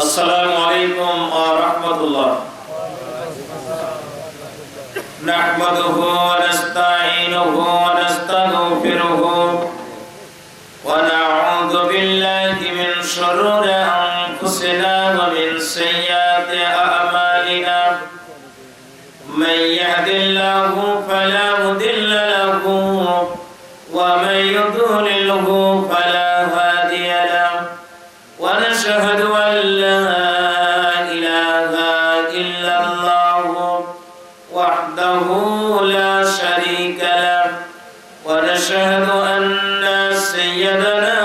আসসালামু আলাইকুম ওয়া রাহমাতুল্লাহ। নাহমাদুহু ওয়া নাস্তাঈনুহু ওয়া নাস্তাগফিরুহু ওয়া নাউযু বিল্লাহি মিন শুরুরি আনফুসিনা ওয়া মিন সাইয়্যাতি আ'মালিনা। মান ইয়াহদিল্লাহু ফালা মুদিল্লা লাহু ওয়া মান ইউদ্লিলহু ফালা হাদিয়া লাহু। ওয়া নাশহাদু আন লা ইলাহা ইল্লাল্লাহু ওয়াহদাহু লা শারীকা লাহু ওয়া নাশহাদু আন্না সাইয়্যিদানা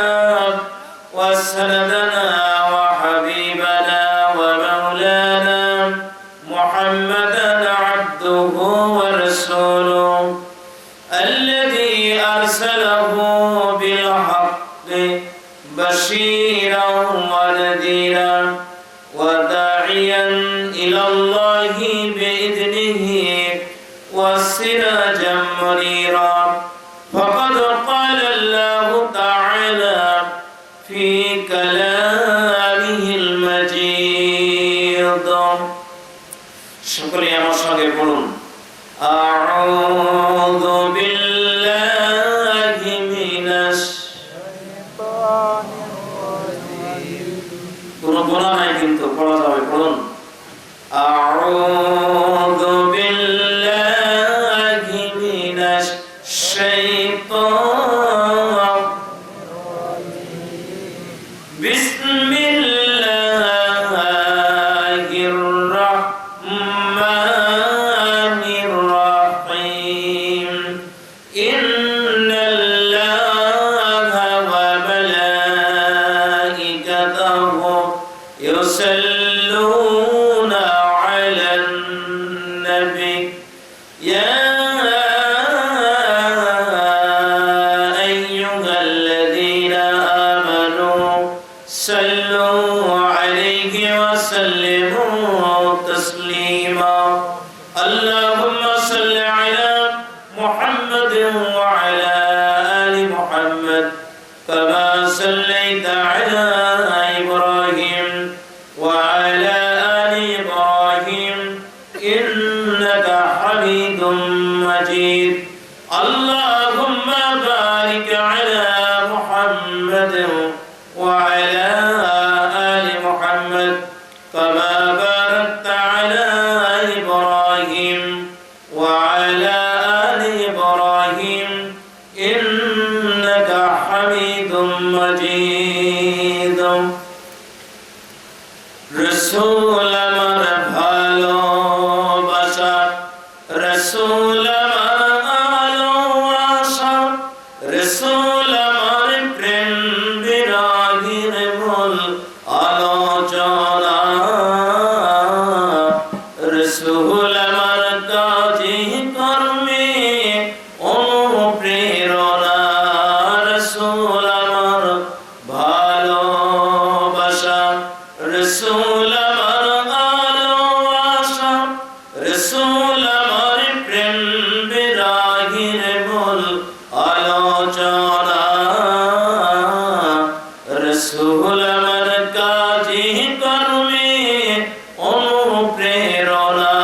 ওয়া সানাদানা ওয়া হাবিবানা ওয়া মাওলানা মুহাম্মাদান আবদুহু ওয়া রাসূলুহু الذي أرسله بالحق بشيرا ونذيرا وداعيا إلى الله بإذنه وسراجا منيرا. فقد قال الله تعالى في كلامه المجيد. شكرا আমার সঙ্গে পড়ুন أعوذ بالله من الشيطان الرجيم. কোনো গোনা নাই কিন্তু পড়া যাবে, পড়ুন أعوذ بالله من الشيطان بسم الله الرحمن الرحيم. إن الله وملائكته يصلون على النبي يا أيها الذين آمنوا صلوا عليه وسلموا تسليما. اللهم صل على محمد وعلى آل محمد كما صليت على إبراهيم وعلى آل إبراهيم إنك حميد مجيد. اللهم بارك على محمد وعلى آل محمد كما باركت على إبراهيم وعلى آل إبراهيم إنك حميد مجيد. رسول আমার ভালোবাসা, রসুল আমার ভালোবাসা, রসুল আমার প্রেম বিরাগীর মূল আলোচনা, রসুল আমার কাজী কর্মে অনুপ্রেরণা, রসুল আমার ভালোবাসা, রসুল আমার ভালোবাসা, রসুল আমার প্রেম বিরাগীর মূল আলোচনা, রসুল আমার কাজী কর্মে অনুপ্রেরণা।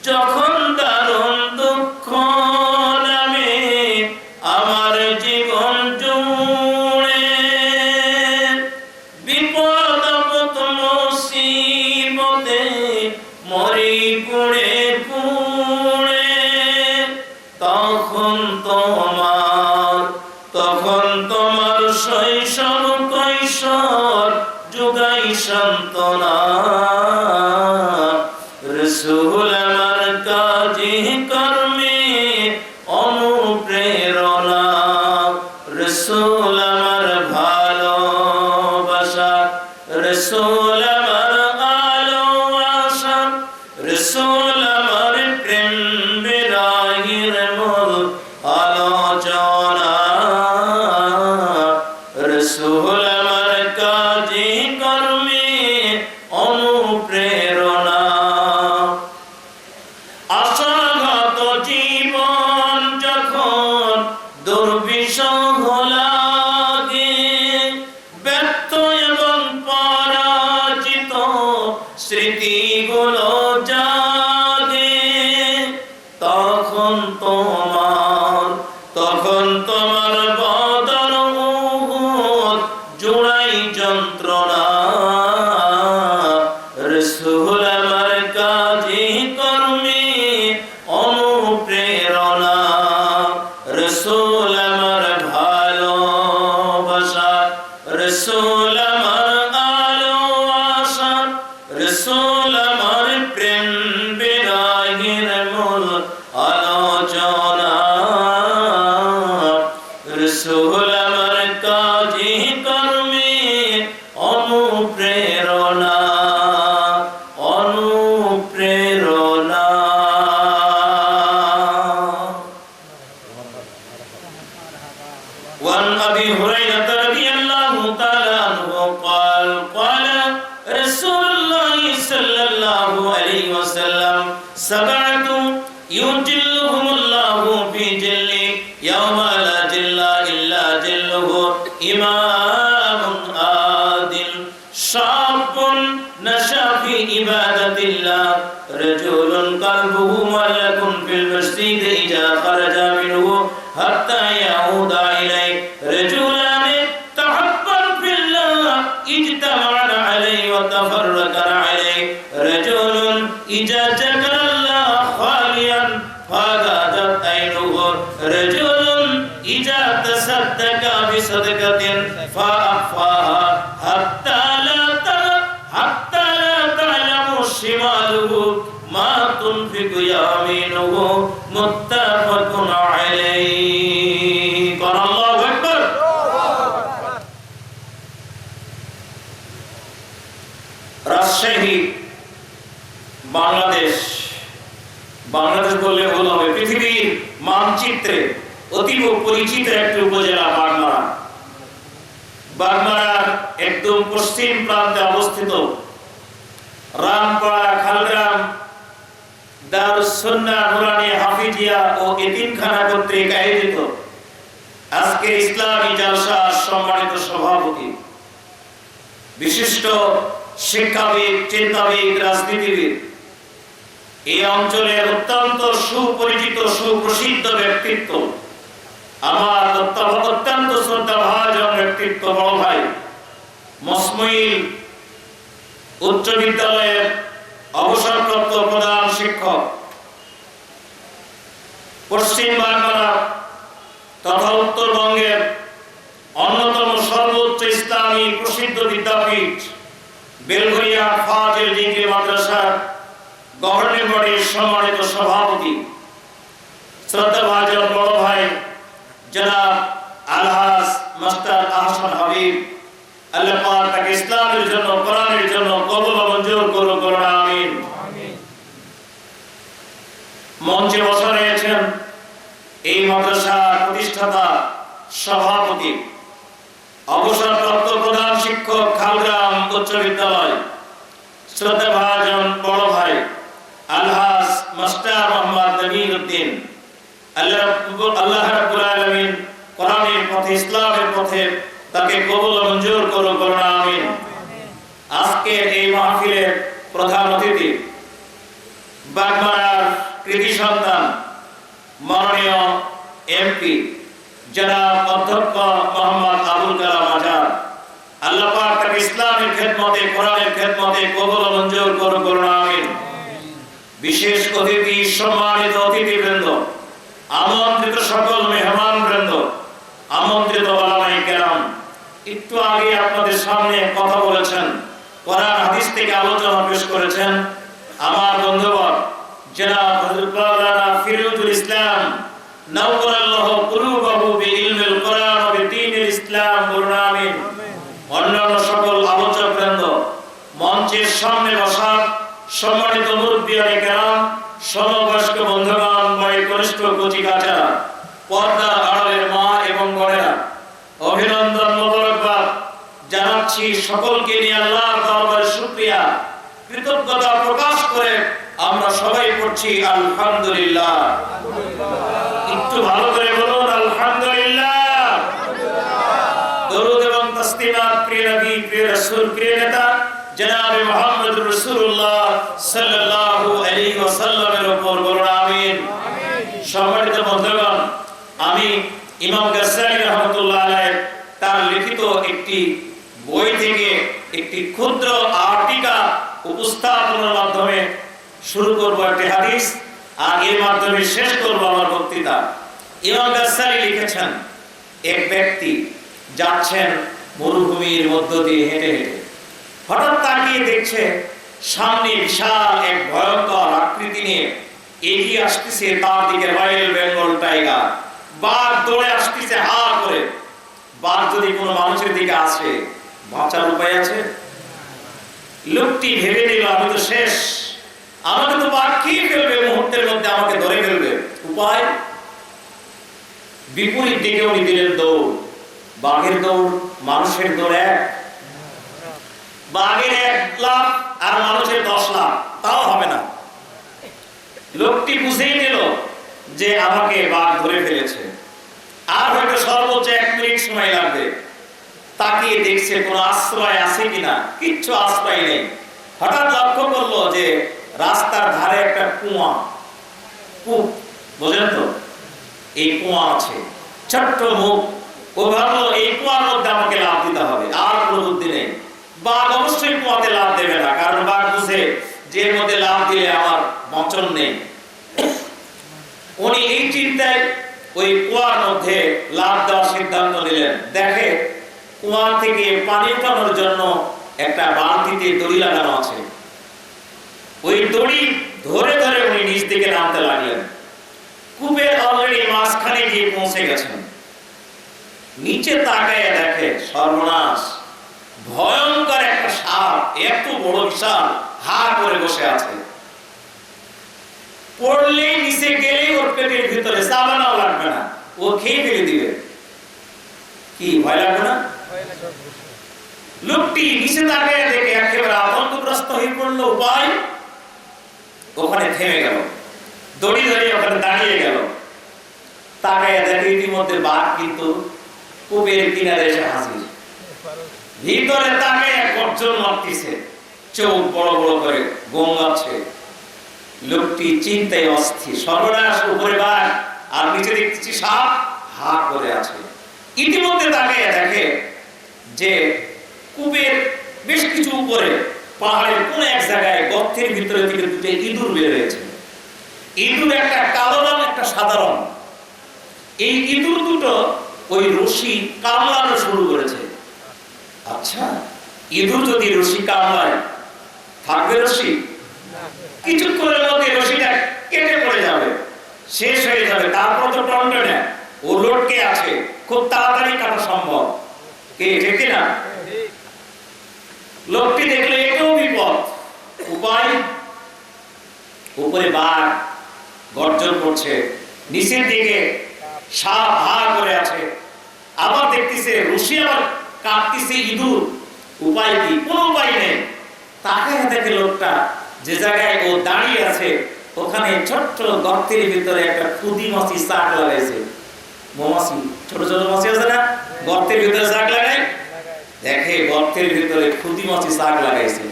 যখন দারুণ দুঃখ নামে আমার জীবন জুড়ে, বিপদ আপদ মুসিবতে মরি পুড়ে পুড়ে, তখন তোমার শৈশব কৈশোর যোগাই সান্ত্বনা, রসুল আমার কাজী কর্মে অনুপ্রেরণা, রসুল আমার ভালোবাসা, রসুল আমার ভালোবাসা, রসুল আমার প্রেম বিরাগীর মূল আলোচনা, রসুল আমার কাজী কর্মে অনুপ্রেরণা। আশাঘাত জীবন যখন দুর্বিষহ লাগে, ব্যর্থ এবং রসুল আমার ভালোবাসা, রসুল আমার প্রেম বিরাগের মূল আলোচনা, রসুল আমার কাজে কর্মে অনুপ্রেরণা, অনুপ্রেরণা। وعن أبي هريرة رضي الله تعالى عنه قال قال رسول الله صلى الله عليه وسلم سبعة يجلهم الله في جله يوم لا جل إلا جله إمام عادل شاب نشأ في عبادة الله رجل قلبه معلق في المسجد إذا خرج منه حتى يعود إليه رجلان تحبا في الله اجتمعا عليه وتفرقا عليه رجل إذا ذكر الله خاليا فغادت عينه رجل إذا تصدق بصدقة فأخفاها حتى لا تعلم شماله ما تنفق يمينه متفق عليه قال الله أكبر রাজশাহী বাংলাদেশ, বাংলাদেশ বললে ভুল হবে, পৃথিবীর মানচিত্রে অতীব পরিচিত একটি উপজেলা বাগমারা। বাগমারার একদম পশ্চিম প্রান্তে অবস্থিত রামপাড়া খালগ্রাম দারুস সুন্নাহ নুরানী হাফিজিয়া ও এতিমখানা কর্তৃক আয়োজিত আজকে ইসলামী জালসার সম্মানিত সভাপতি, বিশিষ্ট শিক্ষাবিদ, চিন্তাবিদ, রাজনীতিবিদ, এই অঞ্চলের অত্যন্ত সুপরিচিত সুপ্রসিদ্ধ ব্যক্তিত্ব, আমার অত্যন্ত শ্রদ্ধাভাজন ব্যক্তিত্ব, বড় ভাই মসমইল উচ্চ বিদ্যালয়ের অবসরপ্রাপ্ত প্রধান শিক্ষক, পশ্চিম বাংলা তথা উত্তরবঙ্গের অন্যতম সর্বোচ্চ ইসলামী প্রসিদ্ধ বিদ্যাপীঠ বেলঘরিয়া ফাজিল ডিগ্রি মাদ্রাসার গভর্নিং বডির সম্মানিত সভাপতি, শ্রদ্ধাভাজন বড় ভাই জনাব আলহাজ মাস্টার আহসান হাবিব, আল্লাহ পাক তাকে ইসলামের জন্য, কোরআনের জন্য কবুল ও মঞ্জুর করুন, আমিন। মঞ্চে বসা রয়েছেন এই মাদ্রাসার প্রতিষ্ঠাতা, সভাপতি, অবসরপ্রাপ্ত প্রধান শিক্ষক খালগ্রাম উচ্চ বিদ্যালয়, শ্রদ্ধাভাজন বড় ভাই আলহাজ মাস্টার মোহাম্মদ নবীর উদ্দিন। আল্লাহ রাব্বুল আলামিন কোরআনের পথে, ইসলামের পথে তাকে কবুল ও মঞ্জুর করুন, আমিন। আজকে এই মাহফিলের প্রধান অতিথি বাগমারার কৃতি সন্তান মাননীয় এমপি জনাব অধ্যক্ষ মোহাম্মদ আবুল কালাম আজাদ। আল্লাহ পাক তাকে ইসলামের খেদমতে, কোরআনের খেদমতে কবুল ও মঞ্জুর করুন, আমিন। বিশেষ অতিথি, সম্মানিত অতিথিবৃন্দ, আমন্ত্রিত সকল মেহমানবৃন্দ, আমন্ত্রিত ওলামায়ে কেরাম, একটু আগে আপনাদের সামনে কথা বলেছেন, কোরআন হাদিস থেকে আলোচনা পেশ করেছেন আমার বন্ধুবর জনাব হযরত মাওলানা ফিরোজুল ইসলাম নাওয়ারাল্লাহু কুলুবাহু বিইলমিল কোরআন ওয়া বিদ্বীনিল ইসলাম, আমিন। অন্যান্য সকল আলোচকবৃন্দ, মঞ্চের সামনে বসা সম্মানিত মুরব্বিয়ানে কেরাম, সমবয়স্ক বন্ধুগণ, বয় কনিষ্ঠ কচিকাচা, পর্দার আড়ালের মা এবং বোনেরা, অভিনন্দন, মোবারকবাদ জানাচ্ছি সকলকে নিয়ে আল্লাহর দরবারে শুকরিয়া, কৃতজ্ঞতা প্রকাশ করে আমরা সবাই পড়ছি আলহামদুলিল্লাহ। একটু ভালো করে বলুন আলহামদুলিল্লাহ। দরুদ এবং তাসলিমাত প্রিয় নবী, প্রিয় রাসূল, প্রিয় নেতা জনাবে মুহাম্মদ রাসূলুল্লাহ সাল্লাল্লাহু আলাইহি ওয়াসাল্লামের উপর বলুন আমিন। সম্মানিত বন্ধুগণ, আমি ইমাম গাজ্জালী রাহমাতুল্লাহ আলাইহি তার লিখিত একটি বই থেকে একটি ক্ষুদ্র আর্টিকা উপস্থাপনার মাধ্যমে শুরু করব একটি হাদিস, আর এর মাধ্যমে শেষ করব আমার বক্তৃতা। ইমাম গাজ্জালী লিখেছেন, এক ব্যক্তি যাচ্ছেন মরুভূমির মধ্য দিয়ে হেঁটে হেঁটে হঠাৎ তাকিয়ে দেখছে সামনে বিশাল এক ভয়ঙ্কর আকৃতি নিয়ে এগিয়ে আসতেছে তার দিকে রয়্যাল বেঙ্গল টাইগার। বাঘ দৌড়ে আসতেছে হা করে। বাঘ যদি কোনো মানুষের দিকে আসে, বাঁচার উপায় আছে? লোকটি ভেবে নিল আমি তো শেষ, আমাকে তো বাঘ খেয়ে ফেলবে, মুহূর্তের মধ্যে আমাকে ধরে ফেলবে। উপায়? বিপরীত দিকে উনি দিলেন দৌড়। বাঘের দৌড় মানুষের দৌড় এক। বাঘের 1 লাফ আর মানুষের 10 লাফ, তাও হবে না। লোকটি বুঝেই নিল যে আমাকে বাঘ ধরে ফেলেছে, আর হয়তো সর্বোচ্চ 1 মিনিট সময় লাগবে। তাকিয়ে দেখছে কোনো আশ্রয় আছে কিনা, কিচ্ছু আশ্রয় নেই। হঠাৎ লক্ষ্য করলো যে রাস্তার ধারে একটা কুয়া, কূপ, বুঝলেন তো, এই কুয়া আছে, ছোট্ট মুখ। ও ভাবলো এই কুয়ার মধ্যে আমাকে লাফ দিতে হবে, আর কোনো বুদ্ধি নেই। বাঘ অবশ্যই কুয়াতে লাফ দেবে না, কারণ বাঘ বুঝে যে এর মধ্যে লাফ দিলে আমার বাঁচন নেই। উনি এই চিন্তায় ওই কুয়ার মধ্যে লাফ দেওয়ার সিদ্ধান্ত নিলেন। দেখে কুয়া থেকে পানি উঠানোর জন্য একটা বালতিতে দড়ি লাগানো আছে। ওই দড়ি ধরে ধরে উনি নিচ দিকে নামতে লাগলেন। কূপের অলরেডি মাঝখানে গিয়ে পৌঁছে গেছেন। নিচে তাকায় দেখে সর্বনাশ, ভয়ঙ্কর একটা সাপ, এত বড় বিশাল, হা করে বসে আছে। পড়লে নিচে গেলে ওর পেটের ভিতরে চাবানাও লাগবে না, ও খেয়ে ফেলে দিবে। কি ভয় লাগবে না? লোকটি নিচে তাকায় দেখে একেবারে আতঙ্কগ্রস্ত হয়ে পড়লো। উপায়? ওখানে থেমে গেল, দড়ি ধরে ওখানে দাঁড়িয়ে গেল। তাকায় দেখে ইতিমধ্যে বাঘ কিন্তু কূপের কিনারে এসে হাজির। ভিতরে তাকায় গর্জন মারতেছে, চোখ বড় বড় করে গোঙাচ্ছে। লোকটি চিন্তায় অস্থির, সর্বনাশ, উপরে বাঘ আর নিচে দেখতেছি সাপ, হা করে আছে। ইতিমধ্যে তাকায় দেখে যে কূপের বেশ কিছু উপরে পাহাড়ের কোন এক জায়গায় গর্তের ভিতরে থেকে 2টি ইঁদুর বের হয়েছে। ইঁদুর একটা কালো রং, একটা সাদা রং। এই ইঁদুর দুটো ওই রশি কামড়ানো শুরু করেছে। আচ্ছা, ইঁদুর যদি রশি কামড়ায়, থাকবে রশি? কিছুক্ষণের মধ্যে রশিটা কেটে পড়ে যাবে, শেষ হয়ে যাবে। তারপর তো টনটনে ও লটকে আছে, খুব তাড়াতাড়ি কাটা সম্ভব। কে ঠিক না? লোকটি দেখলো এটাও বিপদ। উপায়? উপরে বাঘ গর্জন করছে, নিচের দিকে সাপ হা করে আছে, আবার দেখতেছে রশি আবার কাটতেছে ইঁদুর। উপায় কি? কোনো উপায় নেই। তাকে দেখে লোকটা যে জায়গায় ও দাঁড়িয়ে আছে ওখানে ছোট্ট গর্তের ভিতরে একটা খুদি মাছি চাক লাগাইছে। মৌমাছি, ছোট ছোট মাছি আছে না, গর্তের ভিতরে চাক লাগায়। দেখে গর্তের ভিতরে খুদি মাছি চাক লাগাইছে।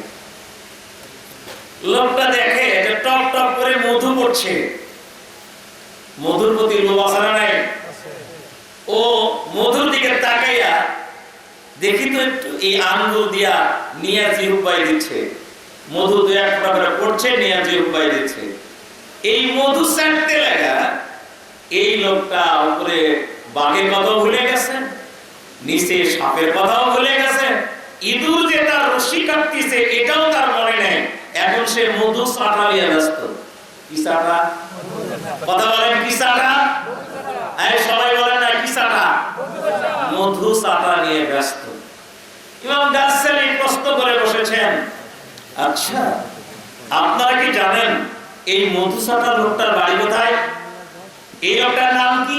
লোকটা দেখে যে টপ টপ করে মধু পড়ছে। মধুর প্রতি লোভ আছে না নাই? ও মধুর দিকে তাকাইয়া দেখি তো একটু এই আঙ্গুল দিয়া নিয়ে জিহ্বায় দিচ্ছে। মধু 2-1 ফোঁটা করে পড়ছে, নিয়ে জিহ্বায় দিচ্ছে। এই মধু চাটতে লাগা এই লোকটা উপরে বাঘের কথাও ভুলে গেছে, নিচে সাপের কথাও ভুলে গেছে, ইঁদুর যে তার রশি কাটতেছে এটাও তার মনে নেই। এখন সে মধু চাটা নিয়ে ব্যস্ত। কি চাটা? কথা বলেন, কি চাটা? এই সবাই বলেন না, কি চাটা? মধু চাটা নিয়ে ব্যস্ত। ইমাম গাজ্জালী প্রশ্ন করে বসেছেন, আচ্ছা আপনারা কি জানেন এই মধু চাটা লোকটার বাড়ি কোথায়? এই লোকটার নাম কি?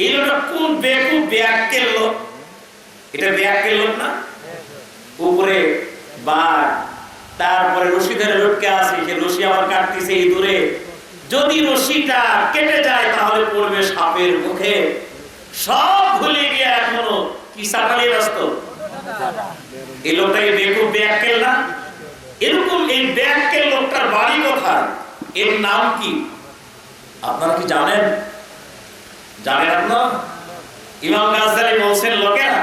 এই লোকটা কোন বেকুব ব্যাক্কেল লোক? এটা ব্যাক্কেল লোক না? উপরে বাঘ, তারপরে রশি ধরে লটকে আছে, সে রশি আবার কাটতেছে ইঁদুরে। যদি রশিটা কেটে যায় তাহলে পড়বে সাপের মুখে। সব ভুলে গিয়ে এখনো কি চাটালে ব্যস্ত। এই লোকটাকে বেকুব ব্যাক্কেল না? এরকম এই ব্যাক্কেল লোকটার বাড়ি কোথায়? এর নাম কি আপনারা কি জানেন? জানেন আপনারা? ইমাম গাজ্জালী বলছেন, লোকেরা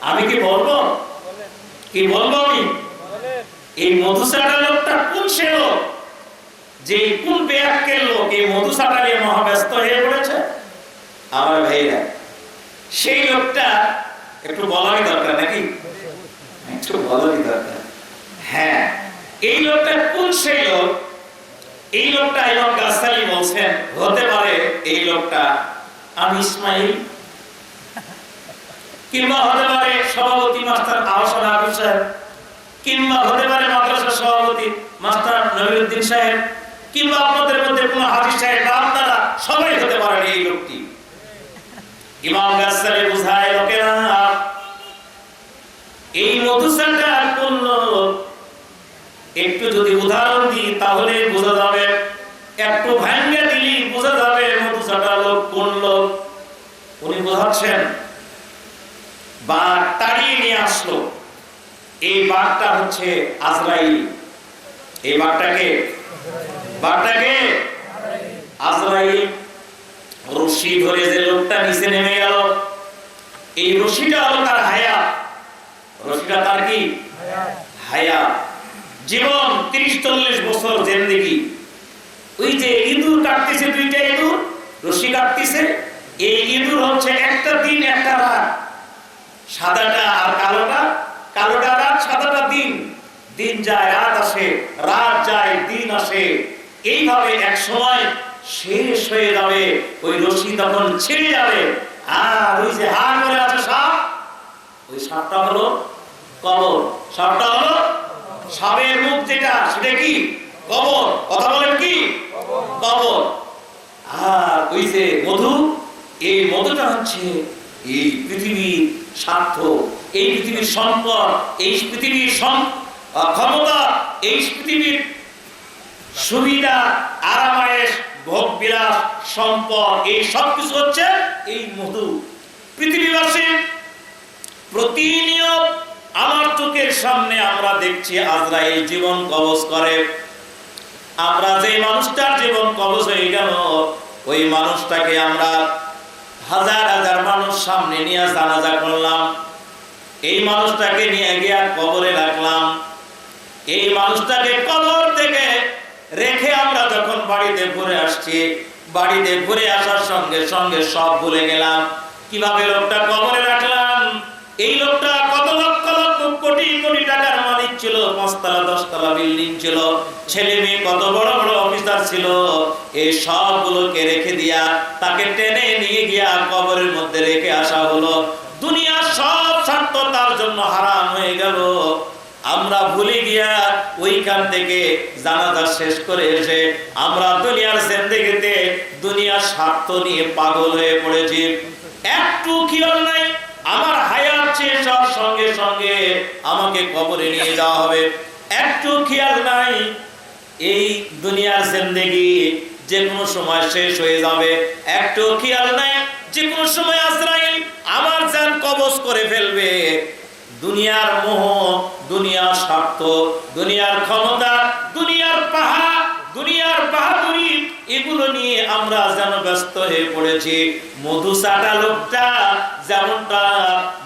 আমি কি বলবো? কি বলবো আমি? এই মধু চাটা লোকটা কোন সে লোক, যে কোন ব্যাক্কেল লোক এই মধু চাটা নিয়ে মহাব্যস্ত হয়ে পড়েছে? আমার ভাইরা, সেই লোকটা একটু বলারই দরকার নাকি? একটু বলারই দরকার। হ্যাঁ, এই লোকটা কোন সেই লোক? এই লোকটা ইমাম গাজ্জালী বলছেন হতে পারে এই লোকটা আমি ইসমাইল, কিংবা হতে পারে সভাপতি মাস্টার আহসান আবু সাহেব, কিংবা হতে পারে মাদ্রাসার সভাপতি মাস্টার নবীউদ্দিন সাহেব, কিংবা আপনাদের মধ্যে কোন হাজী সাহেব বা আপনারা সবাই হতে পারেন এই লোকটি। ইমাম গাজ্জালী বুঝায় লোকেরা এই মধুসাটা কোন লোক, একটু যদি উদাহরণ দিই তাহলে বোঝা যাবে, একটু ভাঙ্গে দিলি বোঝা যাবে মধুসাটা লোক কোন লোক। উনি বোঝাচ্ছেন বাঘ তাড়িয়ে নিয়ে আসলো, এই বাঘটা হচ্ছে আজরাইল। এই বাঘটাকে আজরাইল রশি ধরে যে লোকটা নিচে নেমে গেল, এই রশিটা হলো তার হায়াত। রশিটা তার কি? হায়াত। জীবন 30-40 বছর জিন্দেগি। ওই যে ইঁদুর কাটতেছে, দুইটা ইঁদুর রশি কাটতেছে, এই ইঁদুর হচ্ছে একটা দিন একটা রাত, সাদাটা আর কালোটা, কালোটা রাত সাদাটা দিন, দিন যায় রাত আসে, রাত যায় দিন আসে, এইভাবে এক সময় শেষ হয়ে যাবে। ওই রশি তখন ছিঁড়ে যাবে, আর ওই যে হা করে আছে সাপ, ওই সাপটা হলো কবর। সাপটা হলো সাপের মুখ যেটা, সেটা কি? কবর। কথা বলেন কি? কবর। আর ওই যে মধু, এই মধুটা হচ্ছে এই পৃথিবীর স্বার্থ, এই পৃথিবীর সম্পদ, এই পৃথিবীর ক্ষমতা, এই পৃথিবীর সুবিধা, আরামায়েশ, ভোগ বিলাস, সম্পদ, এই সবকিছু হচ্ছে এই মধু। পৃথিবীবাসী প্রতিনিয়ত আমার চোখের সামনে আমরা দেখছি আজরাইল জীবন কবজ করে। আমরা যে মানুষটার জীবন কবজ হয়ে গেল, ওই মানুষটাকে আমরা হাজার হাজার মানুষ সামনে নিয়ে জানাজা করলাম, এই মানুষটাকে নিয়ে গিয়ে কবরে রাখলাম। এই মানুষটাকে কবর থেকে রেখে আমরা যখন বাড়িতে ঘুরে আসছি, বাড়িতে ঘুরে আসার সঙ্গে সঙ্গে সব ভুলে গেলাম কিভাবে লোকটা কবরে রাখলাম। এই লোকটা কত লক্ষ লক্ষ কোটি কোটি টাকার মালিক ছিল, 5 তলা 10 তলা বিল্ডিং ছিল, ছেলে মেয়ে কত বড় বড় অফিসার ছিল, এই সবগুলোকে রেখে দিয়া তাকে টেনে নিয়ে গিয়া কবরের মধ্যে রেখে আসা হলো। দুনিয়ার সব স্বার্থ তার জন্য হারাম হয়ে গেল। আমরা ভুলে গিয়া ওইখান থেকে জানাজা শেষ করে এসে আমরা দুনিয়ার জিন্দেগিতে দুনিয়ার স্বার্থ নিয়ে পাগল হয়ে পড়েছি। একটু খেয়াল নাই আমার হায়াত শেষ হওয়ার সঙ্গে সঙ্গে আমাকে কবরে নিয়ে যাওয়া হবে, একটু খেয়াল নাই এই দুনিয়ার জিন্দেগি যে কোনো সময় শেষ হয়ে যাবে, একটু খেয়াল নাই যে কোনো সময় আজরাইল আমার জান কবজ করে ফেলবে। দুনিয়ার মোহ, দুনিয়ার স্বার্থ, দুনিয়ার ক্ষমতা, দুনিয়ার পাহাড়, দুনিয়ার বাহাদুরি, এগুলো নিয়ে আমরা যেন ব্যস্ত হয়ে পড়েছি। মধু চাটা লোকটা যেমনটা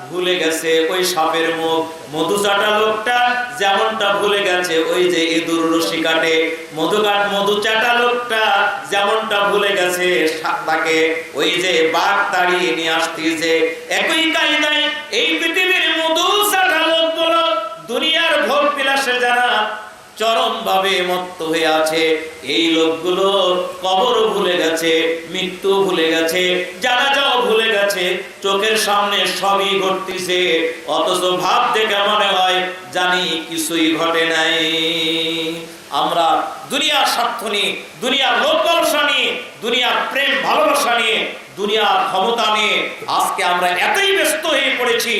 ভুলে গেছে ওই সাপের মুখ, মধু চাটা লোকটা যেমনটা ভুলে গেছে ওই যে ইঁদুর রশি কাটে, মধু চাটা লোকটা যেমনটা ভুলে গেছে তাকে ওই যে বাঘ তাড়িয়ে নিয়ে আসতেছে। একই কায়দায় এই পৃথিবীর মধু চাটা লোকগুলো দুনিয়ার ভোগ বিলাসে যারা চরম ভাবে মত্ত হয়ে আছে, এই লোকগুলো কবর ভুলে গেছে, মৃত্যু ভুলে গেছে, জানাজাও ভুলে গেছে, চোখের সামনে সবই ঘটতেছে, অথচ ভাব দেখে মনে হয় জানি কিছুই ঘটে নাই। আমরা দুনিয়ার স্বার্থ নিয়ে, দুনিয়ার লোক লালসা নিয়ে, দুনিয়ার প্রেম ভালোবাসা নিয়ে, দুনিয়ার ক্ষমতা নিয়ে আজকে আমরা এতই ব্যস্ত হয়ে পড়েছি,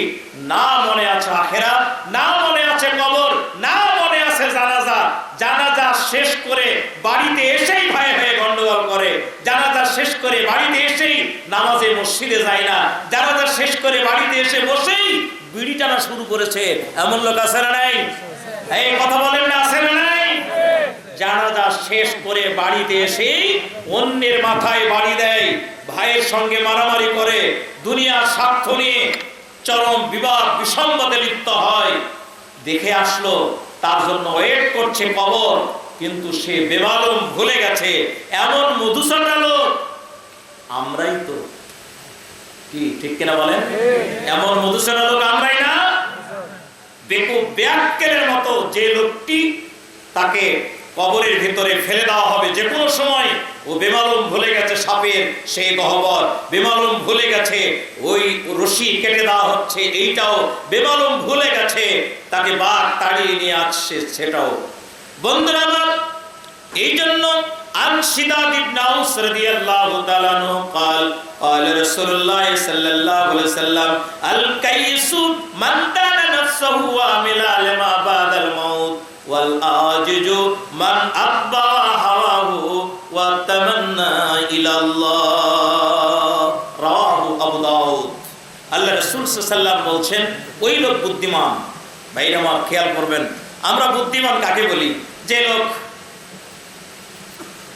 না মনে আছে আখিরাত, না মনে আছে কবর, না মনে আছে জানাজা। জানাজা শেষ করে বাড়িতে এসেই ভয়ে ভয়ে গন্ডগোল করে, জানাজা শেষ করে বাড়িতে এসেই নামাজে মসজিদে যায় না, জানাজা শেষ করে বাড়িতে এসে বসেই বিড়ি টানা শুরু করেছে, এমন লোক আছে না নাই? এই কথা বলেন না, আছে না নাই? জানাজা শেষ করে বাড়িতে এসেই অন্যের মাথায় বাড়ি দেয়, ভাইয়ের সঙ্গে মারামারি করে, দুনিয়ার স্বার্থ নিয়ে চরম বিবাদ বিসম্বাদে লিপ্ত হয়। দেখে আসলো তার জন্য ওয়েট করছে কবর, কিন্তু সে বেমালুম ভুলে গেছে এমন মধুসাটা লোক আমরাই তো। কি ঠিক কিনা বলেন? এমন মধুসূদন লোক আমরাই না? বেকুব বেয়াক্কেলের মতো যে লোকটি তাকে কবরের ভিতরে ফেলে দেওয়া হবে যে কোনো সময়, ও বেমালুম ভুলে গেছে সাপের সেই গহ্বর, বেমালুম ভুলে গেছে ওই রশি কেটে দেওয়া হচ্ছে, এইটাও বেমালুম ভুলে গেছে, তাকে বাঘ তাড়িয়ে নিয়ে আসছে সেটাও। বন্ধুরা আমার, এই জন্য عن شداد بن أوس رضي الله تعالى عنه قال قال رسول الله صلى الله عليه وسلم الكيس من دان نفسه وعمل لما بعد الموت والعاجز من أتبع هواه وتمنى إلى الله رواه أبو داود। আল্লাহ রাসূল সাল্লাল্লাহু আলাইহি ওয়াসাল্লাম বলছেন, ওই লোক বুদ্ধিমান। ভাইরা আমার খেয়াল করবেন, আমরা বুদ্ধিমান কাকে বলি? যে লোক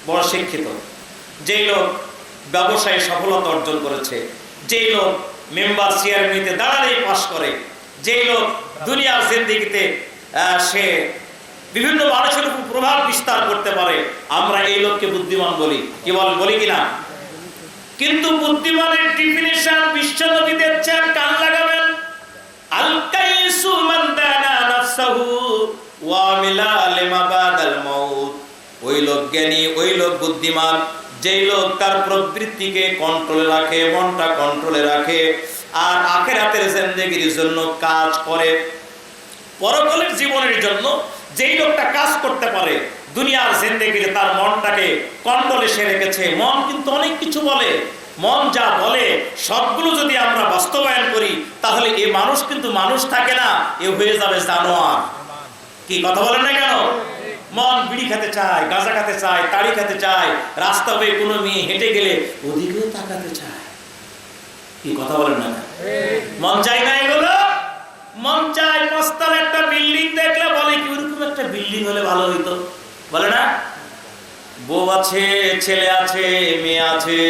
বড় শিক্ষিত, যেই লোক ব্যবসায় সফলতা অর্জন করেছে, যেই লোক মেম্বার চেয়ারম্যানিতে দাঁড়ালেই পাস করে, যেই লোক দুনিয়ার জিন্দেগিতে সে বিভিন্ন মানুষের উপর প্রভাব বিস্তার করতে পারে, আমরা এই লোককে বুদ্ধিমান বলি। কি বলি কিনা? কিন্তু বুদ্ধিমানের ডেফিনিশন বিশ্বনবী দিচ্ছেন, কান লাগাবেন, আল কাইসু মান দানা নাফসাহু ওয়া আমিলা লিমা বাদাল মাউত। ওই লোক জ্ঞানী, ওই লোক বুদ্ধিমান, যেই লোক তার প্রবৃত্তিকে কন্ট্রোলে রাখে, মনটা কন্ট্রোলে রাখে, আর আখিরাতের জিন্দেগির জন্য কাজ করে, পরকালের জীবনের জন্য যেই লোকটা কাজ করতে পারে, দুনিয়ার জিন্দেগিতে তার মনটাকে কন্ট্রোলে সে রেখেছে। মন কিন্তু অনেক কিছু বলে, মন যা বলে সবগুলো যদি আমরা বাস্তবায়ন করি, তাহলে এই মানুষ কিন্তু মানুষ থাকে না, এ হয়ে যাবে জানোয়ার। কি কথা বলেন না কেন? মন বিড়ি খেতে চায়, গাঁজা খেতে চায়, তাড়ি খেতে চায়, রাস্তা হয়ে কোনো মেয়ে হেঁটে গেলে ওদিকেও তাকাতে চায়। কি কথা বলেন না? মন চাই না এগুলো? মন চায় পাঁচতলা একটা বিল্ডিং দেখলে বলে কি ওরকম একটা বিল্ডিং হলে ভালো হইতো, বলে না? বউ আছে, ছেলে আছে, মেয়ে আছে,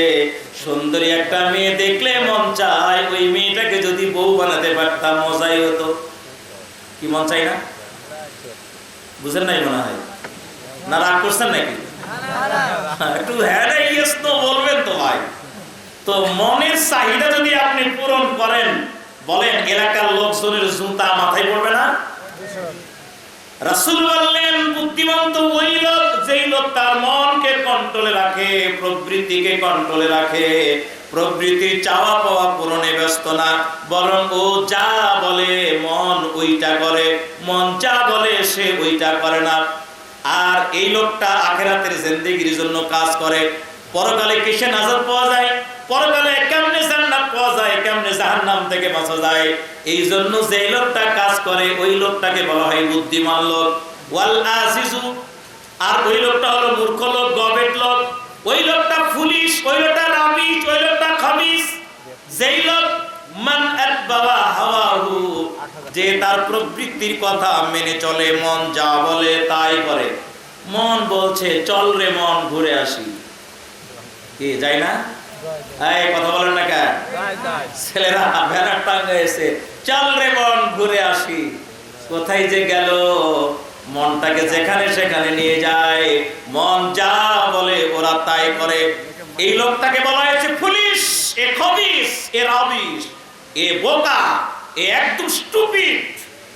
সুন্দরী একটা মেয়ে দেখলে মন চায় ওই মেয়েটাকে যদি বউ বানাতে পারতাম মজাই হতো। কি মন চাই না? বুঝেন নাই মনে হয়, না রাগ করছেন নাকি? একটু হ্যাঁ না ইয়েস তো বলবেন তো ভাই। তো মনের চাহিদা যদি আপনি পূরণ করেন, বলেন এলাকার লোকজনের জুতা মাথায় পড়বে না? রাসূল বললেন, বুদ্ধিমান তো ওই লোক যেই লোক তার মনকে কন্ট্রোলে রাখে, প্রবৃত্তিকে কন্ট্রোলে রাখে, প্রবৃত্তির চাওয়া পাওয়া পূরণে ব্যস্ত না, বরং ও যা বলে মন ওইটা করে, মন যা বলে সে ওইটা করে না। আর এই লোকটা আখিরাতের জিন্দেগির জন্য কাজ করে, পরকালে কিসে নাজাত পাওয়া যায়, পরকালে কেমনে জান্নাত পাওয়া যায়, কেমনে জাহান্নাম থেকে বাঁচা যায়, এই জন্য যে লোকটা কাজ করে ওই লোকটাকে বলা হয় বুদ্ধিমান লোক। ওয়াল আজিজু, আর ওই লোকটা হলো মূর্খ লোক, গবেট লোক, ওই লোকটা ফুলিশ, ওই লোকটা রাবিশ, ওই লোকটা খাবিস। যেই লোক মান আতবাবা হাওয়াহু, যে তার প্রবৃত্তির কথা মেনে চলে, মন যা বলে তাই করে। মন বলছে চল রে মন ঘুরে আসি, কি যাই না? এই কথা বলেন না কেন? ছেলেরা ব্যানার টাঙ্গাইছে, চল রে মন ঘুরে আসি। কোথায় যে গেল? মনটাকে যেখানে সেখানে নিয়ে যায়, মন যা বলে ওরা তাই করে। এই লোকটাকে বলা হয়েছে ফুলিশ, এ খবিস, এ রাবিশ, এ বোকা, এ একদম স্টুপিড।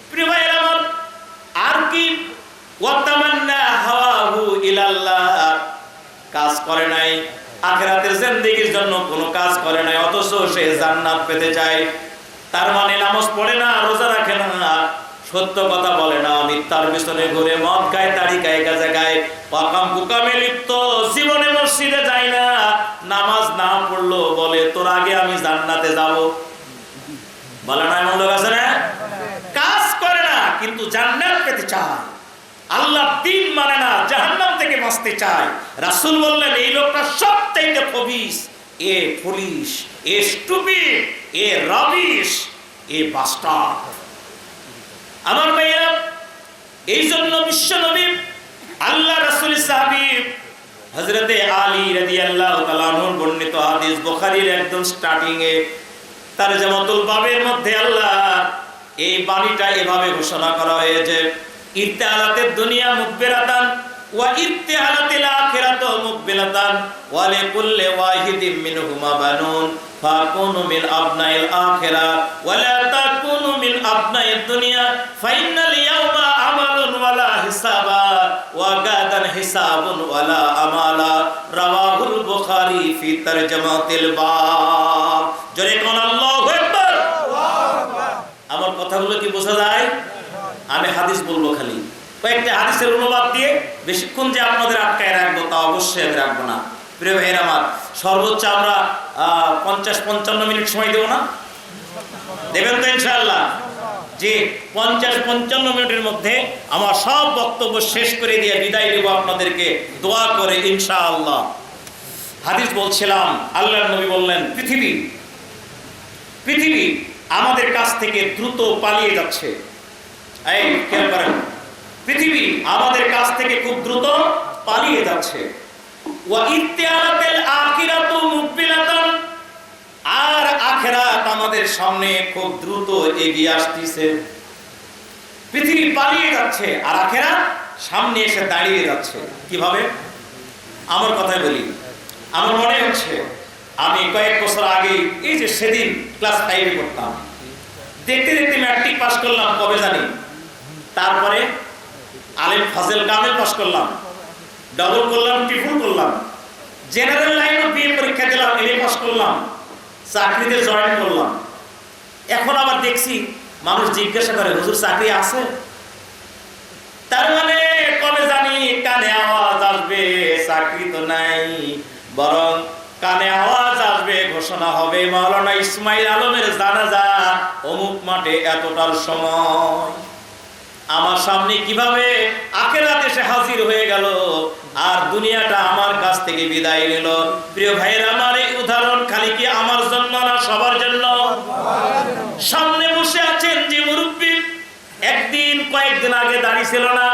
প্রিয় ভাইরা আমার, আর কি? ওয়াতামান্না হাওয়াহু ইলাল্লাহ, কাজ করে নাই, আখিরাতের জিন্দেগির জন্য কোনো কাজ করে নাই, অথচ সে জান্নাত পেতে চায়। তার মানে নামাজ পড়ে না, রোজা রাখে না, সত্য কথা বলে না, মিথ্যার পিছনে ঘুরে, মদ গায়, তাড়ি গায়, গাঁজা গায়, পাকাম কুকামে লিপ্ত, জীবনে মসজিদে যায় না, নামাজ না পড়লো বলে তোর আগে আমি জান্নাতে যাব, বলে না? এমন লোক আছে না? কাজ করে না কিন্তু জান্নাত পেতে চায়, আল্লাহ দিন মানে না, জাহান্নাম থেকে বাঁচতে চায়। রাসূল বললেন এই লোকটা সবথেকে খবিস, a police, a stupid, a rubbish, a bastard. আমার ভাইয়েরা, এই জন্য বিশ্ব নবী আল্লাহ রাসূলের সাহাবী হযরতে আলী রাদিয়াল্লাহু তাআলা আনহু বর্ণিত হাদিস, বুখারীর একদম স্টার্টিং এ তারজামাতুল বাবের মধ্যে আল্লাহ এই বাণীটা এভাবে ঘোষণা করা হয়েছে, ইরতালাতের দুনিয়া মুকবিরাতান ওয়া ইত্তিহালাতিল আখিরাতু মুকবিলাতান ওয়া লিকুল্লি ওয়াহিদিন মিনহুমা বানুন ফাকুনু মিন আবনাইল আখিরাহ ওয়া লা তাকুনু মিন আবনাইদ দুনিয়া ফাইনাল ইয়াওমা আমালুন ওয়া লা হিসাবা ওয়া গাদান হিসাবুন ওয়া লা আমালা রাওয়াহুল বুখারী ফি তারজামাতিল বাব। জোরে কোন আল্লাহু আকবার। আমার কথাগুলো কি বোঝা যায়? আমি হাদিস বলবো, খালি কয়েকটা হাদিসের অনুবাদ দিয়ে বেশিক্ষণ যে আপনাদের আটকায় রাখবো তা অবশ্যই আমি রাখবো না। প্রিয় ভাইয়ের আমার, সর্বোচ্চ আমরা 50-55 মিনিট সময় দেবো না? দেবেন তো ইনশাআল্লাহ? যে 50-55 মিনিটের মধ্যে আমার সব বক্তব্য শেষ করে দিয়ে বিদায় দেব আপনাদেরকে দোয়া করে ইনশাআল্লাহ। হাদিস বলছিলাম, আল্লাহর নবী বললেন, পৃথিবী আমাদের কাছ থেকে দ্রুত পালিয়ে যাচ্ছে। এই খেয়াল করেন, পৃথিবী আমাদের কাছ থেকে খুব দ্রুত পালিয়ে যাচ্ছে। ওয়া ইত্তিহালাতিল আখিরাতু মুকবিলাতান, আর আখিরাত আমাদের সামনে খুব দ্রুত এগিয়ে আসতেছে। পৃথিবী পালিয়ে যাচ্ছে আর আখিরাত সামনে এসে দাঁড়িয়ে যাচ্ছে। কিভাবে? আমার কথাই বলি। আমার মনে হচ্ছে আমি কয়েক বছর আগে, এই যে সেদিন ক্লাস 5-এ পড়তাম, দেখতে দেখতে ম্যাট্রিক পাস করলাম কবে জানি, তারপরে আলিম ফাজেল কামেল পাস করলাম, ডাবল করলাম, ট্রিপল করলাম, জেনারেল লাইনে বিএ পরীক্ষা দিলাম, এমএ পাস করলাম, চাকরিতে জয়েন করলাম। এখন আবার দেখছি মানুষ জিজ্ঞাসা করে, হুজুর চাকরি আছে? তার মানে কবে জানি কানে আওয়াজ আসবে চাকরি তো নাই, বরং কানে আওয়াজ আসবে, ঘোষণা হবে মাওলানা ইসমাইল আলমের জানাজা অমুক মাঠে এতটার সময়। আমার সামনে কিভাবে আখিরাত এসে হাজির হয়ে গেল আর দুনিয়াটা আমার কাছ থেকে বিদায় নিল। প্রিয় ভাইয়েরা আমার, এই উদাহরণ খালি কি আমার জন্য না সবার জন্য? সামনে বসে আছেন যে মুরব্বী, একদিন কয়েকদিন আগে দাড়ি ছিল না,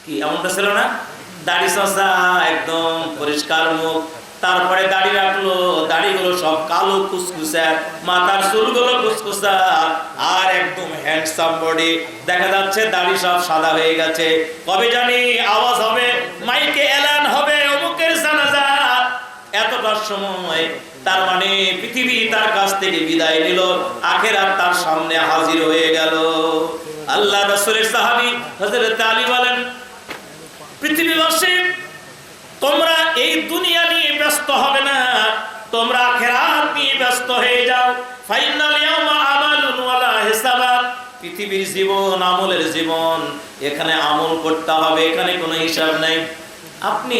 কি এমনটা ছিল না? দাড়ি চাচা, একদম পরিষ্কার মুখ, তারপরে দাড়ি রাখলো, দাড়িগুলো সব কালো কুচকুচা, মাথার চুলগুলো কুচকুচা, আর একদম হ্যান্ডসাম বডি, দেখা যাচ্ছে দাড়ি সব সাদা হয়ে গেছে। কবে জানি আওয়াজ হবে, মাইকে এলান হবে অমুকের জানাজা এতটার সময়। তার মানে পৃথিবী তার কাছ থেকে বিদায় নিল, আখিরাত তার সামনে হাজির হয়ে গেল। আল্লাহ রাসূলের সাহাবী হযরত আলী বলেন, পৃথিবীবাসী তোমরা এই দুনিয়া নিয়ে ব্যস্ত হবে না, তোমরা আখিরাত নিয়ে ব্যস্ত হয়ে যাও। ফাইনাল ইয়াউমা আমালুন ওয়ালা হিসাবা, পৃথিবীর জীবন আমলের জীবন, এখানে আমল করতে হবে, এখানে কোনো হিসাব নাই। আপনি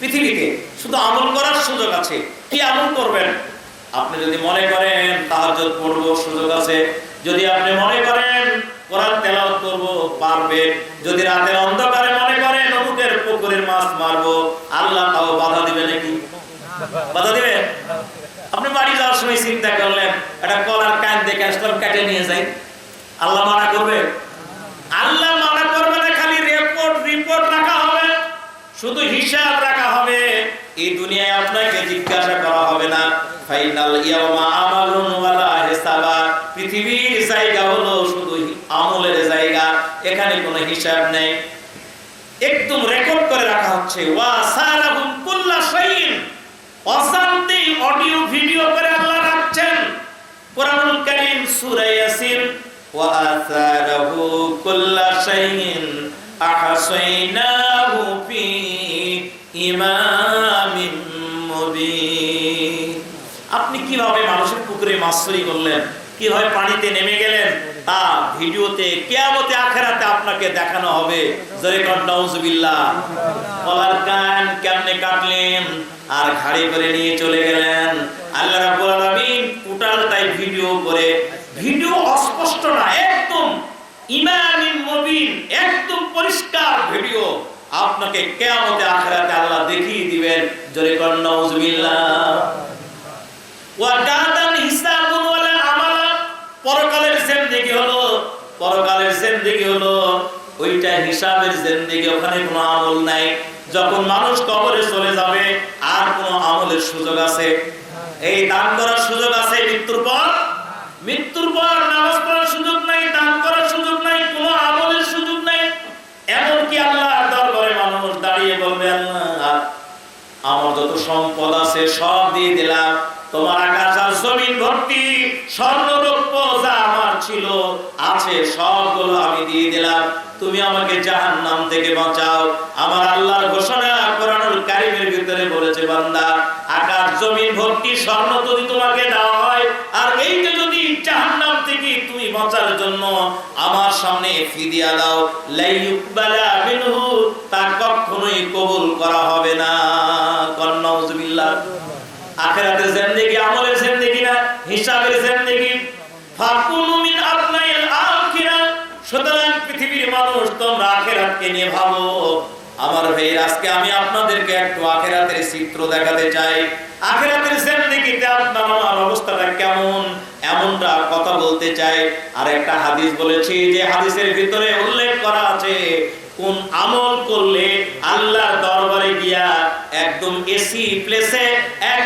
পৃথিবীতে শুধু আমল করার সুযোগ আছে। কি আমল করবেন? আপনি যদি মনে করেন তাহাজ্জুদ পড়বো, সুযোগ আছে। যদি আপনি মনে করেন কোরআন তেলাওয়াত করব, পারবেন। যদি রাতের অন্ধকারে মনে করেন অমুকের পুকুরের মাছ মারবো, আল্লাহ তাও বাধা দিবে নাকি? বাধা দিবে? আপনি বাড়ি যাওয়ার সময় চিন্তা করলেন একটা কলার কান দেখে আসলাম, কেটে নিয়ে যাই, আল্লাহ মানা করবে? আল্লাহ মানা করবে না, খালি রিপোর্ট রাখা হবে, শুধু হিসাব রাখা হবে। এই দুনিয়ায় আপনাকে জিজ্ঞাসা করা হবে না। ফাইনাল ইয়াউমা আমালুন ওয়ালা হিসাবা, পৃথিবীর জায়গা হলো শুধু আমলের জায়গা, এখানে কোনো হিসাব নেই, একদম রেকর্ড করে রাখা হচ্ছে। ওয়া সারাহুম কুল্লা শাইইন, অশান্তি অডিও ভিডিও করে আল্লাহ রাখছেন। কোরআনুল কারীম সূরা ইয়াসিন, ওয়া আসারাহু কুল্লা শাইইন আহসাইনাহু ফি ইমামিন মুবিন। আপনি কিভাবে মানুষের পুকুরে মাছ চুরি করলেন, কিভাবে পানিতে নেমে গেলেন, তা ভিডিওতে কিয়ামতে আখিরাতে আপনাকে দেখানো হবে। জোরে কোন নাউজুবিল্লাহ। কলার কান কেমনে কাটলেন আর ঘাড়ে করে নিয়ে চলে গেলেন, আল্লাহ রাব্বুল আলামিন টোটালটাই ভিডিও করে, ভিডিও অস্পষ্ট না, একদম ইমামিন মুবিন, একদম পরিষ্কার ভিডিও আপনাকে কিয়ামতে আখিরাতে আল্লাহ দেখিয়ে দিবেন। জোরে কোন নাউজুবিল্লাহ। ওয়া গাদান হিসাবুন ওয়ালা আমালা, পরকালের জিন্দেগি হলো, পরকালের জিন্দেগি হলো ওইটা হিসাবের জিন্দেগি, ওখানে কোনো আমল নাই। যখন মানুষ কবরে চলে যাবে আর কোনো আমলের সুযোগ আছে? এই দান করার সুযোগ আছে মৃত্যুর পর? মৃত্যুর পর নামাজ পড়ার সুযোগ নাই, দান করার সুযোগ নাই, কোনো আমলের সুযোগ নাই। এমনকি আল্লাহর দরবারে মানুষ ভিতরে সব দিয়ে দিলাম। তোমার আকাশ আর জমিন ভর্তি স্বর্ণ রৌপ্য যা আমার ছিল আছে সবগুলো আমি দিয়ে দিলাম। তুমি আমাকে জাহান্নাম থেকে বাঁচাও। আমার আল্লাহর ঘোষণা কোরআনুল কারীমের ভিতরে বলেছে, বান্দা আকাশ জমিন ভর্তি স্বর্ণ যদি তোমাকে দেওয়া হয়, আর এইটা যদি জাহান্নাম থেকে তুমি বাঁচার জন্য আমার সামনে ফিদিয়া দাও, লা ইউকবালা মিনহু, তা কখনোই কবুল করা হবে না। নাউযুবিল্লাহ। আখিরাতের জিন্দেগি আমলের জিন্দেগি না, হিসাবের জিন্দেগি। ফাকুনু মিন আবনাইল আখিরা, সুতরাং পৃথিবীর মানুষ তোমরা আখিরাতকে নিয়ে ভাবো। আমার ভাই, আজকে আমি আপনাদেরকে একটু আখিরাতের চিত্র দেখাতে চাই। আখিরাতের জিন্দেগিতে আপনার আমার অবস্থাটা কেমন, এমনটা কথা বলতে চাই। আর একটা হাদিস বলেছি, যে হাদিসের ভিতরে উল্লেখ করা আছে কোন আমল করলে আল্লাহর দরবারে গিয়া একদম এসি প্লেসে, এক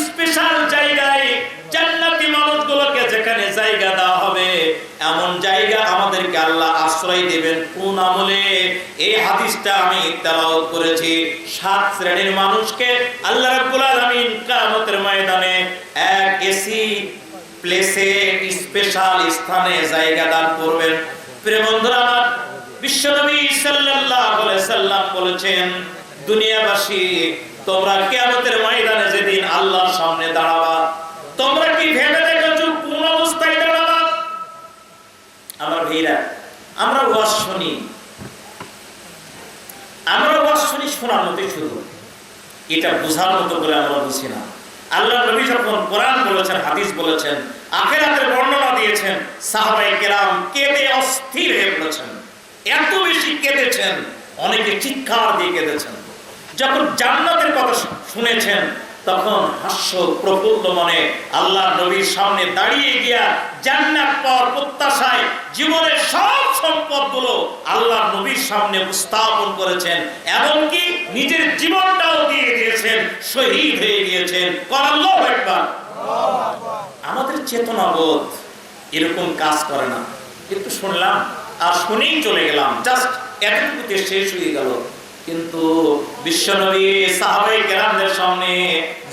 স্পেশাল জায়গায় জান্নাতি মানুষগুলোকে যেখানে জায়গা দেওয়া হবে, এমন জায়গা আমাদেরকে আল্লাহ আশ্রয় দেবেন। কোন আমলে? এই হাদিসটা আমি তেলাওয়াত করেছি। 7 শ্রেণীর মানুষকে আল্লাহ রাব্বুল আলামিন কিয়ামতের ময়দানে এক এসি প্লেসে, স্পেশাল স্থানে জায়গা দান করবেন। প্রিয় বন্ধুরা আমার, বিশ্বনবী সাল্লাল্লাহু আলাইহি সাল্লাম বলেছেন, দুনিয়াবাসী তোমরা কিয়ামতের ময়দানে যেদিন আল্লাহর সামনে দাঁড়াবা, তোমরা কি ভেবে দেখেছো কোন অবস্থায় দাঁড়াবা? আমার ভাইরা, আমরা ওয়াজ শুনি, শোনার মতোই শুধু, এটা বোঝার মতো করে আমরা বুঝি না। আল্লাহ নবী যখন কোরআন বলেছেন, হাদিস বলেছেন, আখিরাতের বর্ণনা দিয়েছেন, সাহাবায়ে কেরাম কেঁদে অস্থির হয়ে পড়েছেন। এত বেশি কেঁদেছেন, অনেকে চিৎকার দিয়ে কেঁদেছেন। যখন জান্নাতের কথা শুনেছেন, তখন হাস্য প্রফুল্ল মনে আল্লাহ নবীর সামনে দাঁড়িয়ে গিয়া জান্নাত পাওয়ার প্রত্যাশায় জীবনের সব সম্পদগুলো আল্লাহ নবীর সামনে উপস্থাপন করেছেন। এমনকি নিজের জীবনটাও দিয়ে দিয়েছেন, শহীদ হয়ে গিয়েছেন। আল্লাহু আকবার। আমাদের চেতনাবোধ এরকম কাজ করে না। একটু শুনলাম আর শুনেই চলে গেলাম, জাস্ট এতটুকুতে শেষ হয়ে গেল। কিন্তু বিশ্বনবী সাহাবায়ে কেরামদের সামনে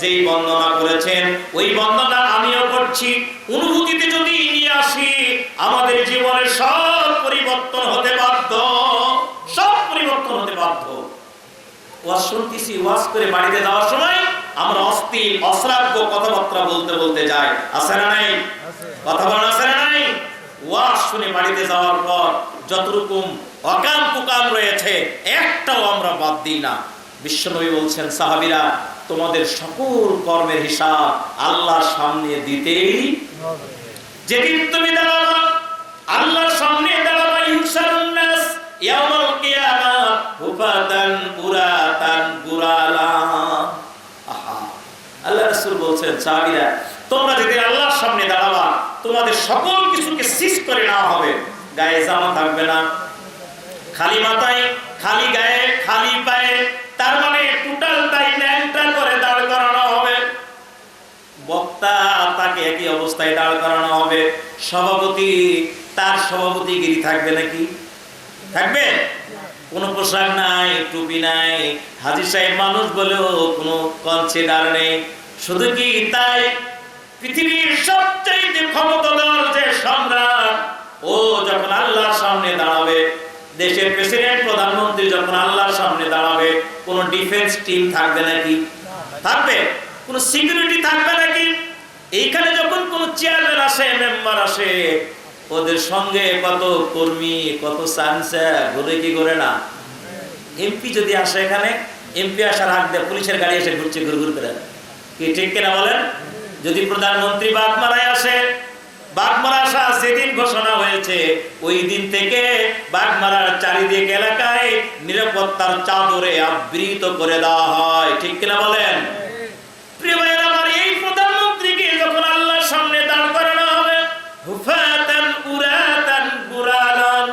যেই বন্দনা করেছেন, ওই বন্দনা আমিও করছি। অনুভূতিতে যদি নিয়ে আসি, আমাদের জীবনের সব পরিবর্তন হতে বাধ্য, সব পরিবর্তন হতে বাধ্য। ওয়াজ শুনতেছি, ওয়াজ করে বাড়িতে যাওয়ার সময় আমরা অস্থির অশ্রাব্য কথাবার্তা বলতে বলতে যাই, আছে না নাই? কথা বলা আছে না নাই? ওয়াজ শুনে বাড়িতে যাওয়ার পর যত রকম অকাম কুকাম রয়েছে, একটাও আমরা বাদ দিই না। বিশ্বনবী বলছেন, সাহাবীরা তোমাদের সকল কর্মের হিসাব আল্লাহর সামনে দিতেই হবে। যেদিন তুমি দাঁড়াবা আল্লাহর সামনে, দাঁড়াবা ইউসারুন নাস ইয়াউমাল কিয়ামাহ হুফাতান উরাতান গুরালা। আল্লাহ রাসূল বলছেন, সাহাবীরা তোমরা যেদিন আল্লাহর সামনে দাঁড়াবা, তোমাদের সকল কিছুকে সিজ করে নেওয়া হবে। গায়ে জামা থাকবে না, খালি মাথায়, খালি গায়ে, খালি পায়ে, তার মানে টোটালটাই ন্যাংটা করে দাঁড় করানো হবে। বক্তা তাকে একই অবস্থায় দাঁড় করানো হবে। সভাপতি, তার সভাপতিগিরি থাকবে নাকি? থাকবে? কোনো পোশাক নাই, টুপি নাই। হাজী সাহেব মানুষ বলেও কোনো কনসিডার নেই। শুধু কি তাই, পৃথিবীর সবচেয়ে ক্ষমতাধর যে সম্রাট, ও যখন আল্লাহর সামনে দাঁড়াবে, দেশের প্রেসিডেন্ট প্রধানমন্ত্রী যখন আল্লাহর সামনে দাঁড়াবে, কোন ডিফেন্স টিম থাকবে নাকি? থাকবে? কোন সিকিউরিটি থাকবে নাকি? এইখানে যখন কোন চেয়ারম্যান আসে, মেম্বার আসে, ওদের সঙ্গে কত কর্মী, কত সাংসদ ঘুরে কি করে না? এমপি যদি আসে, এখানে এমপি আসার আগ দিয়ে পুলিশের গাড়ি এসে ঘুরছে ঘুর ঘুর করে, কি ঠিক কিনা বলেন? যদি প্রধানমন্ত্রী বাগমারায় আসে, বাগমারা আসা যেদিন ঘোষণা হয়েছে, ওই দিন থেকে বাগমারার চারিদিক এলাকায় নিরাপত্তার চাদরে আবৃত করে দেওয়া হয়, ঠিক কিনা বলেন? প্রিয় ভাইয়েরা আমার, এই প্রধানমন্ত্রীকে যখন আল্লাহর সামনে দাঁড় করানো হবে, হুফাতান উরাতান গুরালান,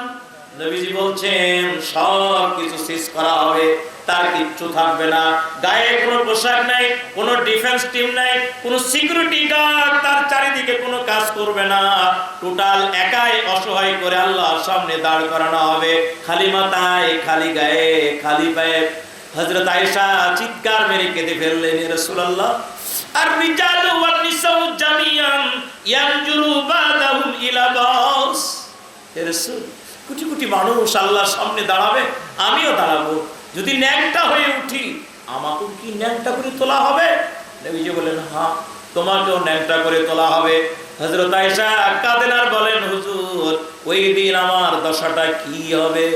নবীজি বলছেন সব কিছু শেষ করা হবে, তার কিচ্ছু থাকবে না। গায়ে কোনো পোশাক নাই, কোনো ডিফেন্স টিম নাই, কোনো সিকিউরিটি গার্ড তার চারিদিকে কোনো কাজ করবে না। টোটাল একাই অসহায় করে আল্লাহর সামনে দাঁড় করানো হবে, খালি মাথায়, খালি গায়ে, খালি পায়ে। হযরত আয়েশা চিৎকার মেরে কেঁদে ফেললেন, ইয়া রাসূলুল্লাহ আর রিজালু ওয়ান নিসাউ জামিয়ান ইয়ানজুরু বাদাহুম ইলা বাস। হে রাসূল, কোটি কোটি মানুষ আল্লাহর সামনে দাঁড়াবে, আমিও দাঁড়াবো, যদি ন্যাংটা হয়ে উঠি আমাকেও কি ন্যাংটা করে তোলা হবে? নবীজি বলেন, হ্যাঁ তোমাকেও ন্যাংটা করে তোলা হবে। হযরত আয়েশা কাঁদেন আর বলেন, হুজুর ওই দিন আমার দশাটা কি হবে?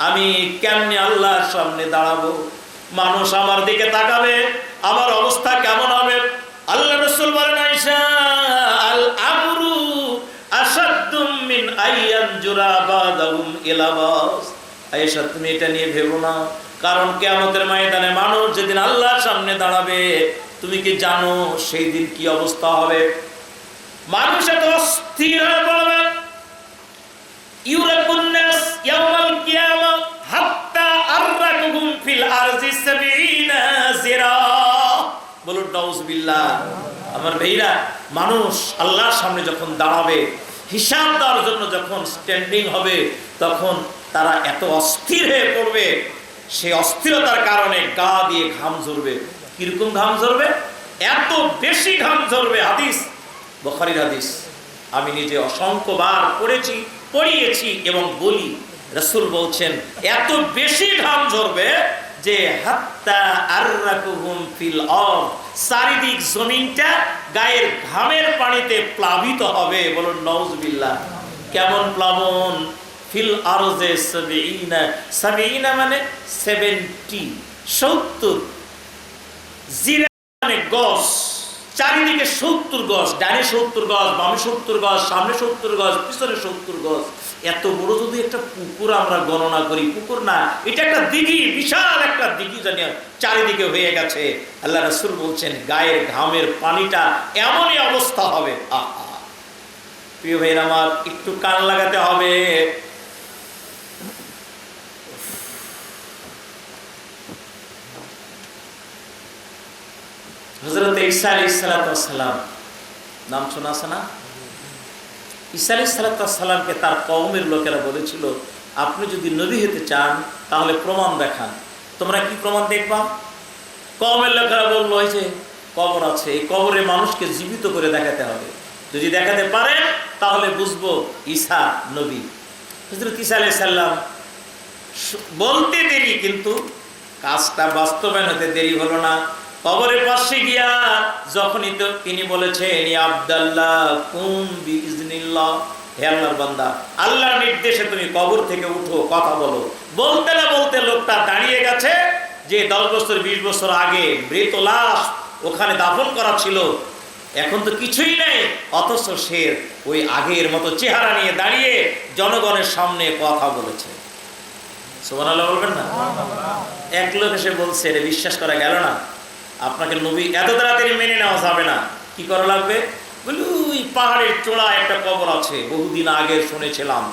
আমি কেমনে আল্লাহর সামনে দাঁড়াবো? মানুষ আমার দিকে তাকাবে, আমার অবস্থা কেমন হবে? আল্লাহ রাসূল বলেন, আয়েশা আল আমরু আসাদ্দুম মিন আইয়ানজুরা বাদাহুম ইলা বাস। আয়েশা তুমি এটা নিয়ে ভেবো না, কারণ কিয়ামতের ময়দানে মানুষ যেদিন আল্লাহর সামনে দাঁড়াবে, তুমি কি জানো সেই দিন কি অবস্থা হবে? মানুষ এত অস্থির হয়ে পড়বে, ইউরাকুন নাস ইয়াউমাল কিয়ামা হাত্তা আররাকুহুম ফিল আরজি 70 জিরা। বলুন নাউযুবিল্লাহ। আমার ভাইরা, মানুষ আল্লাহর সামনে যখন দাঁড়াবে, হিসাব দেওয়ার জন্য যখন স্ট্যান্ডিং হবে, তখন তারা এত অস্থির হয়ে পড়বে, সেই অস্থিরতার কারণে গা দিয়ে ঘাম ঝরবে। কিরকম ঘাম ঝরবে? এত বেশি ঘাম ঝরবে। হাদিস, বুখারীর হাদিস, আমি নিজে অসংখ্যবার পড়েছি, পড়িয়েছি এবং বলি। রাসূল বলছেন এত বেশি ঘাম ঝরবে যে হাত্তা আররাকুহুম ফিল আরদ, চারিদিক জমিনটা গায়ের ঘামের পানিতে প্লাবিত হবে। বলুন নাউযুবিল্লাহ। কেমন প্লাবন? ফিল আরজে 70 মানে 70, 70 জিরা মানে গজ, চারিদিকে 70 গজ, ডানে 70 গজ, বামে 70 গজ, সামনে 70 গজ, পিছনে 70 গজ। এত বড় যদি একটা পুকুর আমরা গণনা করি, পুকুর না, এটা একটা দিঘি, বিশাল একটা দিঘি জানি চারিদিকে হয়ে গেছে। আল্লাহ রাসূল বলছেন গায়ের ঘামের পানিটা এমনই অবস্থা হবে। আহা, প্রিয় ভাইরা আমার, একটু কান লাগাতে হবে। হযরত ঈসা আলাইহিস সালাম, নাম শোনা আছে না? ঈসা আলাইহিস সালামকে তার কওমের লোকেরা বলেছিল, আপনি যদি নবী হতে চান তাহলে প্রমাণ দেখান। তোমরা কি প্রমাণ দেখবা? কওমের লোকেরা বলল, এই যে কবর আছে, এই কবরে মানুষকে জীবিত করে দেখাতে হবে, যদি দেখাতে পারেন তাহলে বুঝবো ঈসা নবী। হযরত ঈসা আলাইহিস সালাম বলতে দেরি, কিন্তু কাজটা বাস্তবায়ন হতে দেরি হলো না। কবরের পাশে গিয়া যখনই তো তিনি বলেছেন, ইয়া আব্দুল্লাহ কুম বিইজনিল্লাহ, হে আল্লাহর বান্দা, আল্লাহর নির্দেশে তুমি কবর থেকে উঠো, কথা বলো। বলতে না বলতে লোকটা দাঁড়িয়ে গেছে, যে 10 বছর 20 বছর আগে মৃত লাশ ওখানে দাফন করা ছিল, এখন তো কিছুই নেই, অথচ সে ওই আগের মতো চেহারা নিয়ে দাঁড়িয়ে জনগণের সামনে কথা বলেছে। সুবহানাল্লাহ বলবেন না? এক লোক এসে বলছে, এটা বিশ্বাস করা গেল না, আপনাকে নবী এত তাড়াতাড়ি মেনে নেওয়া যাবে না, কি করা লাগবে? বলি ওই পাহাড়ের চূড়ায় একটা কবর আছে, বহুদিন আগে শুনেছিলাম,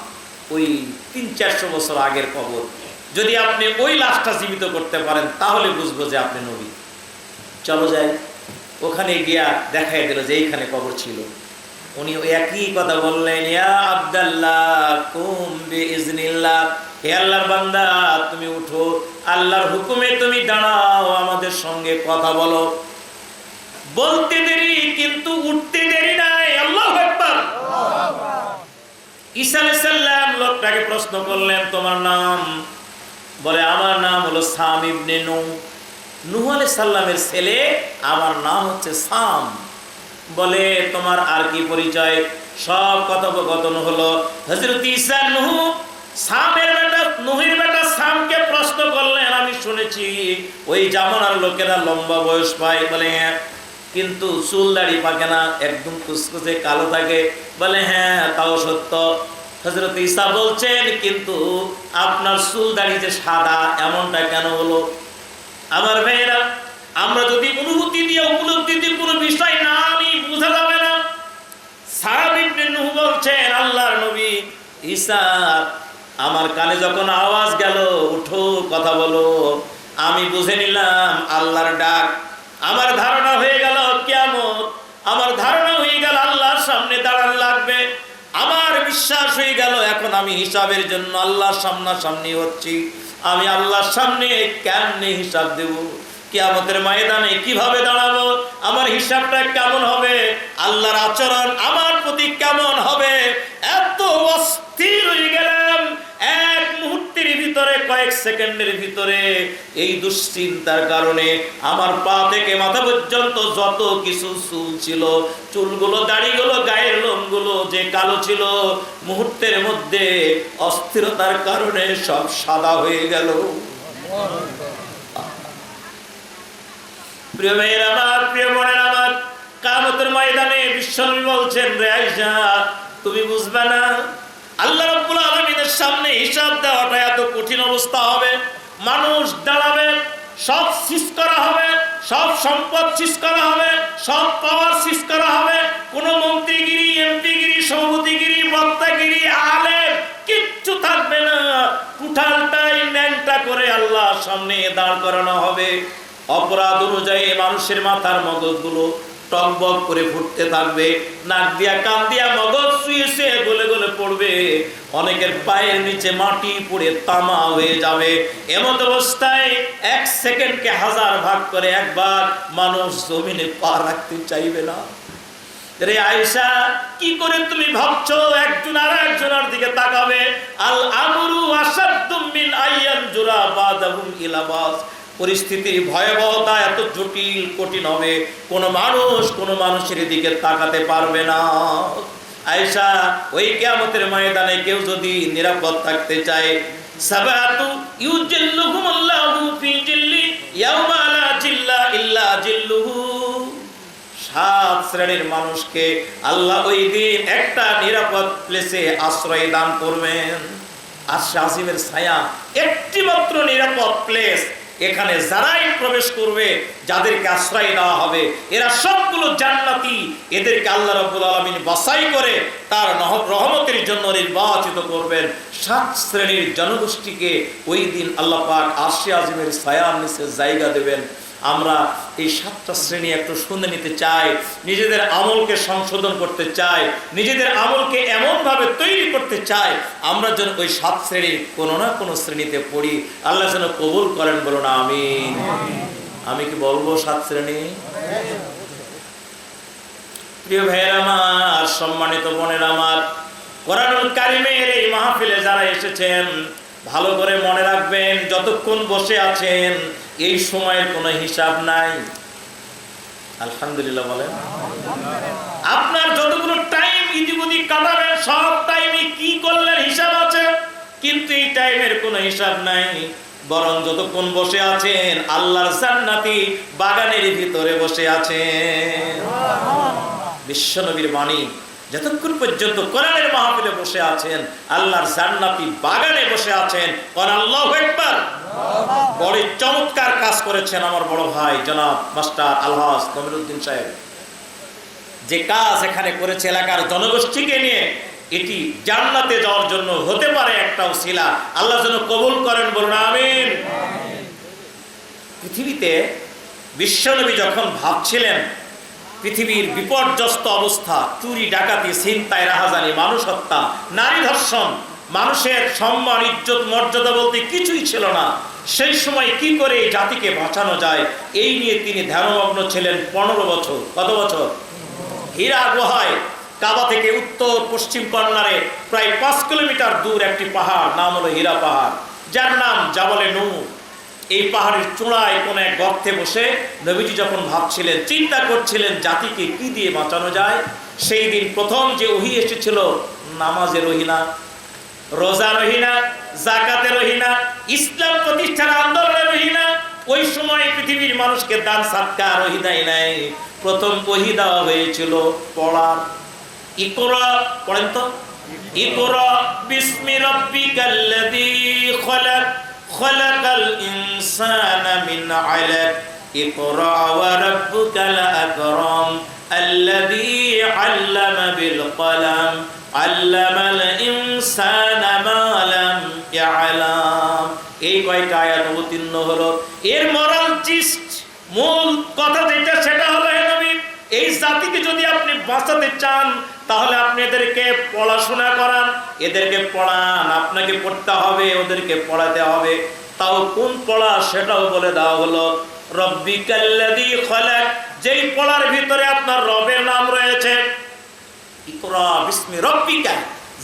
ওই 300-400 বছর আগের কবর, যদি আপনি ওই লাশটা জীবিত করতে পারেন তাহলে বুঝবো যে আপনি নবী। চলো যাই। ওখানে গিয়া দেখাই দিল যে এইখানে কবর ছিল। উনি একই কথা বললেন, ইয়া আব্দুল্লাহ কুম বিইজনিল্লাহ, হে আল্লাহর বান্দা তুমি উঠো, আল্লাহর হুকুমে তুমি দাঁড়াও, আমাদের সঙ্গে কথা বলো। বলতে দেরি কিন্তু উঠতে দেরি নাই। আল্লাহু আকবার। ঈসা আলাইহিস সালাম লোকটাকে প্রশ্ন করলেন, তোমার নাম? বলে আমার নাম হলো সাম ইবনে নূহ, নূহ আলাইহিস সালামের ছেলে, আমার নাম হচ্ছে সাম। বলে তোমার আর কি পরিচয়? সব কথোপকথন হলো। হযরত ঈসা নূহ সামের বেটা, নূহের বেটা সামকে প্রশ্ন করলেন, আমি শুনেছি ওই জামানার লোকেরা লম্বা বয়স পায়। বলে হ্যাঁ, কিন্তু চুল দাড়ি পাকে না, একদম কুচকুচে কালো থাকে। বলে হ্যাঁ তাও সত্য। হযরত ঈসা বলছেন, কিন্তু আপনার চুল দাড়ি যে সাদা, এমনটা কেন হলো? আমার ভাইয়েরা, আমরা যদি অনুভূতি দিয়ে উপলব্ধি দিয়ে কোনো বিষয় না আমি বোঝা যাবে না। সাম ইবনে নূহ বলছেন, আল্লাহর নবী ঈসা, আমার কানে যখন আওয়াজ গেল উঠো কথা বলো, আমি বুঝে নিলাম আল্লাহর ডাক। আমার ধারণা হয়ে গেল কিয়ামত, আমার ধারণা হয়ে গেল আল্লাহর সামনে দাঁড়ান লাগবে, আমার বিশ্বাস হয়ে গেল এখন আমি হিসাবের জন্য আল্লাহর সামনাসামনি হচ্ছি। আমি আল্লাহর সামনে কেমনে হিসাব দেব? কিয়ামতের ময়দানে কিভাবে দাঁড়াবো? আমার হিসাবটা কেমন হবে? আল্লাহর আচরণ আমার প্রতি কেমন হবে? এত অস্থির হয়ে গেলাম এক মুহূর্তের ভিতরে, কয়েক সেকেন্ডের ভিতরে। এই দুশ্চিন্তার কারণে আমার পা থেকে মাথা পর্যন্ত যত কিছু চুল ছিল, চুলগুলো, দাড়িগুলো, গায়ের লোমগুলো যে কালো ছিল, মুহূর্তের মধ্যে অস্থিরতার কারণে সব সাদা হয়ে গেল। প্রিয় ভাইয়ের আমার, প্রিয় বোনের আমার, কিয়ামতের ময়দানে বিশ্বনবী বলছেন, রে আয়েশা, তুমি বুঝবে না, আল্লাহ রাব্বুল আলামিনের সামনে হিসাব দেওয়াটা এত কঠিন অবস্থা হবে। মানুষ দাঁড়াবে, সব সিজ করা হবে, সব সম্পদ সিজ করা হবে, সব পাওয়ার সিজ করা হবে। কোন মন্ত্রীগিরি, এমপিগিরি, সভাপতিগিরি, বক্তাগিরি, আলেম কিচ্ছু থাকবে না। টোটালটাই ন্যাংটা করে আল্লাহর সামনে দাঁড় করানো হবে। অপরাধ অনুযায়ী মানুষের মাথার মগজগুলো টকবক করে ফুটতে থাকবে, নাক দিয়া কান দিয়া মগজ শুয়েছে গলে গলে পড়বে, অনেকের পায়ের নিচে মাটি পড়ে তামা হয়ে যাবে। এমন অবস্থায় এক সেকেন্ডকে হাজার ভাগ করে একবার মানুষ জমিনে পা রাখতে চাইবে না। রে আয়েশা, কি করে তুমি ভাবছো একজন আর একজনের দিকে তাকাবে? আল আমরু আসাদ্দু মিন আইয়ান জুরা বাদাহুম ইলা বাস। পরিস্থিতির ভয়াবহতা এত জটিল, কঠিন হবে, কোন মানুষ কোন মানুষের দিকে তাকাতে পারবে না। আয়েশা, ওই কিয়ামতের ময়দানে কেউ যদি নিরাপদ থাকতে চায়, সাবাতু ইউজিল্লুহুমুল্লাহু ফি জিল্লি ইয়াওমা লা জিল্লা ইল্লা জিল্লুহু। 7 শ্রেণীর মানুষকে আল্লাহ ওই দিন একটা নিরাপদ প্লেসে আশ্রয় দান করবেন। আরশে আজিমের ছায়া, একটি মাত্র নিরাপদ প্লেস। এখানে যারাই প্রবেশ করবে, যাদেরকে আশ্রয় দেওয়া হবে, এরা সবগুলো জান্নাতি। এদেরকে আল্লাহ রাব্বুল আলামিন বাছাই করে তার রহমতের জন্য নির্বাচিত করবেন। 7 শ্রেণীর জনগোষ্ঠীকে ওই দিন আল্লাহ পাক আরশে আজিমের ছায়ার নিচে জায়গা দেবেন। আমরা এই 7টা শ্রেণী একটু শুনে নিতে চাই, নিজেদের আমলকে সংশোধন করতে চাই, নিজেদের আমলকে এমনভাবে তৈরি করতে চাই আমরা যেন ওই 7 শ্রেণীর কোনো না কোনো শ্রেণীতে পড়ি। আল্লাহ যেন কবুল করেন, বলুন আমিন। আমি কি বলবো 7 শ্রেণী? প্রিয় ভাইয়ের আমার, সম্মানিত বোনের আমার, কোরআনুল কারীমের এই মাহফিলে যারা এসেছেন, ভালো করে মনে রাখবেন, যতক্ষণ বসে আছেন এই সময়ের কোনো হিসাব নাই। আলহামদুলিল্লাহ বলেন। আপনার যতগুলো টাইম ইতিমধ্যে কাটাবেন, সব টাইমে কি করলেন হিসাব আছে, কিন্তু এই টাইমের কোনো হিসাব নাই। বরং যতক্ষণ বসে আছেন আল্লাহর জান্নাতি বাগানের ভিতরে বসে আছেন। বিশ্বনবীর বাণী, যতক্ষণ পর্যন্ত কোরআনের মাহফিলে বসে আছেন আল্লাহর জান্নাতি বাগানে বসে আছেন। আল্লাহু আকবার। বড় চমৎকার কাজ করেছেন আমার বড় ভাই জনাব মাস্টার আলহাজ নমিরুদ্দিন সাহেব। যে কাজ এখানে করেছে এলাকার জনগোষ্ঠীকে নিয়ে, এটি জান্নাতে যাওয়ার জন্য হতে পারে একটা উসিলা। আল্লাহ যেন কবুল করেন, বলুন আমিন। পৃথিবীতে বিশ্বনবী যখন ভাবছিলেন পৃথিবীর বিপর্যস্ত অবস্থা, চুরি, ডাকাতি, ছিনতাই, রাহাজানি, মানুষ হত্যা, নারী ধর্ষণ, মানুষের সম্মান, ইজ্জত, মর্যাদা বলতে কিছুই ছিল না, সেই সময় কি করে এই জাতিকে বাঁচানো যায় এই নিয়ে তিনি ধ্যানমগ্ন ছিলেন 15 বছর। কত বছর? হীরা গুহায়, কাবা থেকে উত্তর পশ্চিম কর্নারে প্রায় 5 কিলোমিটার দূর একটি পাহাড়, নাম হলো হীরা পাহাড়, যার নাম জাবলে নূর। এই পাহাড়ের চূড়ায় কোন এক গর্তে বসে নবীজি যখন ভাবছিলেন, চিন্তা করছিলেন জাতিকে কি দিয়ে বাঁচানো যায়, সেই দিন প্রথম যে ওহী এসেছিল, নামাজের রহিনা, রোজা রহিনা, যাকাতের রহিনা, ইসলাম প্রতিষ্ঠার আন্দোলনের রহিনা। ওই সময় পৃথিবীর মানুষকে দান সাদকা রহিনাই নাই। প্রথম ওহী দেওয়া হয়েছিল পড়ার। ইকরা, পড়েন তো, ইকরা বিসমি রাব্বিকাল্লাযী খলাক খলাকাল ইনসানা মিন আলাক ইকরা ওয়া রাব্বুকাল আকরাম আল্লাযী আল্লামা বিল কলাম আল্লামাল ইনসানা মা লাম ইয়ালাম। এই কয়টা আয়াত অবতীর্ণ হলো। এর মোরাল জিস্ট, মূল কথা যেটা, সেটা হলো, হে নবী, এই জাতিকে যদি আপনি বাঁচাতে চান তাহলে আপনি এদেরকে পড়াশোনা করান, এদেরকে পড়ান, আপনাকে পড়তে হবে, ওদেরকে পড়াতে হবে। তাও কোন পড়া সেটাও বলে দেওয়া হলো। রব্বিকাল্লাযী খালাক, যেই পড়ার ভিতরে আপনার রবের নাম রয়েছে। ইকরা বিসমি রব্বিকা,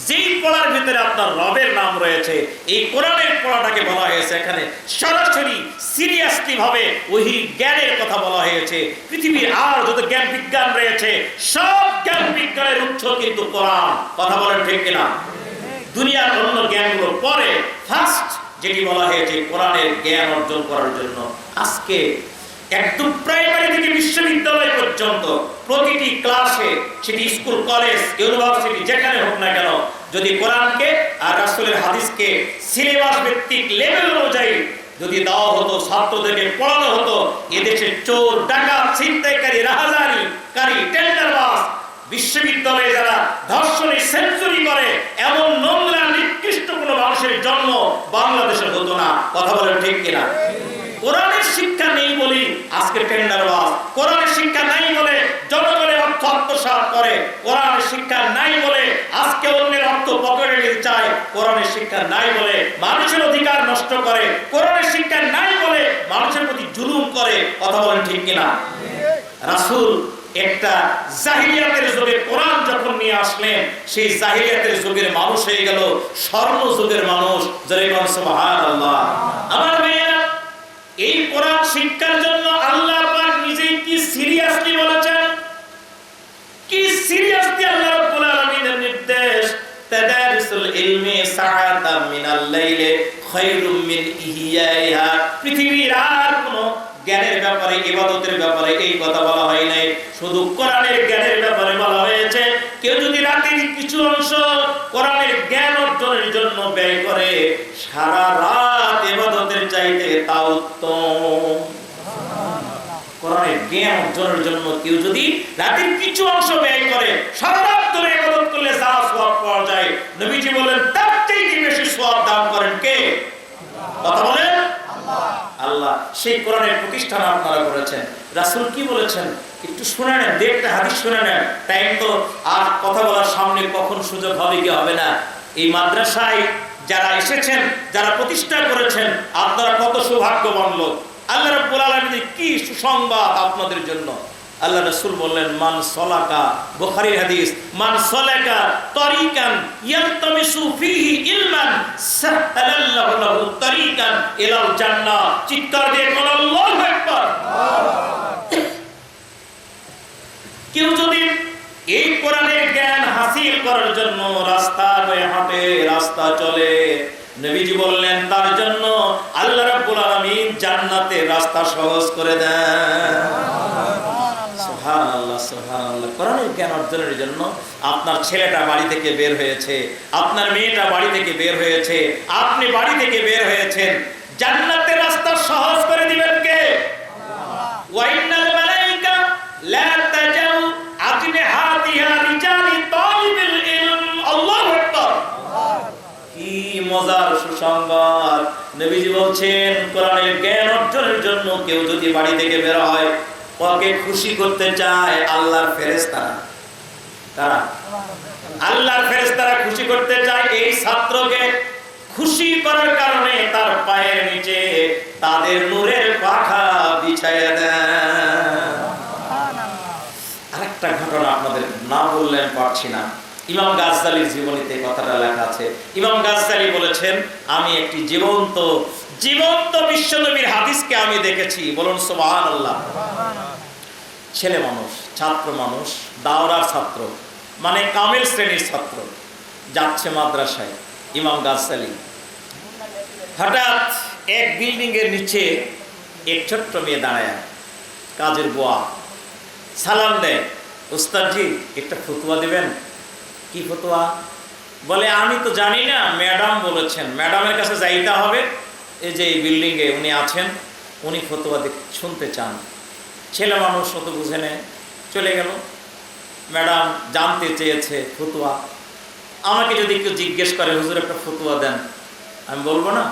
যেই পড়ার ভিতরে আপনার রবের নাম রয়েছে, এই কোরআনের পড়াটাকে বলা হয়েছে এখানে সরাসরি সিরিয়াসলি ভাবে ওহি জ্ঞানের কথা বলা হয়েছে। পৃথিবীর আর যত জ্ঞান বিজ্ঞান রয়েছে সব জ্ঞান বিজ্ঞানের উৎস কিন্তু কোরআন। কথা বলেন ঠিক কিনা? দুনিয়ার অন্য জ্ঞানগুলো পরে, ফার্স্ট যেটি বলা হয়েছে কোরআনের জ্ঞান অর্জন করার জন্য। আজকে একদম প্রাইমারি থেকে বিশ্ববিদ্যালয় পর্যন্ত প্রতিটি ক্লাসে, সেটি স্কুল, কলেজ, ইউনিভার্সিটি যেখানে হোক না কেন, যদি কোরআনকে আর রাসূলের হাদিসকে সিলেবাস ভিত্তিক লেভেল অনুযায়ী যদি দেওয়া হতো, ছাত্রদেরকে পড়ানো হতো, এদেশে চোর, ডাকাত, ছিনতাইকারী, রাহাজানিকারী, টেন্ডারবাজ, বিশ্ববিদ্যালয়ে যারা ধর্ষণে সেঞ্চুরি করে, এমন নোংরা নিকৃষ্ট কোনো মানুষের জন্ম বাংলাদেশে হতো না। কথা বলেন ঠিক কিনা? কোরআনের শিক্ষা নেই বলি আজকে টেন্ডারবাজ, কোরআনের শিক্ষা নাই বলে জনগণের অর্থ আত্মসাৎ করে, কোরআনের শিক্ষা নাই বলে আজকে অন্যের অর্থ পকেটে নিতে চায়, কোরআনের শিক্ষা নাই বলে মানুষের অধিকার নষ্ট করে, কোরআনের শিক্ষা নাই বলে মানুষের প্রতি জুলুম করে। কথা বলেন ঠিক কিনা? রাসূল একটা জাহিলিয়াতের যুগে কোরআন যখন নিয়ে আসলেন, সেই জাহিলিয়াতের যুগের মানুষ হয়ে গেল স্বর্ণ যুগের মানুষ। যারা বলেন সুবহানাল্লাহ। আমার ভাইয়েরা, এই কোরআন শিক্ষার জন্য আল্লাহ পাক নিজেই কি সিরিয়াসলি বলেছেন, কি সিরিয়াসলি আল্লাহ রাব্বুল আলামিনের নির্দেশ, তাদারুসুল ইলমি সাআতাম মিনাল লাইলি খায়রুম মিন ইহইয়াইহা। পৃথিবীর আর কোনো জ্ঞানের ব্যাপারে, ইবাদতের ব্যাপারে এই কথা বলা হয় নাই, শুধু কোরআনের জ্ঞানের ব্যাপারে বলা হয়েছে। কেউ যদি রাতের কিছু অংশ কোরআনের জ্ঞান অর্জনের জন্য ব্যয় করে, সারা রাত ইবাদতের চাইতে তা উত্তম। কোরআনের জ্ঞান অর্জনের জন্য কেউ যদি রাতের কিছু অংশ ব্যয় করে, সারা রাত ধরে ইবাদত করলে যা সওয়াব পাওয়া যায়, নবীজি বলেন তার চেয়ে বেশি সওয়াব দান করেন কে? কথা বলেন আল্লাহ। সেই কোরআনের প্রতিষ্ঠান আপনারা করেছেন। রাসূল কি বলেছেন একটু শুনে নেন, একটা হাদিস শুনে নেন। টাইম তো আর কথা বলার সামনে কখন সুযোগ হবে কি হবে না। এই মাদ্রাসায় যারা এসেছেন, যারা প্রতিষ্ঠা করেছেন, আপনারা কত সৌভাগ্যবান লোক। আল্লাহ রাব্বুল আলামিন কি সুসংবাদ আপনাদের জন্য। আল্লাহ রাসূল বললেন মান সালাকা, বুখারীর হাদিস, মান সালাকা তারিকান ইয়ালতামিসু ফীহি ইলমান সাহালাল্লাহু লাহু তারিকান ইলাল জান্নাহ। চিৎকার দিয়ে বলেন আল্লাহু আকবার। কেউ যদি এই কোরআনের জ্ঞান হাসিল করার জন্য রাস্তা হয়ে হাঁটে, রাস্তা চলে, নবীজি বললেন তার জন্য আল্লাহ রাব্বুল আলামিন জান্নাতের রাস্তা সহজ করে দেন। সুবহানাল্লাহ, সুবহানাল্লাহ। কোরআনের জ্ঞান অর্জনের জন্য আপনার ছেলেটা বাড়ি থেকে বের হয়েছে, আপনার মেয়েটা বাড়ি থেকে বের হয়েছে, আপনি বাড়ি থেকে বের হয়েছেন, জান্নাতের রাস্তা সহজ করে দিবেন কে? ওয়া ইন্নাল মালাইকা লা তাজাউ আজনিহাতিহা রিজালি তালিবিল ইলম। আল্লাহু আকবার। কি মজার সুসংবাদ। নবীজি বলছেন কোরআনের জ্ঞান অর্জনের জন্য কেউ যদি বাড়ি থেকে বের হয়, ওকে খুশি করতে চায় আল্লাহর ফেরেশতারা। তারা আল্লাহর ফেরেশতারা খুশি করতে চায় এই ছাত্রকে। খুশি করার কারণে তার পায়ের নিচে তাদের নূরের পাখা বিছায়া দেন। আরেকটা ঘটনা আপনাদের না বললেন পারছি না। ইমাম গাজ্জালির জীবনীতে কথাটা লেখা আছে। ইমাম গাজ্জালি বলেছেন আমি একটি জীবন্ত বিশ্বনবীর হাদিসকে আমি দেখেছি। বলুন সুবহানাল্লাহ। ছেলে মানুষ, ছাত্র মানুষ, দাওরার ছাত্র, মানে কামিল শ্রেণীর ছাত্র, যাচ্ছে মাদ্রাসায়। ইমাম গাজ্জালি হঠাৎ এক বিল্ডিং এর নিচে এক ছোট্ট মেয়ে দাঁড়ায়, কাজের বুয়া, সালাম দেয়, উস্তাদজি একটা ফতোয়া দিবেন। কি ফতোয়া? বলে আমি তো জানি না, ম্যাডাম বলেছেন, ম্যাডামের কাছে যাইতে হবে, এই যে এই বিল্ডিংয়ে উনি আছেন, উনি ফতোয়া শুনতে চান। ছেলে মানুষ অত বুঝে নেয়, চলে গেল। ম্যাডাম জানতে চেয়েছে ফতোয়া। আমাকে যদি কেউ জিজ্ঞেস করে হুজুর একটা ফতোয়া দেন, আমি বলবো না?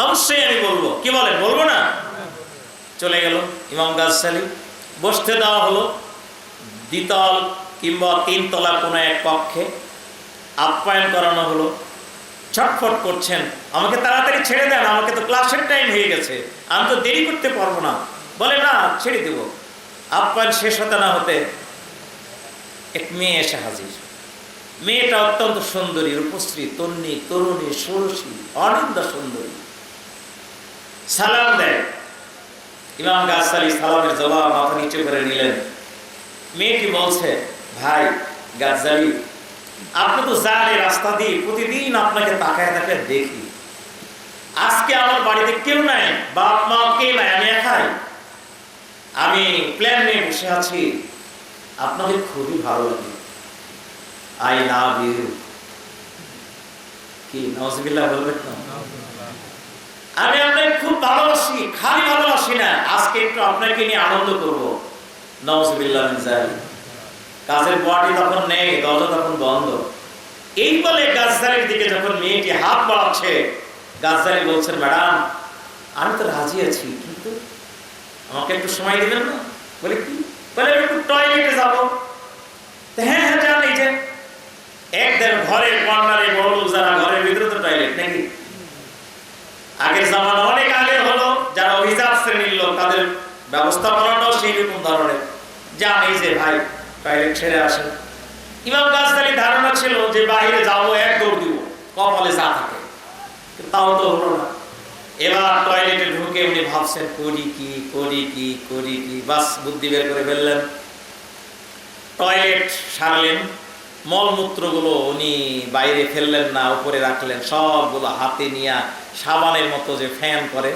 অবশ্যই আমি বলবো। কি বলেন, বলবো না? চলে গেল ইমাম গাজ্জালি। বসতে দেওয়া হলো দ্বিতল কিংবা তিনতলা কোনো এক কক্ষে, আপ্যায়ন করানো হলো। ছটফট করছেন, আমাকে তাড়াতাড়ি ছেড়ে দেন, আমাকে তো ক্লাসের টাইম হয়ে গেছে, আমি তো দেরি করতে পারবো না। বলে না, ছেড়ে দেব। আপ্যায়ন শেষ হতে না হতে এক মেয়ে এসে হাজির। মেয়েটা অত্যন্ত সুন্দরী, রূপশ্রী, তন্নি, তরুণী, ষোড়শী, অনিন্দ সুন্দরী। সালাম দেয়। ইমাম গাজ্জালী সালামের জবাব মাথা নিচু করে নিলেন। মেয়েটি বলছে, ভাই গাজ্জালী, আপনি তো যান এই রাস্তা দিয়ে, প্রতিদিন আপনাকে তাকায় তাকায় দেখি। আজকে আমার বাড়িতে কেউ নাই, বাপ মা কে নাই, আমি একাই। আমি প্ল্যান নিয়ে বসে আছি, আপনাকে খুবই ভালো লাগে। I love you. কি নাউজুবিল্লাহ বলবেন না? আমি আপনাকে খুব ভালোবাসি, খালি ভালোবাসি না, আজকে একটু আপনাকে নিয়ে আনন্দ করবো। নাউজুবিল্লাহ মিন যালিক। কাজের বডি তখন নেই, দরজা তখন বন্ধ। এই বলে গাজ্জালীর দিকে যখন মেয়েটি হাত বাড়াচ্ছে, গাজ্জালী বলছেন, ম্যাডাম আমি তো রাজি আছি, কিন্তু আমাকে একটু সময় দিবেন না? বলে কি? বলে একটু টয়লেটে যাবো। হ্যাঁ হ্যাঁ যান, এই যে একদম ঘরের কর্নারে বড় লোক যারা, ঘরের ভিতরে তো টয়লেট নাকি? আগের জামানা অনেক আগে হলো, যারা অভিজাত শ্রেণীর লোক তাদের ব্যবস্থাপনাটাও সেই রকম ধরনের। যান, এই যে ভাই টয়লেট ছেড়ে আসেন। ইমাম গাজ্জালীর ধারণা ছিল যে বাইরে যাবো, এক দৌড় দিব, কপালে যা থাকে, তাও তো হলো না। এবার টয়লেটে ঢুকে উনি ভাবছেন, করি কি করি কি করি কি। বাস বুদ্ধি বের করে ফেললেন। টয়লেট সারলেন, মলমূত্রগুলো উনি বাইরে ফেললেন না, উপরে রাখলেন, সবগুলো হাতে নিয়ে সাবানের মতো যে ফ্যান করে,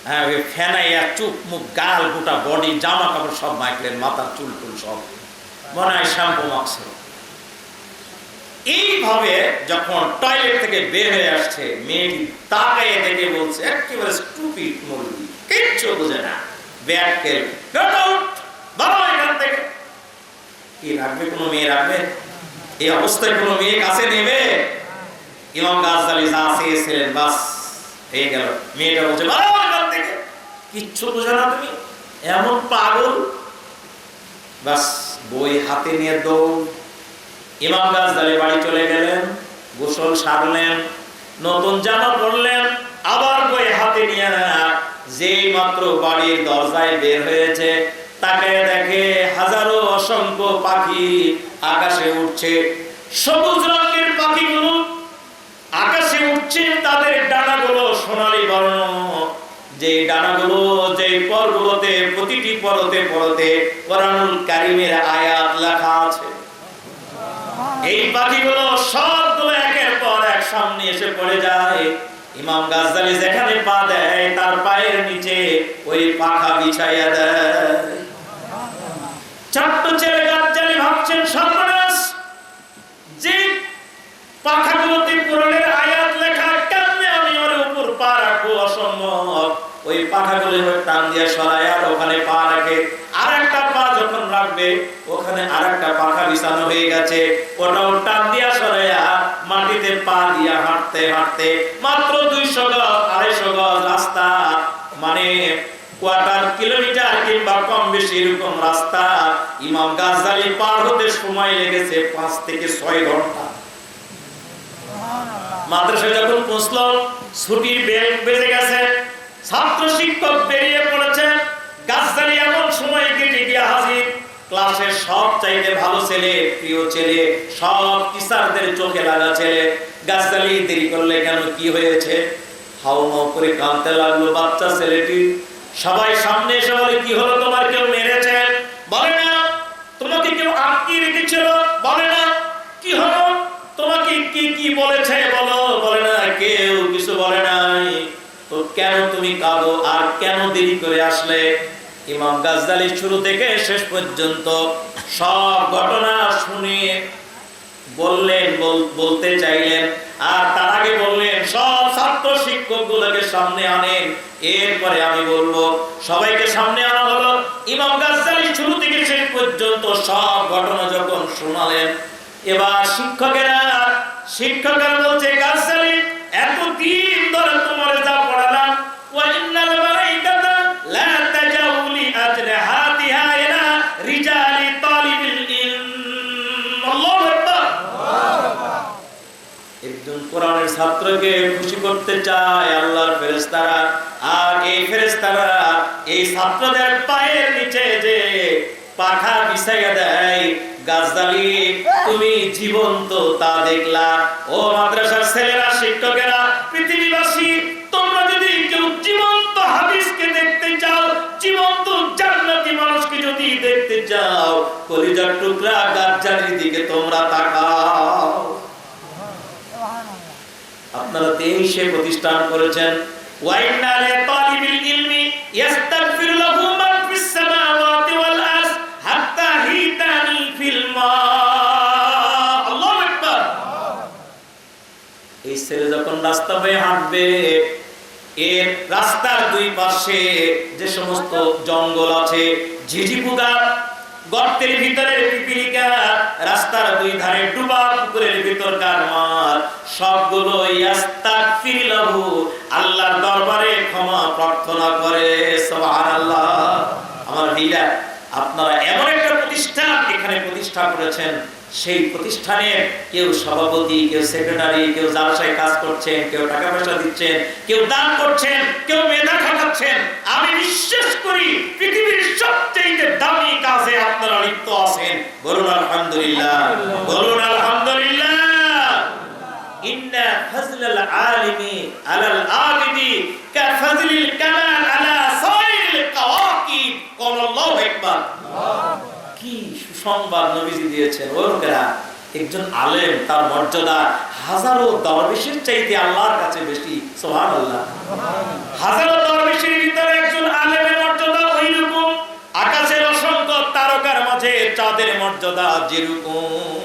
হ্যাঁ ওই ফ্যানাইয়া চুপ মুখ গাল গোটা বডি জামা কাপড় সব মাখলেন, মাথার চুল টুল সব মনে হয় শ্যাম্পু মাখছে। এইভাবে যখন টয়লেট থেকে বের হয়ে আসছে, মেয়েটি তাকাইয়ে দেখে বলছে, একেবারে স্টুপিড মুরগি, কিচ্ছু বোঝে না, ব্যাগ কেল, গেট আউট, বাবা এখান থেকে। কি রাখবে? কোনো মেয়ে রাখবে? এই অবস্থায় কোনো মেয়ে কাছে নেবে? ইমাম গাজ্জালী যা চেয়েছিলেন বাস হয়ে গেল। মেয়েটা বলছে, বাবা এখান থেকে, কিচ্ছু বোঝে না তুমি, এমন পাগল। বাস বই হাতে নিয়ে দৌড়। ইমাম গাজ্জালী বাড়ি চলে গেলেন, গোসল সারলেন, নতুন জামা পরলেন, আবার বই হাতে নিয়ে যেই মাত্র বাড়ির দরজায় বের হয়েছে, তাকে দেখে হাজারো অসংখ্য পাখি আকাশে উঠছে। সবুজ রঙের পাখিগুলো আকাশে উঠছে, তাদের ডানাগুলো সোনালী বর্ণ। যে ডানাগুলো, যে পরগুলোতে, প্রতিটি পরতে পরতে কোরআনুল কারীমের আয়াত লেখা আছে। এই পাখিগুলো সবগুলো একের পর এক সামনে এসে পড়ে যায়। ইমাম গাজ্জালী যেখানে পা দেয়, তার পায়ের নিচে ওই পাখা বিছাইয়া দেয়। ছোট্ট ছেলে গাজ্জালী ভাবছেন, সর্বনাশ, যে পাখাগুলোতে কোরআনের আয়াত লেখা, কেমনে আমি ওর উপর পা রাখবো? অসম্ভব। ওই পাখাগুলো টান দিয়ে সরায় আর ওখানে পা রাখে। আর একটা পা যখন রাখবে, ওখানে আর একটা পাখা বিছানো হয়ে গেছে, ওটাও টান দিয়া সরাইয়া মাটিতে পা দিয়া হাঁটতে হাঁটতে মাত্র 200 গজ 250 গজ রাস্তা, মানে কোয়ার্টার কিলোমিটার কিংবা কম বেশি এরকম রাস্তা ইমাম গাজ্জালী পার হতে সময় লেগেছে 5 থেকে 6 ঘন্টা। মাদ্রাসায় যখন পৌঁছলো, ছুটির বেল বেজে গেছে, ছাত্র শিক্ষক বেরিয়ে পড়েছে। গাজ্জালী এমন সময় কেটে গিয়ে হাজির। ক্লাসের সব চাইতে ভালো ছেলে, প্রিয় ছেলে, সব টিচারদের চোখে লাগা ছেলে। গাজ্জালী দেরি করলে কেন, কি হয়েছে? হাউমাউ করে কাঁদতে লাগলো বাচ্চা ছেলেটি। সবাই সামনে এসে বলে, কি হলো তোমার? কেউ মেরেছে? বলে না। তোমাকে কেউ আটকে রেখেছিল? বলে না। কি হলো? তোমাকে কি কি বলেছে বলো? বলে না, কেউ কিছু বলে নাই। তো কেন তুমি কাঁদো আর কেন দেরি করে আসলে? ইমাম গাজ্জালী শুরু থেকে শেষ পর্যন্ত সব ঘটনা শুনে বললেন, বলতে চাইলেন, আর তার আগে বললেন সব ছাত্র শিক্ষক গুলোকে সামনে আনেন, এরপরে আমি বলবো। সবাইকে সামনে আনা হলো। ইমাম গাজ্জালী শুরু থেকে শেষ পর্যন্ত সব ঘটনা যখন শোনালেন, এবার শিক্ষকেরা বলছে, গাজ্জালী এতদিন ধরে তোমার যা পড়ালাম, ওয়া ইন্নাল মালাইকাতা লা তাজাউ লি আজরাহাতিহা ইলা রিজালি তালিবিল ইলম। আল্লাহু আকবার। একজন কোরআনের ছাত্রকে খুশি করতে চায় আল্লাহর ফেরেশতারা, আর এই ফেরেশতারা এই ছাত্রদের পায়ের নিচে যে পাখা বিছাইয়া দেয়, গাছদালি তুমি জীবন্ত তা দেখলা। ও মাদ্রাসার ছেলেরা, শিক্ষকেরা, পৃথিবীবাসী, তোমরা যদি কেউ জীবন্ত হাদিসকে দেখতে চাও, জীবন্ত জান্নাতি মানুষকে যদি দেখতে চাও, কলিজার টুকরা গাছদালির দিকে তোমরা তাকাও। আপনারা দেশে প্রতিষ্ঠান করেছেন, ওয়াইন্না লিতালিবিল ইলমি ইস্তাগফির লাহু মান ফিস সামাওয়াতি ওয়াল আরদ হাত্তা হিতানি ফিল মা। আল্লাহু আকবার। এই ছেলে যখন রাস্তা বেয়ে হাঁটবে, এর রাস্তার দুই পাশে যে সমস্ত জঙ্গল আছে, ঝিঝি পোকা, গর্তের ভিতরে পিপিলিকা, রাস্তার দুই ধারে ডুবা পুকুরের ভিতরকার মাছ, সবগুলো ইস্তাগফির লাহু আল্লাহর দরবারে ক্ষমা প্রার্থনা করে। সুবহানাল্লাহ। আমার ভাইরা, আপনারা এমন একটা প্রতিষ্ঠান এখানে প্রতিষ্ঠা করেছেন, সেই প্রতিষ্ঠানের কেউ সভাপতি, কেউ সেক্রেটারি, কেউ জালসায় কাজ করছেন, কেউ টাকা পয়সা দিচ্ছেন, কেউ দান করছেন, কেউ মেধা খাটাচ্ছেন। আমি বিশ্বাস করি পৃথিবীর সবচেয়ে দামি কাজে আপনারা লিপ্ত আছেন। বলুন আলহামদুলিল্লাহ, বলুন আলহামদুলিল্লাহ। ইন্না ফাজলাল আলিমি আলাল আবিদি কা ফাজলিল কামাল আলা সাইরিল কাওয়াকিব। আল্লাহু আকবার। কি সুসংবাদ নবীজি দিয়েছেন। ওরা একজন আলেম, তার মর্যাদা হাজারো দরবেশের চাইতে আল্লাহর কাছে বেশি। সুবহানাল্লাহ। হাজারো দরবেশের ভিতরে একজন আলেমের মর্যাদা ওইরকম, আকাশের অসংখ্য তারকার মাঝে চাঁদের মর্যাদা যেরকম।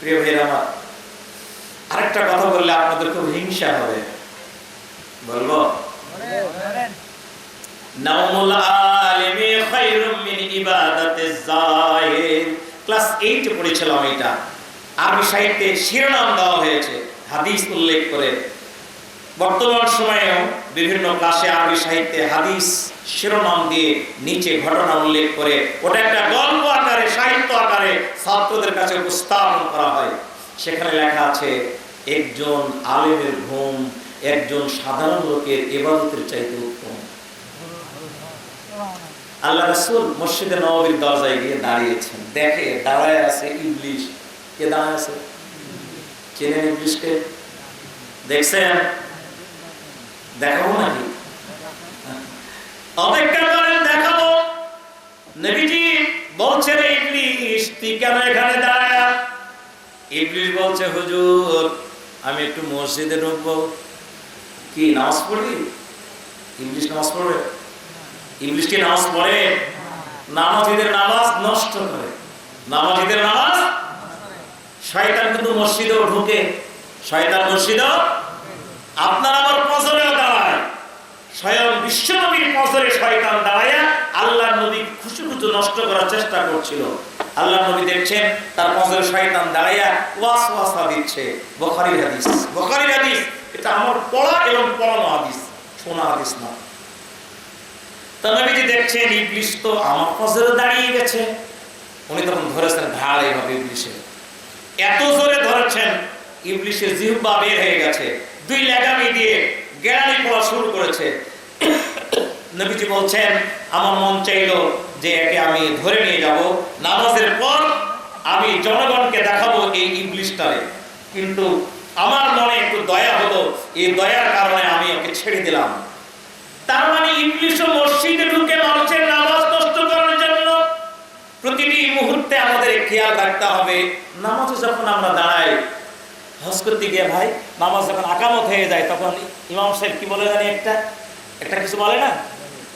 প্রিয় ভাইরা আমার, আরেকটা কথা বললে আপনাদের খুব হিংসা হবে, বলবো? নাওমুল আলিমি খায়রুম মিন ইবাদাতিজ জাহিদ। ক্লাস 8 এ পড়েছিলাম এটা। আরবি সাহিত্যে শিরোনাম দেওয়া হয়েছে হাদিস উল্লেখ করে। বর্তমান সময়েও বিভিন্ন ক্লাসে আরবি সাহিত্যে হাদিস শিরোনাম দিয়ে নিচে ঘটনা উল্লেখ করে ওটা একটা গল্প আকারে, সাহিত্য আকারে ছাত্রদের কাছে উপস্থাপন করা হয়। সেখানে লেখা আছে, একজন আলেমের ঘুম একজন সাধারণ লোকের ইবাদতের চাইতে উত্তম। আল্লাহ রাসূল মসজিদে নববীর দরজায় গিয়ে দাঁড়িয়েছেন, দেখে দাঁড়ায় আছে ইবলিস। কে দাঁড়ায় আছে? চেনেন ইবলিসকে? দেখছেন? দেখাবো নাকি? অপেক্ষা করেন, দেখাবো। নবীজি বলছেন, ইবলিস তুই কেন এখানে দাঁড়ায়? ইবলিস বলছে, হুজুর আমি একটু মসজিদে ঢুকবো। কি নামাজ পড়বি? ইবলিস নামাজ পড়বে? ইবলিস কি নামাজ পড়ে? নামাজীদের নামাজ নষ্ট করে। নামাজীদের নামাজ, শয়তান কিন্তু মসজিদেও ঢুকে। শয়তান মসজিদেও, আপনার আমার ফজরেও দাঁড়ায়। স্বয়ং বিশ্বনবীর ফজরে শয়তান দাঁড়ায়া আল্লাহর নবী খুশু খুশু নষ্ট করার চেষ্টা করছিল। আল্লাহর নবী দেখছেন তার ফজরে শয়তান দাঁড়ায়া ওয়াসওয়াসা দিচ্ছে। বুখারীর হাদিস, বুখারীর হাদিস। এটা আমার পড়া এবং পড়ানো হাদিস, শোনা হাদিস না। তো নবীজি দেখছেন ইবলিস তো আমার ফজরে দাঁড়িয়ে গেছে। উনি তখন ধরেছেন ঘাড়, এইভাবে ইবলিসের এত জোরে ধরেছেন, ইবলিসের জিহ্বা বের হয়ে গেছে, দুই লাগামি দিয়ে গেরানি পড়া শুরু করেছে। নবীজি বলছেন, আমার মন চাইলো যে একে আমি ধরে নিয়ে যাব, নামাজের পর আমি জনগণকে দেখাবো এই ইবলিসটারে, কিন্তু আমার মনে একটু দয়া হলো, এই দয়ার কারণে আমি ওকে ছেড়ে দিলাম। তার মানে ইবলিসও মসজিদে ঢুকে মানুষের নামাজ নষ্ট করার জন্য। প্রতিটি মুহূর্তে আমাদের খেয়াল রাখতে হবে, নামাজে যখন আমরা দাঁড়াই, হজ করতে গিয়ে ভাই নামাজ যখন আকামত হয়ে যায়, তখন ইমাম সাহেব কি বলে জানি, একটা কিছু বলে না,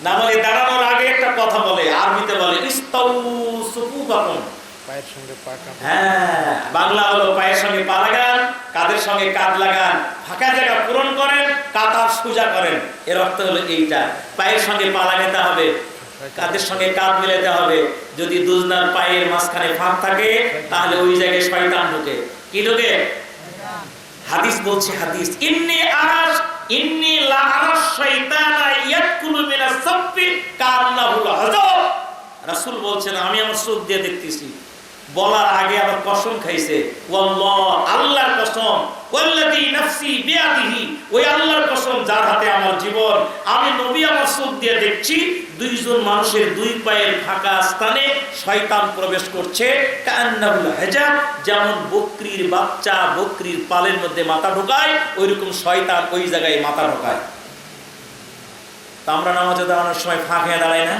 নামাজে দাঁড়ানোর আগে একটা কথা বলে, আরবিতে বলে ইস্তাউ সুফুফাকুম, পায়ের সঙ্গে পা। হ্যাঁ, বাংলা হলো পায়ের সঙ্গে পা লাগান, কাঁধের সঙ্গে কাঁধ লাগান, ফাঁকা জায়গা পূরণ করেন, কাতার সোজা করেন। এর অর্থ হলো এইটা, পায়ের সঙ্গে পা লাগাতে হবে, কাঁধের সঙ্গে কাঁধ মিলাতে হবে। যদি দুজনার পায়ের মাঝখানে ফাঁক থাকে, তাহলে ওই জায়গায় শয়তান ঢুকে। কি ঢুকে? হাদিস বলছে, হাদিস, ইন্নী লা আরাশ শাইতানা ইয়াদকুলু মিনাস সাফফি কান্নাহু আযাব। রাসূল বলছেন, আমি আমার চোখ দিয়ে দেখতেছি বলার আগে আবার কসম খাইছে, ওয়াল্লাহ, আল্লাহর কসম, ওয়াল্লাযী নাফসি বিয়াদিহি, ওই আল্লাহর কসম যার হাতে আমার জীবন, আমি নবী আমার চোখ দিয়ে দেখছি দুইজন মানুষের দুই পায়ের ফাঁকা স্থানে শয়তান প্রবেশ করছে, কান্নাহুল হিজাব, যেমন বকরির বাচ্চা বকরির পালের মধ্যে মাথা ঢোকায় ওইরকম শয়তান ওই জায়গায় মাথা ঢোকায়। তা আমরা নামাজে দাঁড়ানোর সময় ফাঁক হয়ে দাঁড়াই না?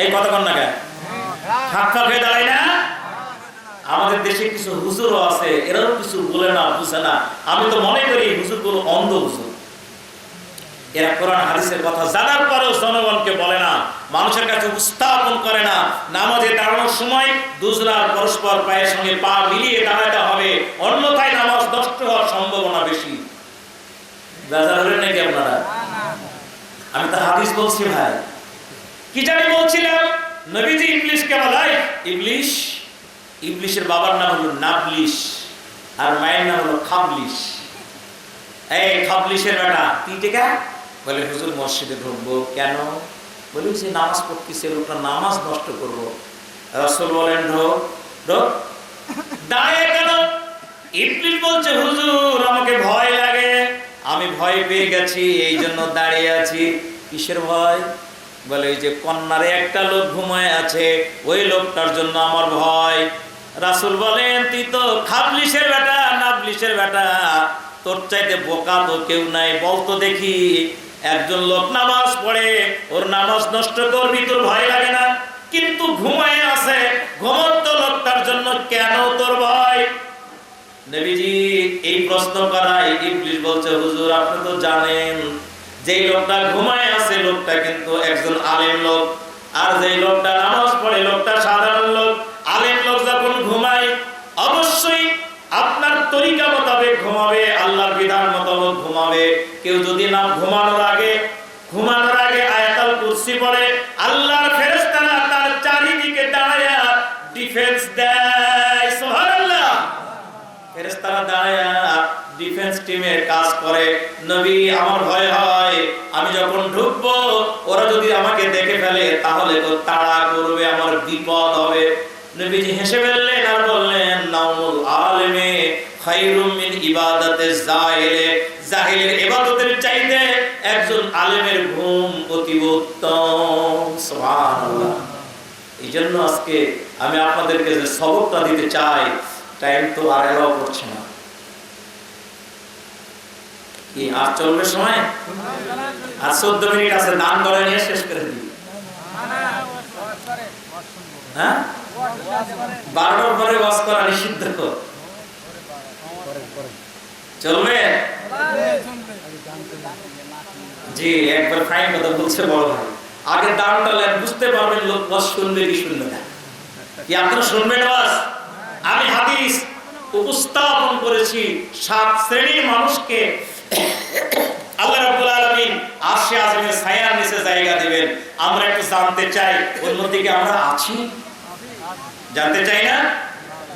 এই কতক্ষণ না গায় ফাঁক হয়ে দাঁড়াই না? আমাদের দেশে কিছু হুজুরও আছে, এরাও কিছু বলে না, বুঝে না। আমি তো মনে করি হুজুরগুলো অন্ধ হুজুর। এরা কোরআন হাদিসের কথা জানার পরেও জনগণকে বলে না, মানুষের কাছে উপস্থাপন করে না। নামাজে দাঁড়ানোর সময় দুজনার পরস্পর পায়ের সঙ্গে পা মিলিয়ে দাঁড়াতে হবে, অন্যথায় নামাজ নষ্ট হওয়ার সম্ভাবনা বেশি। বাজার হলেন নাকি আপনারা? আমি তো হাদিস বলছি ভাই, কি জানি বলছিলাম। নবীজি ইবলিশকে বলায়, ইবলিশ, ইবলিশের বাবার নাম হলো নাবলিশ আর মায়ের নাম হলো খাবলিশ। এই খাবলিশের বেটা তুই টেকা বলে, হুজুর মসজিদে ঢুকবো কেন? বলি যে নামাজ পড়তেছে, লোকটা নামাজ নষ্ট করবো। রাসূল বলেন ঢোক ঢোক। দাঁড়িয়ে কেন? ইবলিশ বলছে, হুজুর আমাকে ভয় লাগে, আমি ভয় পেয়ে গেছি এই জন্য দাঁড়িয়ে আছি। কিসের ভয়? বলে ওই যে কন্যারে একটা লোক ঘুমায় আছে, ওই লোকটার জন্য আমার ভয়। রাসূল বলেন, তুই তো খাবলিশের বেটা, নাবলিশের বেটা, তোর চাইতে বোকা তো কেউ নাই। বলতো দেখি, একজন লোক নামাজ পড়ে, ওর নামাজ নষ্ট করবি, তোর ভয় লাগে না? কিন্তু ঘুমায় আছে, ঘুমন্ত লোকটার জন্য কেন তোর ভয়? নবীজি এই প্রশ্ন করায় ইবলিশ বলছে, হুজুর আপনি তো জানেন যেই লোকটা ঘুমায় আছে লোকটা কিন্তু একজন আলেম লোক, আর যেই লোকটা নামাজ পড়ে লোকটা সাধারণ লোক। আলেম লোক যখন ঘুমায় অবশ্যই আপনার তরিকা মোতাবেক ঘুমাবে, আল্লাহর বিধান মোতাবেক ঘুমাবে। কেউ যদি না ঘুমানোর আগে আয়াতুল কুরসি পড়ে, আল্লাহর ফেরেশতারা তার চারিদিকে দাঁড়ায়া ডিফেন্স দেয়। সুবহানাল্লাহ। ফেরেশতারা দাঁড়ায়া ডিফেন্স টিমের কাজ করে। নবী আমার ভয় হয়, আমি যখন ঢুকবো ওরা যদি আমাকে দেখে ফেলে তাহলে তো তাড়া করবে, আমার বিপদ হবে। নবীজি হেসে ফেললেন আর বললেন, নাউমুল আলিমে খায়রুম মিন ইবাদাতিজ জাহিলে, জাহিলের ইবাদতের চাইতে একজন আলেমের ঘুম অতি উত্তম। সুবহানাল্লাহ। এইজন্য আজকে আমি আপনাদেরকে যে সবকটা দিতে চাই, টাইম তো আর এলাও করছে না। কি আর চলবে সময়? আর 14 মিনিট আছে, দান করে নিয়ে শেষ করে দিই। হ্যাঁ, 12টার পরে ওয়াজ করা নিষিদ্ধ। চলবে? জি, একবার ফাইন কথা বলছে বড় ভাই, আগে দানটা লেন, বুঝতে পারবেন লোক ওয়াজ শুনবে কি শুনবে না। কি আপনারা শুনবেন ওয়াজ? আমি হাদিস উপস্থাপন করেছি 7 শ্রেণীর মানুষকে আল্লাহ রাব্বুল আলামিন আরশে আযমের ছায়ার নিচে জায়গা দিবেন। আমরা একটু জানতে চাই ওর মধ্যে কি আমরা আছি? জানতে চাই না?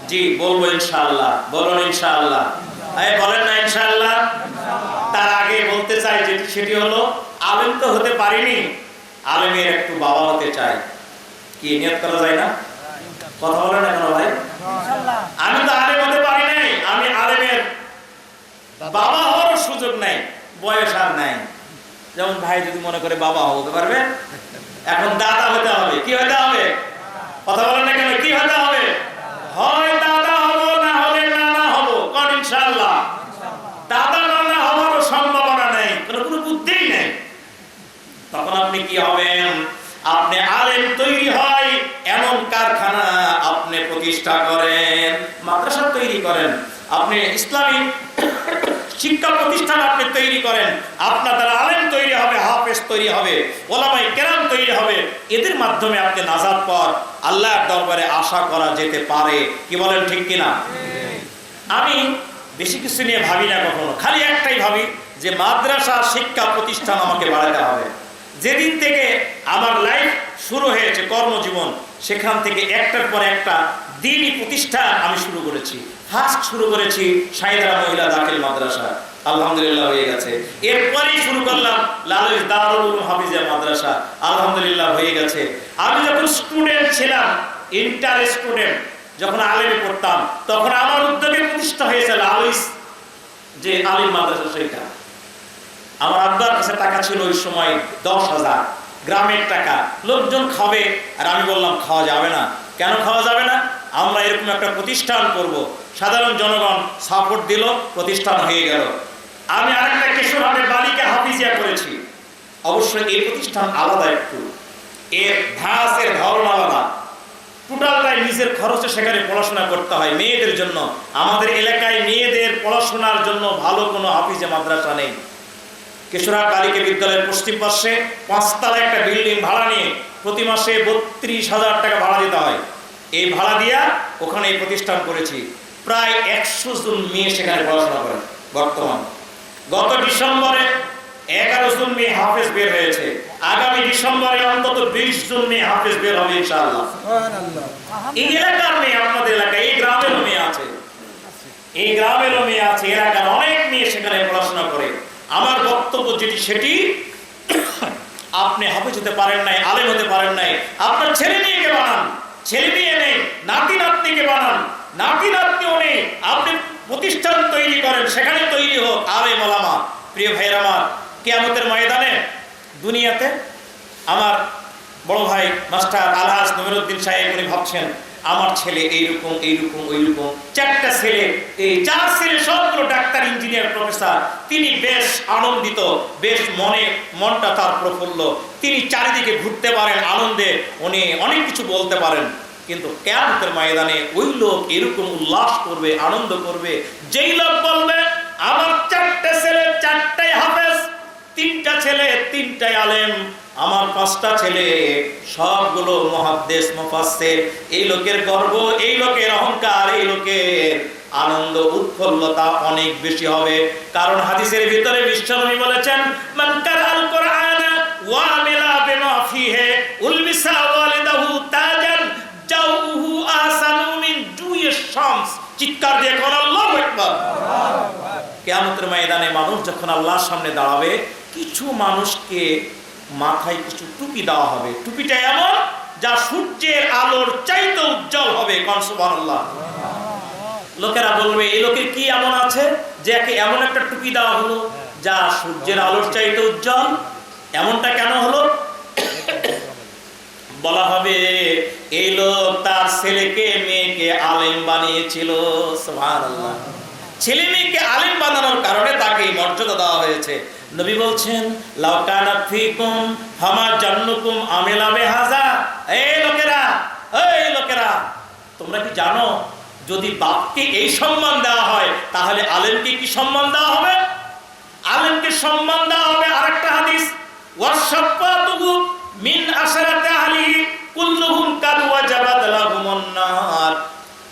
জি, বলবো ইনশাআল্লাহ। বলুন ইনশাআল্লাহ। এই বলেন না ইনশাআল্লাহ? তার আগে বলতে চাই যেটি সেটি হলো, আলেম তো হতে পারিনি, আলেমের একটু বাবা হতে চাই। কি নিয়ত করা যায় না? কথা বলেন না কেন ভাই? আমি তো আলেম হতে পারি নাই, আমি আলেমের বাবা হওয়ার সুযোগ নাই, বয়স আর নাই। যেমন ভাই যদি মনে করে বাবা হতে পারবে, এখন দাদা হতে হবে। কি হতে হবে? কথা বলেন না কেন? কি হতে হবে? হয় দাদা হব, না হলে নানা হব। কোন ইনশাআল্লাহ? দাদা নানা হওয়ারও সম্ভাবনা নেই, কোনো বুদ্ধিই নেই। তখন আপনি কি হবেন? আপনি আলেম তৈরি হয় এমন কারখানা আপনি প্রতিষ্ঠা করেন, মাদ্রাসা তৈরি করেন, আপনি ইসলামী শিক্ষা প্রতিষ্ঠান আপনি তৈরি করেন, আপনার দ্বারা আলেম তৈরি হবে, হাফেজ তৈরি হবে, ওলামায়ে কেরাম তৈরি হবে। এদের মাধ্যমে আপনি নাজাত পাওয়ার আল্লাহর দরবারে আশা করা যেতে পারে। কি বলেন, ঠিক কিনা? আমি বেশি কিছু নিয়ে ভাবি না কখনো, খালি একটাই ভাবি যে মাদ্রাসা শিক্ষা প্রতিষ্ঠান আমাকে বাড়াতে হবে। যেদিন থেকে আমার লাইফ শুরু হয়েছে, কর্মজীবন, সেখান থেকে একটার পর একটা দ্বীনি প্রতিষ্ঠান আমি শুরু করেছি। ফার্স্ট শুরু করেছি সাইদারা মহিলা দাখিল মাদ্রাসা, আলহামদুলিল্লাহ হয়ে গেছে। এরপরেই শুরু করলাম লালুস দারুল উলুম হাফিজিয়া মাদ্রাসা, আলহামদুলিল্লাহ হয়ে গেছে। আমি যখন স্টুডেন্ট ছিলাম, ইন্টার স্টুডেন্ট, যখন আলেমে পড়তাম তখন আমার উদ্যোগে প্রতিষ্ঠা হয়েছিল আলিস যে আলিম মাদ্রাসা। সেইটা আমার আব্বার কাছে টাকা ছিল ওই সময় 10,000 গ্রামের টাকা, লোকজন খাবে, আর আমি বললাম খাওয়া যাবে না। কেন খাওয়া যাবে না? আমরা এরকম একটা প্রতিষ্ঠান করব। সাধারণ জনগণ সাপোর্ট দিল, প্রতিষ্ঠান হয়ে গেল। আমি আরেকটা কিশোরহাটে বালিকা হাফিজিয়া করেছি। অবশ্যই এই প্রতিষ্ঠান আলাদা, একটু এর ধাঁচের ধরন আলাদা, টোটালটাই নিজের খরচে সেখানে পড়াশোনা করতে হয় মেয়েদের জন্য। আমাদের এলাকায় মেয়েদের পড়াশোনার জন্য ভালো কোনো হাফিজে মাদ্রাসা নেই। কিশোরহাট বালিকা বিদ্যালয়ের পশ্চিম পাশে 5 তলা একটা বিল্ডিং ভাড়া নিয়ে প্রতি মাসে 32,000 টাকা ভাড়া দিতে হয়। এই ভাড়া দিয়া ওখানে এই প্রতিষ্ঠান করেছি। প্রায় 100 জন মেয়ে সেখানে পড়াশোনা করে। বর্তমান গত ডিসেম্বরে 11 জন মেয়ে হাফেজ বের হয়েছে। আগামী ডিসেম্বরে অন্তত 20 জন মেয়ে হাফেজ বের হবে ইনশাআল্লাহ। এই এলাকার মেয়ে, আপনাদের এলাকায় এই গ্রামেরও মেয়ে আছে, এই গ্রামেরও মেয়ে আছে, এলাকার অনেক মেয়ে সেখানে পড়াশোনা করে। আমার বক্তব্য যেটি সেটি, আপনি হাফেজ হতে পারেন নাই, আলেম হতে পারেন নাই, আপনার ছেলে মেয়েকে বানান। ছেলে মেয়ে নেই, নাতি নাতনিকে বানান। নাতি নাতনিও নেই, আপনি প্রতিষ্ঠান তৈরি করেন, সেখানে তৈরি হোক আলেম ওলামা। প্রিয় ভাইয়ের আমার, কিয়ামতের ময়দানে দুনিয়াতে আমার বড় ভাই মাস্টার আলহাজ নমিরুদ্দিন সাহেব উনি ভাবছেন আমার ছেলে এইরকম এইরকম ওইরকম। 4টা ছেলে, এই 4 ছেলে সবগুলো ডাক্তার, ইঞ্জিনিয়ার, প্রফেসর। তিনি বেশ আনন্দিত, বেশ মনটা তার প্রফুল্ল। তিনি চারিদিকে ঘুরতে পারেন আনন্দে, উনি অনেক কিছু বলতে পারেন। কিন্তু কিয়ামতের ময়দানে ওই লোক এরকম উল্লাস করবে, আনন্দ করবে, যেই লোক বলবে আমার 4টা ছেলে 4টাই হাফেজ, 3টা ছেলে 3টাই আলেম, আমার 5টা ছেলে সবগুলো মুহাদ্দিস মুফাসসির। এই লোকের গর্ব, এই লোকের অহংকার, এই লোকের আনন্দ উৎফুল্লতা অনেক বেশি হবে। কারণ হাদিসের ভিতরে বিশ্বনবী বলেছেন মান কারাল কুরআনা ওয়া আমিলা বিমা ফিহি উলবিসা ওয়ালিদাহু তাজান জাউহু আহসানু মিন জুইশ শামস। চিৎকার দিয়ে কোন আল্লাহু আকবার। কিয়ামতের ময়দানে মানুষ যখন আল্লাহর সামনে দাঁড়াবে, কিছু মানুষকে মাথায় কিছু টুপি দেওয়া হবে। টুপিটা এমন যা সূর্যের আলোর চাইতে উজ্জ্বল হবে। কোন সুবহানাল্লাহ। লোকেরা বলবে এই লোকের কি এমন আছে যে একে এমন একটা টুপি দেওয়া হলো যা সূর্যের আলোর চাইতে উজ্জ্বল? এমনটা কেন হলো? বলা হবে এই লোক তার ছেলেকে মেয়েকে আলেম বানিয়েছিল। সুবহানাল্লাহ। ছেলে মেয়েকে আলেম বানানোর কারণে তাকে মর্যাদা দেওয়া হয়েছে। নবী বলছেন লাউ কানা ফিকুম ফামা জান্নুকুম আমিলা বিহাযা। এই লোকেরা তোমরা কি জানো যদি বাপকে এই সম্মান দেওয়া হয় তাহলে আলেমকে কি সম্মান দেওয়া হবে? আলেমকে সম্মান দেওয়া হবে। আরেকটা হাদিস ওয়াশাফাতুহু মিন আশরাতি আহলিহি কুল্লুহুম কাদ ওয়াজাবাত লাহুমুন নার।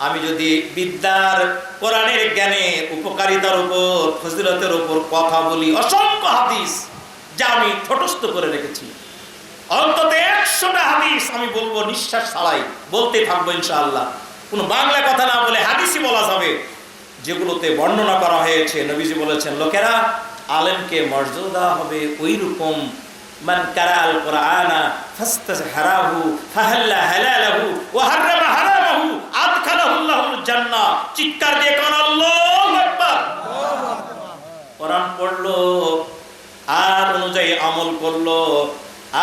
আমি যদি বিদ্যার, কোরআনের জ্ঞানের উপকারিতার উপর, ফজিলতের উপর কথা বলি, অসংখ্য হাদিস যা আমি ঠোঁটস্থ করে রেখেছি, অন্তত 100টা হাদিস আমি বলবো নিঃশ্বাস ছাড়াই, বলতে থাকবো ইনশাআল্লাহ। কোনো বাংলা কথা না বলে হাদিসই বলা যাবে, যেগুলোতে বর্ণনা করা হয়েছে। নবীজি বলেছেন লোকেরা আলেমকে মর্যাদা হবে ওই রকম মান কারাল কুরআনা ফাস্তাজহারাহু ফাহাল্লা হালালাহু ওয়া হারামা হারামাহু আদখালাহুল্লাহুল জান্নাহ। চিৎকার দিয়ে কোন আল্লাহু আকবার। কোরআন পড়লো আর অনুযায়ী আমল করলো,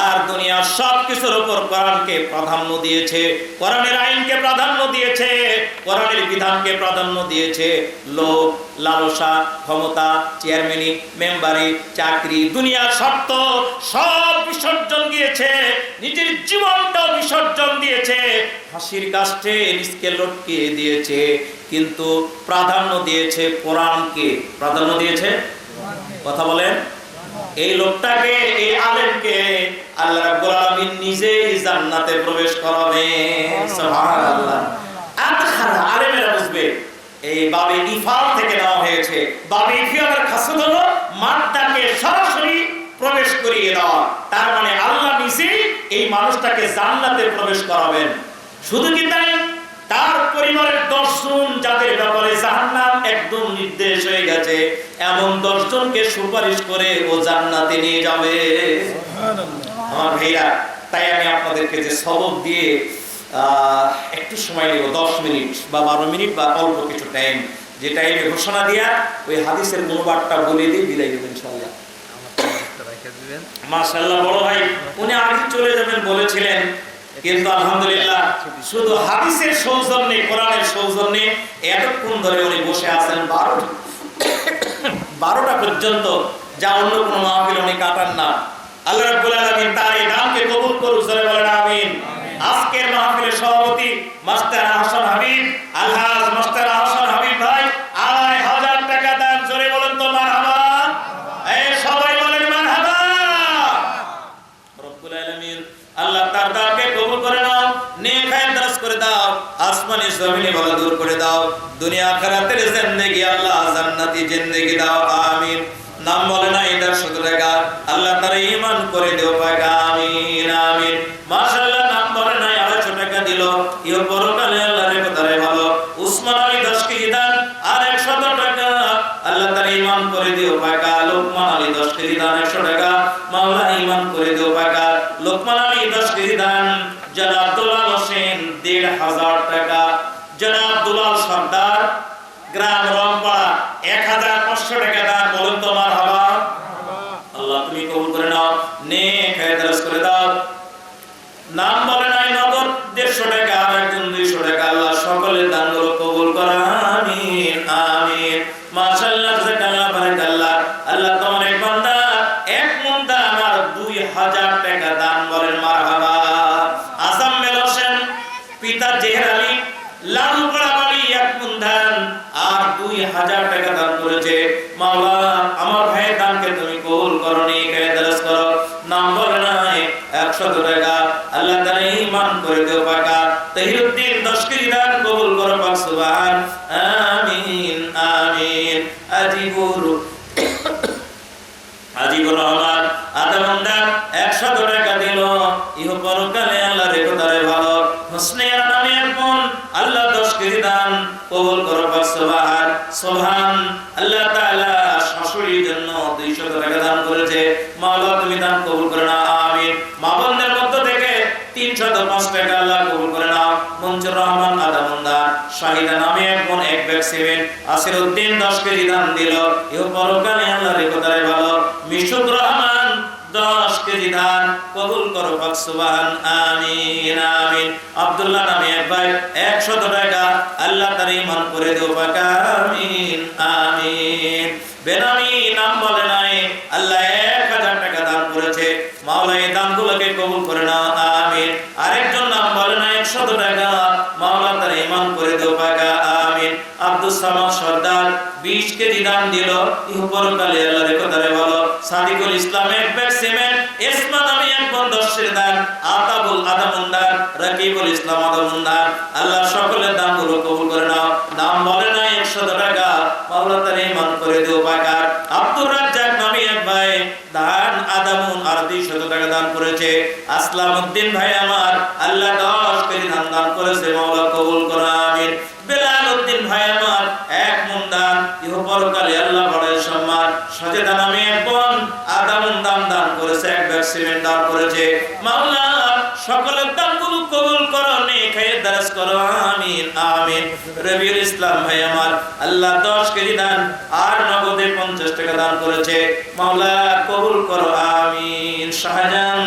আর দুনিয়ার সব কিছুর উপর কোরআনকে প্রাধান্য দিয়েছে, কোরআনের আইনকে প্রাধান্য দিয়েছে, কোরআনের বিধানকে প্রাধান্য দিয়েছে। লোভ, লালসা, ক্ষমতা, চেয়ারম্যানি, মেম্বারি, চাকরি, দুনিয়ার স্বার্থ সব বিসর্জন দিয়েছে, নিজের জীবনটাও বিসর্জন দিয়েছে, ফাঁসির কাস্টে নিজকে লটকিয়ে দিয়েছে, কিন্তু প্রাধান্য দিয়েছে কোরআনকে। প্রাধান্য দিয়েছে, কথা বলেন, এই লোকটাকে, এই আলেমকে আল্লাহ রাব্বুল আলামিন নিজেই জান্নাতে প্রবেশ করাবেন। সুবহানাল্লাহ। আদখালা আলেমেরা বুঝবে এই বাবে ইফাল থেকে নেওয়া হয়েছে। বাবে ইফালের খাসিয়ত হলো মাদ্দাকে সরাসরি প্রবেশ করিয়ে দেওয়া। তার মানে আল্লাহ নিজেই এই মানুষটাকে জান্নাতে প্রবেশ করাবেন। শুধু কি তাই, তার পরিবারের 10 জন যাদের ব্যাপারে জাহান্নাম একদম নির্দেশ হয়ে গেছে, এমন 10 জনকে সুপারিশ করে ও জান্নাতে নিয়ে যাবে। সুবহানাল্লাহ। আমার ভাইরা, তাই আমি আপনাদেরকে যে সবক দিয়ে একটু সময় নেব, 10 মিনিট বা 12 মিনিট বা অল্প কিছু টাইম, যে টাইমে ঘোষণা দিয়া ওই হাদিসের অনুবাদটা বলে দিয়ে বিদায় দেবেন ইনশাআল্লাহ। মাশাআল্লাহ, বড় ভাই উনি আগে চলে যাবেন বলেছিলেন, কিন্তু আলহামদুলিল্লাহ শুধু হাদিসের সৌজন্যে, কোরআনের সৌজন্যে এতক্ষণ ধরে উনি বসে আছেন 12টা পর্যন্ত, যা অন্য কোনো মাহফিল উনি কাটান না। আল্লাহ রাব্বুল আলামিন তার এই দানকে কবুল করুন, জোরে বলেন আমিন। আজকের মাহফিলের সভাপতি মাস্টার হাসান হাবিব, আলহাজ মাস্টার হাসান হাবিব ভাই 2,500 টাকা দান, জোরে বলেন তো মারহাবা। এই সবাই বলেন মারহাবা। রব্বুল আলামিন আল্লাহ তার দানকে কবুল করে নাও, নেক হায়াত দারাজ করে দাও, আসমানে জমিনে ভালো দূর করে দাও, দুনিয়া আখিরাতের জিন্দেগি আল্লাহ জান্নাতি জিন্দেগি দাও, আমিন। নাম বলে না এটা 100 টাকা, আল্লাহ তার ঈমান করে দিও পাক, আমিন আমিন। মাশাআল্লাহ, নাম বলে না 250 টাকা দিল, ইও পরকালে আল্লাহর কথারে ভালো। উসমান আলী 10 কেজি দান আর 100 টাকা, আল্লাহ তার ঈমান করে দিও পাক। লোকমান আলী 10 কেজি দান 100 টাকা, মাওলা ঈমান করে দিও পাক। লোকমান আলী 10 কেজি দান। জনাব দুলাল হোসেন 1,500 টাকা। জনাব দুলাল সর্দার, গ্রাম রংপাড়া 1,500 টাকা দান, বলুন তো মারহাবা। আল্লাহ তুমি কবুল করে নাও, নেক হায়াত দারাজ করে দাও। নাম বলে নাই নগদ 150 টাকা আর একজন 200 টাকা, আল্লাহ সকলের দানগুলো কবুল করো, আমিন আমিন। মাশাআল্লাহ, জাযাকাল্লাহ, বারাকাল্লাহ। আল্লাহ তোমার এক বান্দা এক মন দান আর 2,000 টাকা দান, বলেন মারহাবা। আসাম্মেল হোসেন পিতা জেহের আলী লালুপাড়া বাড়ি 1 মন দান আর 2,000 টাকা দান করেছে। মাওলা আমার ভাইয়ের দানকে তুমি কবুল করো, নেক হায়াত দারাজ করো। নাম বলে নাই 100 টাকা, আল্লাহ তাআলা ঈমান করে দিও পাক। তাহিরউদ্দিন 10 কেজি দান কবুল করো পাক, সুবহান, আমিন আমিন। আজিবুর রহমান আদামন্দা 100 টাকা দিল, ইহো পরকালে আল্লাহর কথারে ভালো। হোসনিয়া নামে এক বোন, আল্লাহ 10 কেজি দান কবুল করো পাক, সুবহান সুবহান। আল্লাহ তাআলা শাশুড়ির জন্য 200 টাকা দান করেছে, মাওলা তুমি দান কবুল করে নাও, আমিন। মা বোনদের মধ্য থেকে 305 টাকা আল্লাহ কবুল করে নাও। মঞ্জুর রহমান আদামন্দা শাহিদা নামে এক বোন 1 ব্যাগ সিমেন্ট, আসিরউদ্দিন 10 কেজি দান দিল, ইহো পরকালে আল্লাহর কথারে ভালো। মিশুক রহমান 10 কেজি দান কবুল করো পাক, সুবহান, আমিন আমিন। আব্দুল্লাহ নামে এক ভাই 100 টাকা, আল্লাহ তার ঈমান করে দিও পাক, আমিন আমিন। বেনামি নাম বলে নাই, আল্লাহ 1000 টাকা দান করেছে, মাওলা এই দানগুলোকে কবুল করে নাও, আমিন। আরেকজন নাম বলে নাই 100 টাকা, মাওলা তার ঈমান করে দিও পাক, আমিন। আব্দুস সামাদ সর্দার 20 কেজি দান দিল, ইহো পরকালে আল্লাহর কথারে ভালো। সাদিকুল ইসলাম 1 ব্যাগ সিমেন্ট, ইসমা নামে এক বোন 10 এর দান, আতাবুল আদামুন্দার, রাকিবুল ইসলাম আদামুন্দার, আল্লাহ সকলের দানগুলো কবুল করে নাও। নাম বলে নাই 100 টাকা, মাওলা তার ঈমান করে দিও পাক। আব্দুর রাজ্জাক নামে এক ভাই দান আদামুন আর 200 টাকা দান করেছে। আসলাম উদ্দিন ভাই আমার, আল্লাহ 10 কেজি ধান দান করেছে, মাওলা কবুল করো, আমিন। বেলাল উদ্দিন ভাই আমার 1 মন দান, ইহো পরকালে আল্লাহ বড় সম্মান। সাজেদা নামে এক বোন আদামুন দান করেছে, 1 ব্যাগ সিমেন্ট দান করেছে, মাওলা সকলের দানগুলো কবুল করো, নেক হায়াত দারাজ করো, আমিন আমিন। রবিউল ইসলাম ভাই আমার, আল্লাহ 10 কেজি দান আর নগদে 50 টাকা দান করেছে, মাওলা কবুল করো, আমিন। শাহজাহান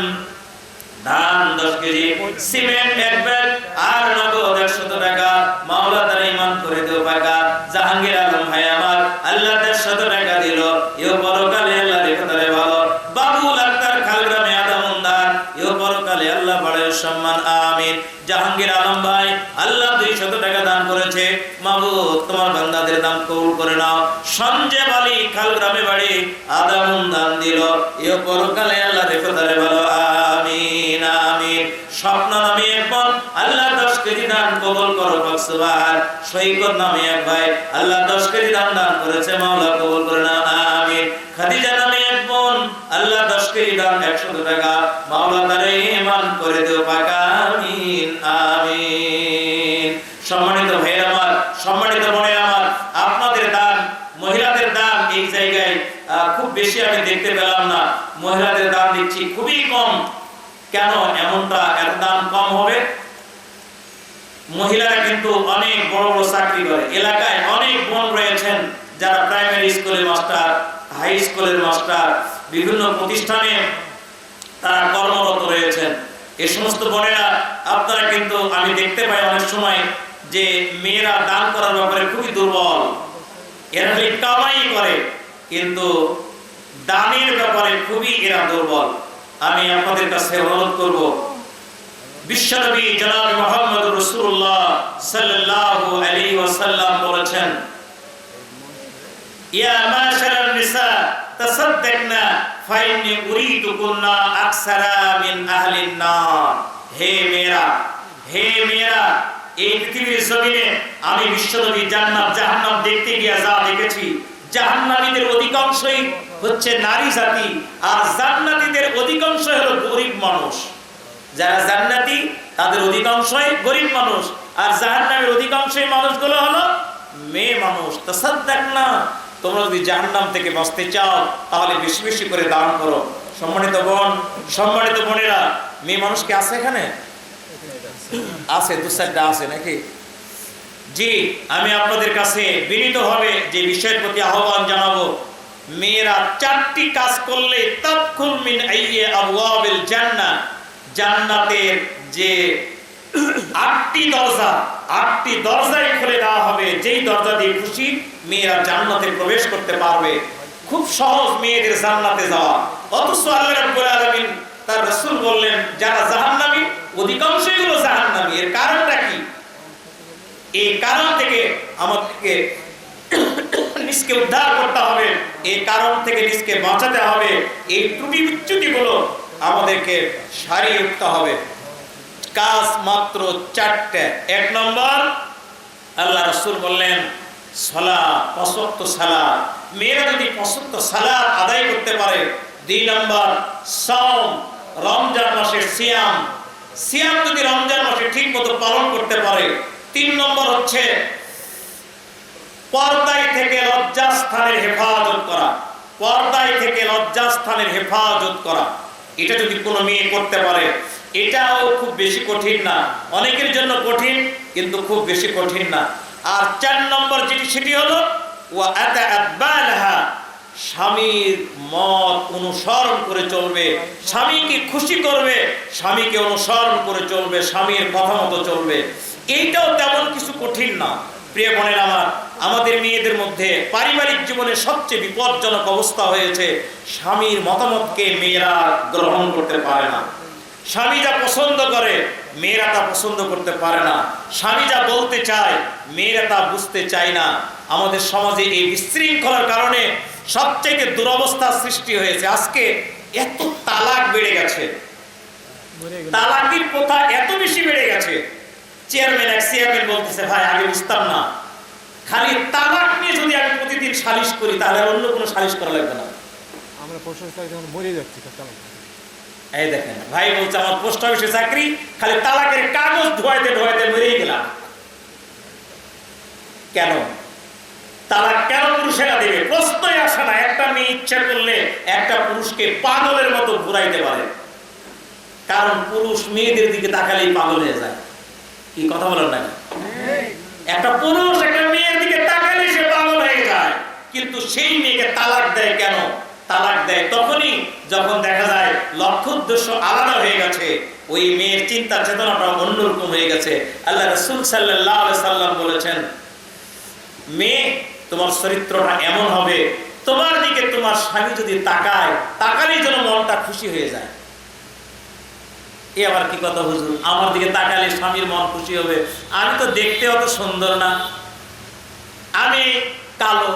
ধান 10 কেজি, সিমেন্ট 1 ব্যাগ আর নগদ 100 টাকা, মাওলা তার ঈমান করে দিও পাক। জাহাঙ্গীর আলম ভাই আমার, আল্লাহ 150 টাকা দিল, ইহো পরকালে আল্লাহর কথারে ভালো। বাবুল আক্তার খালগ্রামে আদামুন্দার, ইহো পরকালে আল্লাহ বড় সম্মান, আমিন। জাহাঙ্গীর আলম ভাই, আল্লাহ 200 টাকা দান করেছে, মাবুদ তোমার বান্দাদের দান কবুল করে নাও। সঞ্জয় আলী খালগ্রামে বাড়ি, আদামুন দান দিল, ইহো পরকালে আল্লাহর কথারে ভালো, আমিন আমিন। স্বপ্ন নামে এক বোন, আল্লাহ 10 কেজি দান কবুল করো পাক, সুবহান। সৈকত নামে এক ভাই, আল্লাহ 10 কেজি দান করেছে, মাওলা কবুল করে নাও, আমিন। খাদিজা নামে এক বোন, আল্লাহ 10 কেজি দান 100 টাকা, মাওলা তার ঈমান করে দিও পাক, আমিন আমিন। সম্মানিত ভাই আমার, সম্মানিত বোনেরা আমার, আপনাদের দান, মহিলাদের দান এই জায়গায় খুব বেশি আমি দেখতে পেলাম না। মহিলাদের দান দিচ্ছি খুবই কম। কেন এমনটা, এত দান কম হবে? মহিলারা কিন্তু অনেক বড় বড় চাকরি করে। এলাকায় অনেক বোন রয়েছেন যারা প্রাইমারি স্কুলের মাস্টার, হাই স্কুলের মাস্টার, বিভিন্ন প্রতিষ্ঠানে তারা কর্মরত রয়েছেন। এই সমস্ত বোনেরা আপনারা কিন্তু আমি দেখতে পাই অনেক সময় যে মেয়েরা দান করার ব্যাপারে খুবই দুর্বল। এরা কামাই করে কিন্তু দানের ব্যাপারে খুবই এরা দুর্বল। আমি আপনাদের কাছে অনুরোধ করব, বিশ্বনবী জনাব মুহাম্মদ রাসূলুল্লাহ সাল্লাল্লাহু আলাইহি ওয়াসাল্লাম বলেছেন, ইয়া মাশারান নিসা তাসাদ্দাকনা ফাইন্নী উরিদুকুন্না আকসারা মিন আহলিন নার। হে মেয়েরা, এই পৃথিবীর জমিনে আমি বিশ্বনবী জান্নাত জাহান্নাম দেখতে গিয়ে যা দেখেছি, জাহান্নামীদের অধিকাংশই হচ্ছে নারী জাতি, আর জান্নাতীদের অধিকাংশ হলো গরিব মানুষ। যারা জান্নাতি তাদের অধিকাংশই গরিব মানুষ, আর জাহান্নামের অধিকাংশই মানুষগুলো হলো মেয়ে মানুষ। তাসাদ্দাকনা, তোমরা যদি জাহান্নাম থেকে বাঁচতে চাও তাহলে বেশি বেশি করে দান করো। সম্মানিত বোন, সম্মানিত বোনেরা, মেয়ে মানুষ কি আছে এখানে? আছে, দু চারটা আছে নাকি? জি, আমি আপনাদের কাছে বিনীতভাবে যে বিষয়ের প্রতি আহ্বান জানাবো, মেয়েরা 4টি কাজ করলে তাদখুল মিন আইয়্যি আবওয়াবিল জান্নাহ, জান্নাতের যে 8টি দরজায় খুলে দেওয়া হবে। যেই দরজা দিয়ে খুশি মেয়েরা জান্নাতে প্রবেশ করতে পারবে। খুব সহজ মেয়েদের জান্নাতে যাওয়া। অথচ আল্লাহ রাব্বুল আলামিন তার রাসূল বললেন যারা জাহান্নামী অধিকাংশই হলো জাহান্নামী। এর কারণটা কি? এই কারণ থেকে আমাদেরকে নিজকে উদ্ধার করতে হবে, এই কারণ থেকে নিজকে বাঁচাতে হবে। এই ত্রুটি বিচ্যুতিগুলো আমাদেরকে সারিয়ে উঠতে হবে। কাজ মাত্র 4টে। 1 নম্বর, আল্লাহ রাসূল বললেন সালাত, 5 ওয়াক্ত সালাত। মেয়েরা যদি 5 ওয়াক্ত সালাত আদায় করতে পারে। 2 নম্বর, সাওম, রমজান মাসের সিয়াম যদি রমজান মাসে ঠিক মতো পালন করতে পারে। 3 নম্বর হচ্ছে পর্দায় থেকে লজ্জাস্থানের হেফাজত করা। পর্দায় থেকে লজ্জাস্থানের হেফাজত করা, এটা যদি কোনো মেয়ে করতে পারে, এটাও খুব বেশি কঠিন না। অনেকের জন্য কঠিন কিন্তু খুব বেশি কঠিন না। আর 4 নম্বর যেটি, সেটি হলো ওয়া আতাআবালাহা, স্বামীর মত অনুসরণ করে চলবে, স্বামীকে খুশি করবে, স্বামীকে অনুসরণ করে চলবে, স্বামীর কথা মতো চলবে। এইটাও তেমন কিছু কঠিন না। প্রিয় বোনেরা আমার, আমাদের মেয়েদের মধ্যে পারিবারিক জীবনে সবচেয়ে বিপজ্জনক অবস্থা হয়েছে, স্বামীর মতামতকে মেয়েরা গ্রহণ করতে পারে না। স্বামী যা পছন্দ করে মেয়েরা তা পছন্দ করতে পারে না। স্বামী যা বলতে চায় মেয়েরা তা বুঝতে চায় না। আমাদের সমাজে এই বিশৃঙ্খলার কারণে সবচেয়ে দুরবস্থা সৃষ্টি হয়েছে। আজকে এত তালাক বেড়ে গেছে, তালাকের প্রথা এত বেশি বেড়ে গেছে। চেয়ারম্যান বলতেছে, ভাই আগে বুঝতাম না, খালি তালাক নিয়ে যদি আমি প্রতিদিন সালিশ করি তাহলে অন্য কোনো সালিশ করা লাগবে না। আমরা প্রশাসন যখন মরে যাচ্ছি, এই দেখেন ভাই বলছে আমার পোস্ট অফিসে চাকরি, খালি তালাকের কাগজ ধোয়াইতে ধোয়াইতে মরেই গেলাম। কেন তালাক কেন পুরুষেরা দেবে? প্রশ্নই আসে না। একটা মেয়ে ইচ্ছা করলে একটা পুরুষকে পাগলের মতো ঘুরাইতে পারে, কারণ পুরুষ মেয়েদের দিকে তাকালেই পাগল হয়ে যায়। কি কথা বলেন না? একটা পুরুষ একটা মেয়ের দিকে তাকালে সে পাগল হয়ে যায়, কিন্তু সেই মেয়েকে তালাক দেয় কেন? তালাক দেয় তখনই যখন দেখা যায় লক্ষ্য উদ্দেশ্য আলাদা হয়ে গেছে, ওই মেয়ের চিন্তা চেতনাটা অন্যরকম হয়ে গেছে। আল্লাহ রাসূল সাল্লাল্লাহু আলাইহি সাল্লাম বলেছেন, মেয়ে তোমার চরিত্রটা এমন হবে, তোমার দিকে তোমার স্বামী যদি তাকায়, তাকালেই যেন মনটা খুশি হয়ে যায়। এ আবার কি কথা হুজুর, আমার দিকে তাকালে স্বামীর মন খুশি হবে? আমি তো দেখতে অত সুন্দর না, আমি কালো,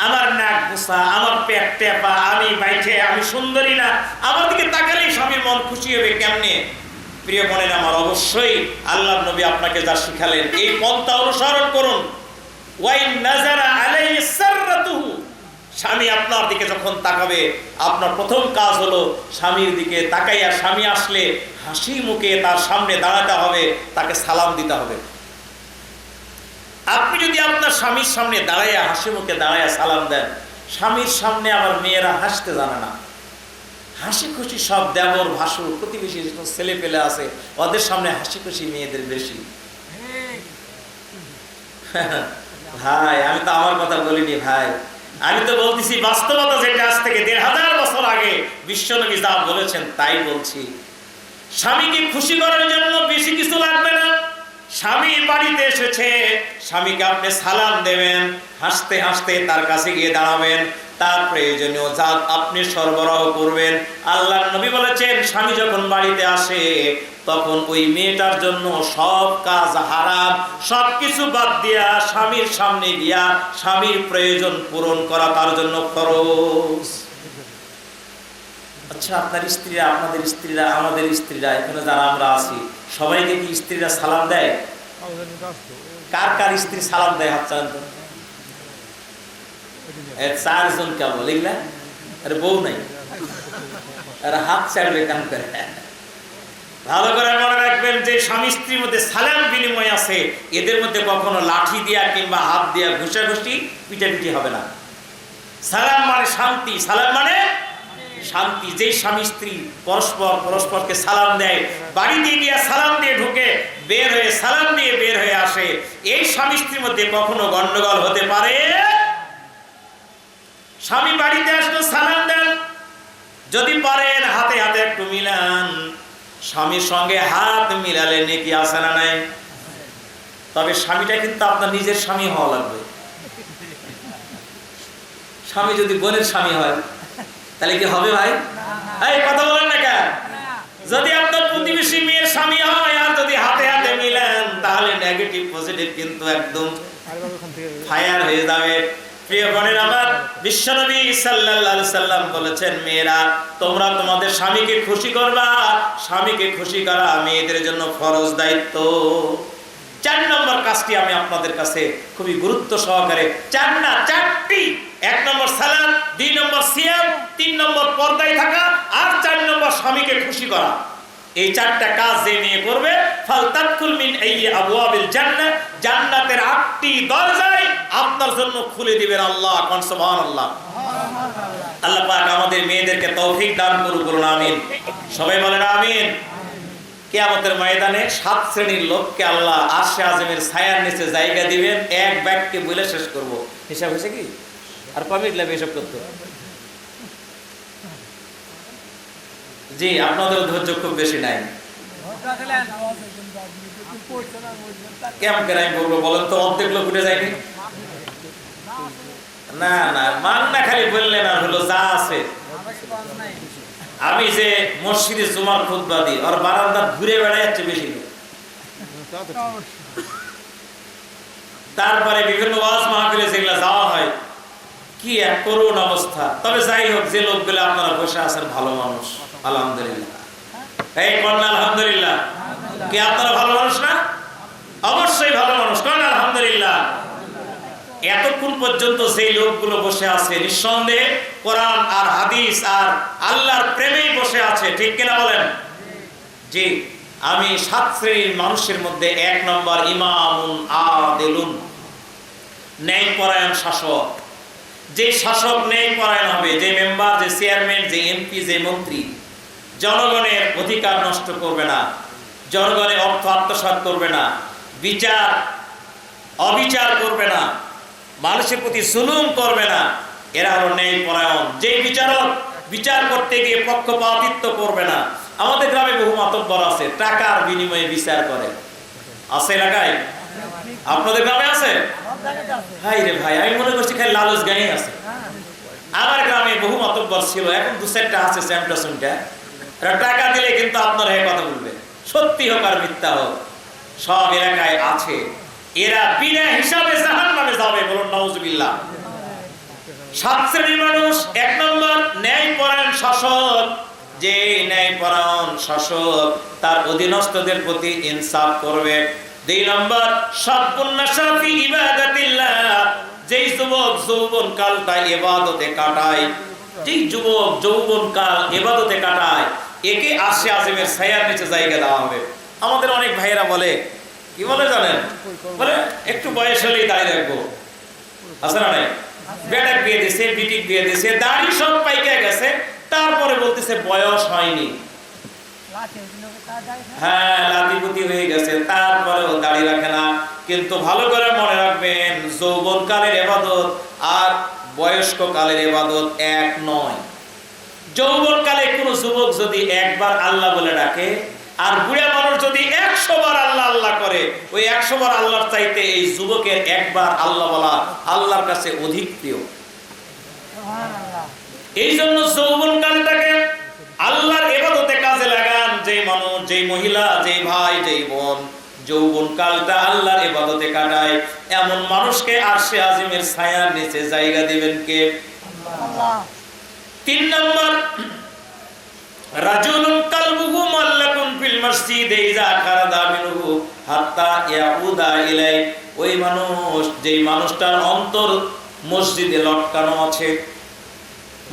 আমার নাক গোছা, আমার পেট টেপা, আমি বাইঠে, আমি সুন্দরী না, আমার দিকে তাকালেই স্বামীর মন খুশি হবে কেমনে? প্রিয় বোনের আমার, অবশ্যই আল্লাহর নবী আপনাকে যা শিখালেন এই পন্থা অনুসরণ করুন। ওয়াইন নাজারা আলাইহি সাররাতুহু, স্বামী আপনার দিকে যখন তাকাবে আপনার প্রথম কাজ হলো স্বামীর দিকে তাকাইয়া স্বামী আসলে হাসি মুখে তার সামনে দাঁড়াতে হবে, তাকে সালাম দিতে হবে। আপনি যদি আপনার স্বামীর সামনে দাঁড়াইয়া হাসি মুখে দাঁড়াইয়া সালাম দেন, স্বামীর সামনে আবার মেয়েরা হাসতে জানে না, হাসি খুশি সব দেবর ভাসুর প্রতিবেশী ছেলে পেলে আছে, ওদের সামনে হাসি খুশি মেয়েদের বেশি। ভাই আমি তো আমার কথা বলিনি ভাই, আমি তো বলতেছি বাস্তবতা যেটা আজ থেকে ১৫০০ বছর আগে বিশ্বনবী যা বলেছেন তাই বলছি। স্বামীকে খুশি করার জন্য বেশি কিছু লাগবে না। স্বামী বাড়িতে এসেছে, স্বামীকে আপনি সালাম দেবেন, হাসতে হাসতে তার কাছে গিয়ে দাঁড়াবেন, তার প্রয়োজনীয় যা আপনি সরবরাহ করবেন। আল্লাহর নবী বলেছেন স্বামী যখন বাড়িতে আসে তখন ওই মেয়েটার জন্য সব কাজ হারাম, সবকিছু বাদ দিয়া স্বামীর সামনে গিয়া স্বামীর প্রয়োজন পূরণ করা তার জন্য ফরজ। আচ্ছা, আপনার স্ত্রীরা, আপনাদের স্ত্রীরা, আমাদের স্ত্রীরা, এখানে যারা আমরা আছি সবাইকে কি স্ত্রীরা সালাম দেয়? কার কার স্ত্রী সালাম দেয় হাত চালান তো? 4 জন কেবল, এগুলা আরে বউ নাই, আর হাত চাড়বে কাম করে। ভালো করে মনে রাখবেন যে স্বামী স্ত্রীর মধ্যে সালাম বিনিময় আছে, এদের মধ্যে কখনো লাঠি দিয়া কিংবা হাত দিয়া ঘুষাঘুষি পিটাপিটি হবে না। সালাম মানে শান্তি, সালাম মানে শান্তি। যেই স্বামী স্ত্রী পরস্পরকে সালাম দেয়, বাড়ি দিয়ে গিয়া সালাম দিয়ে ঢুকে, বের হয়ে সালাম দিয়ে বের হয়ে আসে, এই স্বামী স্ত্রীর মধ্যে কখনো গন্ডগোল হতে পারে। স্বামী বাড়িতে আসলে সালাম দেন, যদি পারেন হাতে হাতে একটু মিলান। স্বামীর সঙ্গে হাত মিলালে নেকি আছে না নাই? তবে স্বামীটা কিন্তু আপনার নিজের স্বামী হওয়া লাগবে। স্বামী যদি বোনের স্বামী হয় তাহলে কি হবে ভাই? এই কথা বলেন না কেন? যদি আপনার প্রতিবেশী মেয়ের স্বামী হয় আর যদি হাতে হাতে মিলেন তাহলে নেগেটিভ পজিটিভ কিন্তু একদম ফায়ার হয়ে যাবে। প্রিয় বোনের আমার, বিশ্বনবী সাল্লাল্লাহু আলাইহি সাল্লাম বলেছেন মেয়েরা তোমরা তোমাদের স্বামীকে খুশি করবা, স্বামীকে খুশি করা মেয়েদের জন্য ফরজ দায়িত্ব। 4 নম্বর কাজটি আমি আপনাদের কাছে খুবই গুরুত্ব সহকারে, 4টি। 1 নম্বর সালাত, 2 নম্বর সিয়াম, 3 নম্বর পর্দায় থাকা, আর 4 নম্বর স্বামীকে খুশি করা। এই 4টা কাজ যে নিয়ে করবে ফালতাদখুল মিন আইয়ি আবওয়াবিল জান্নাহ, জান্নাতের 8টি দরজায় আপনার জন্য খুলে দিবেন আল্লাহ। কোন সুবহানাল্লাহ। আল্লাহ পাক আমাদের মেয়েদেরকে তৌফিক দান করুন, বলুন আমিন। সবাই বলেন আমিন। কিয়ামতের ময়দানে 7 শ্রেণীর লোককে আল্লাহ আরশে আযমের ছায়ার নিচে জায়গা দিবেন। এক বাক্যে বলে শেষ করব, হিসাব হয়েছে কি? আর কয় মিনিট লাগবে এসব করতে? জি, আপনাদের ধৈর্য খুব বেশি নাই। কেমন করে আমি বলবো বলেন তো? অর্ধেক লোক উঠে যায়নি। না না, মান না খালি বললেন আর হলো যা আছে। আমি যে মসজিদে জুমার খুতবা দিই, আর বারান্দা ঘুরে বেড়ায় যাচ্ছে বেশি লোক। তারপরে বিভিন্ন ওয়াজ মাহফিলে যেগুলা যাওয়া হয়, কি এক করুণ অবস্থা। তবে যাই হোক, যে লোকগুলো আপনারা বসে আছেন ভালো মানুষ, আলহামদুলিল্লাহ। এই কন্যা আলহামদুলিল্লাহ। কি আপনারা ভালো মানুষ না? অবশ্যই ভালো মানুষ, কোন আলহামদুলিল্লাহ। এতক্ষণ পর্যন্ত যে লোকগুলো বসে আছে নিঃসন্দেহে কোরআন আর হাদিস আর আল্লাহর প্রেমেই বসে আছে, ঠিক কিনা বলেন? জি। আমি 7 শ্রেণীর মানুষের মধ্যে 1 নম্বর ইমামুন আদিলুন, ন্যায়পরায়ণ শাসক। যে শাসক ন্যায়পরায়ণ হবে, যে মেম্বার, যে চেয়ারম্যান, যে এমপি, যে মন্ত্রী জনগণের অধিকার নষ্ট করবে না, জনগণের অর্থ আত্মসাৎ করবে না, অবিচার করবে না, মানুষের প্রতি জুলুম করবে না, এরা হলো ন্যায়পরায়ণ। যে বিচারক বিচার করতে গিয়ে পক্ষপাতিত্ব করবে না। আমাদের গ্রামে বহু মাতব্বর আছে, টাকার বিনিময়ে বিচার করে। আছে এলাকায়? আপনাদের গ্রামে আছে? হাই রে ভাই, আমি মনে করছি খালি লালুস গায়ে আছে। আমার গ্রামে বহু মাতব্বর ছিল, এখন 2-4টা আছে চ্যাম্পটা শুনটা। টাকা দিলে কিন্তু আপনার হয়ে কথা বলবে, সত্যি হোক আর মিথ্যা হোক, সব এলাকায় আছে। এরা বিনা হিসাবে জাহান্নামে যাবে, বলুন নাউজুবিল্লাহ। 7 শ্রেণীর মানুষ। 1 নম্বর ন্যায়পরায়ণ শাসক। যে ন্যায়পরায়ণ শাসক তার অধীনস্থদের প্রতি ইনসাফ করবে। 2 নম্বর শাবুন নাশা ফি ইবাদাতিল্লাহ, যেই যুবক যৌবন কালটা ইবাদতে কাটায়, যেই যুবক যৌবন কাল ইবাদতে কাটায়, একে আরশে আযমের ছায়ার নিচে জায়গা দেওয়া হবে। আমাদের অনেক ভাইয়েরা বলে, কি বলে জানেন? বলে একটু বয়স হলেই দাঁড়িয়ে রাখবো। আছে না নাই? বেটাক বিয়ে দিছে, বিটিক বিয়ে দিছে, দাড়ি সব পাইকে গেছে, তারপরে বলতেছে বয়স হয়নি। হ্যাঁ, লাতিপুতি হয়ে গেছে, তারপরেও দাড়ি রাখে না। কিন্তু ভালো করে মনে রাখবেন, যৌবনকালের ইবাদত আর বয়স্ক কালের ইবাদত এক নয়। যৌবনকালে কোনো যুবক যদি একবার আল্লাহ বলে ডাকে, আর বুড়া মানুষ যদি 100 বার আল্লাহ আল্লাহ করে, ওই 100 বার আল্লাহর চাইতে এই যুবকের একবার আল্লাহ বলা আল্লাহর কাছে অধিক প্রিয়। এই জন্য যৌবনকালটাকে আল্লাহর ইবাদতে কাজে লাগান। যে মানুষ, যে মহিলা, যে ভাই, যে বোন যৌবনকালটা আল্লাহর ইবাদতে কাটায়, এমন মানুষকে আরশে আজিমের ছায়ার নিচে জায়গা দিবেন কে? আল্লাহ। 3 নম্বর, রাজুলুন কালবুহু মাল্লাকুন ফিল মসজিদে ইযা খারাজা মিনহু হাত্তা ইয়াউদা ইলাই। ওই মানুষ, যেই মানুষটার অন্তর মসজিদে লটকানো আছে।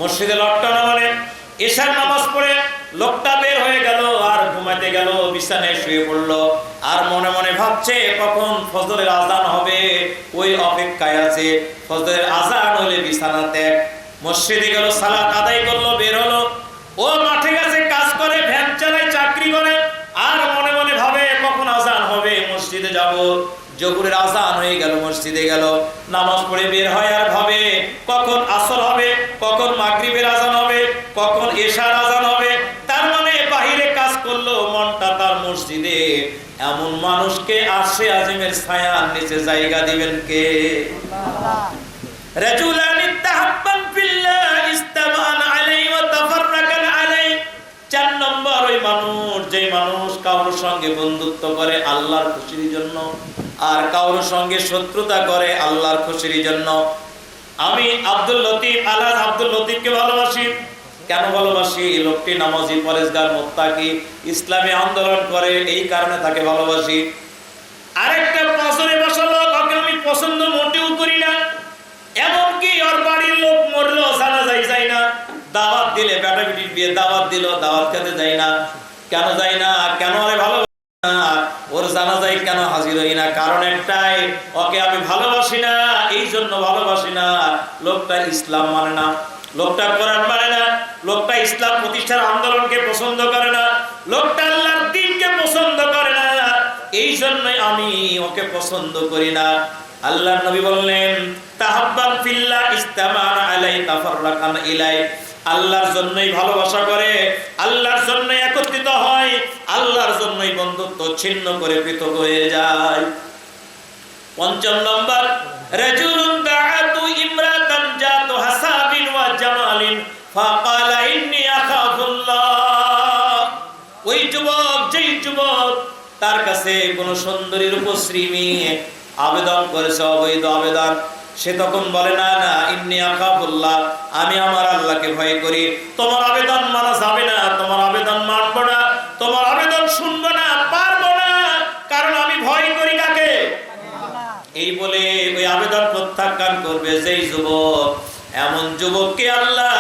মসজিদে লটকানো মানে এশার নামাজ পড়ে লোকটা বের হয়ে গেল আর ঘুমাতে গেল, বিছানায় শুয়ে পড়লো, আর মনে মনে ভাবছে কখন ফজরের আজান হবে, ওই অপেক্ষায় আছে। ফজরের আজান হলে বিছানা ত্যাগ, মসজিদে গেল, সালাত আদায় করলো, বের হলো। ও মাঠে গেছে, কাজ করে, ভ্যান চালায়, চাকরি করে, আর মনে মনে ভাবে কখন আজান হবে, মসজিদে যাব। জোহরের আজান হয়ে গেল, মসজিদে গেল, নামাজ পড়ে বের হয়, আর ভাবে কখন আসর হবে, কখন মাগরিবের আজান হবে, কখন এশার আজান হবে। তার মানে বাহিরে কাজ করলো, মনটা তার মসজিদে। এমন মানুষকে আরশে আজিমের ছায়ার নিচে জায়গা দিবেন কে? আল্লাহ। রাজুলান ইত্তাহাব্বান ফিল্লাহ ইস্তামান আলাইহি ওয়া তাফাররাকান আলাইহি। 4 নম্বর, ওই মানুষ, যে মানুষ কারোর সঙ্গে বন্ধুত্ব করে আল্লাহর খুশির জন্য, আর কারোর সঙ্গে শত্রুতা করে আল্লাহর খুশির জন্য। আমি আব্দুল লতিফ, আলহাজ আব্দুল লতিফকে ভালোবাসি। কেন ভালোবাসি? লোকটি নামাজি, পরেজগার, মুত্তাকি, ইসলামী আন্দোলন করে, এই কারণে তাকে ভালোবাসি। আরেকটা পাশরে বসা লোক, ওকে আমি পছন্দ মোটেও করি না। এমনকি ওর বাড়ির লোক মরলো, জানাজায় যাই না। দাওয়াত দিলে, বেটা বেটির বিয়ে দাওয়াত দিল, দাওয়াত খেতে যাই না। কেন যাই না? কেন আরে ভালোবাসি না? ওর জানাজায় কেন হাজির হই না? কারণ একটাই, ওকে আমি ভালোবাসি না, এই জন্য ভালোবাসি না। লোকটা ইসলাম মানে না, লোকটা কোরআন মানে না, লোকটা ইসলাম প্রতিষ্ঠার আন্দোলনকে পছন্দ করে না, লোকটা আল্লাহর দ্বীনকে পছন্দ করে না, এই জন্যই আমি ওকে পছন্দ করি না। আল্লাহর নবী বললেন, তাহাব্বান ফিল্লাহ ইস্তামান আলাই তাফাররাকান ইলাই। আল্লাহর জন্যই ভালোবাসা করে, আল্লাহর জন্যই একত্রিত হয়, আল্লাহর জন্যই বন্ধুত্ব ছিন্ন করে পৃথক হয়ে যায়। 5 নম্বর, রাজুলুন দাআতু ইমরাতান জাতু হাসাবিন ওয়া জামালিন ফাকালা ইন্নী আখাফুল্লাহ। ওই যুবক, যেই যুবক তার কাছে কোন সুন্দরী রূপশ্রী মেয়ে আবেদন করেছে, অবৈধ আবেদন, সে তখন বলে, না না, ইন্নী আখাফুল্লাহ, আমি আমার আল্লাহকে ভয় করি। তোমার আবেদন মানা যাবে না, তোমার আবেদন মানব না, তোমার আবেদন শুনবো না, পারবো না, কারণ আমি ভয় করি কাকে? এই বলে ওই আবেদন প্রত্যাখ্যান করবে যেই যুবক, এমন যুবককে আল্লাহ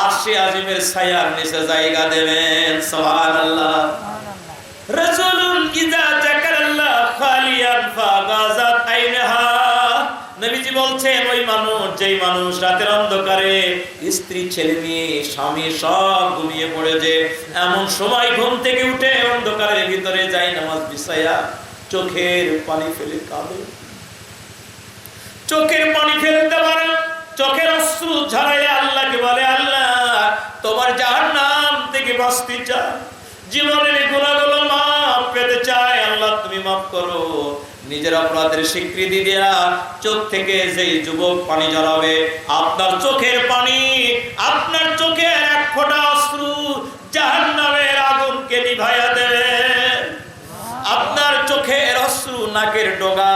আরশে আজিমের ছায়ার নিচে জায়গা দেবেন। সুবহানাল্লাহ। রাসূলুন ইযা যাকারাল্লাহ খালিয়ান ফাগাযাত আইনাহা। নবীজি বলছেন, ওই মানুষ, যেই মানুষ রাতের অন্ধকারে স্ত্রী, ছেলে মেয়ে, স্বামী সব ঘুমিয়ে পড়েছে, এমন সময় ঘুম থেকে উঠে অন্ধকারের ভিতরে যায় নামাজ বিছায়া চোখের পানি ফেলে কাঁদে। চোখের পানি ফেলতে পারে, চোখের অশ্রু ঝরাইয়া আল্লাহকে বলে, আল্লাহ তোমার জাহান্নাম থেকে বাঁচতে চাই, জীবনের গুনাহগুলো মাফ পেতে চাই, আল্লাহ তুমি মাফ করো। নিজের অপরাধের স্বীকৃতি দেয়া চোখ থেকে যেই যুবক পানি ঝরাবে, আপনার চোখের পানি, আপনার চোখের এক ফোঁটা অশ্রু জাহান্নামের আগুনকে নিভাইয়া দেবে। আপনার চোখের অশ্রু নাকের ডগা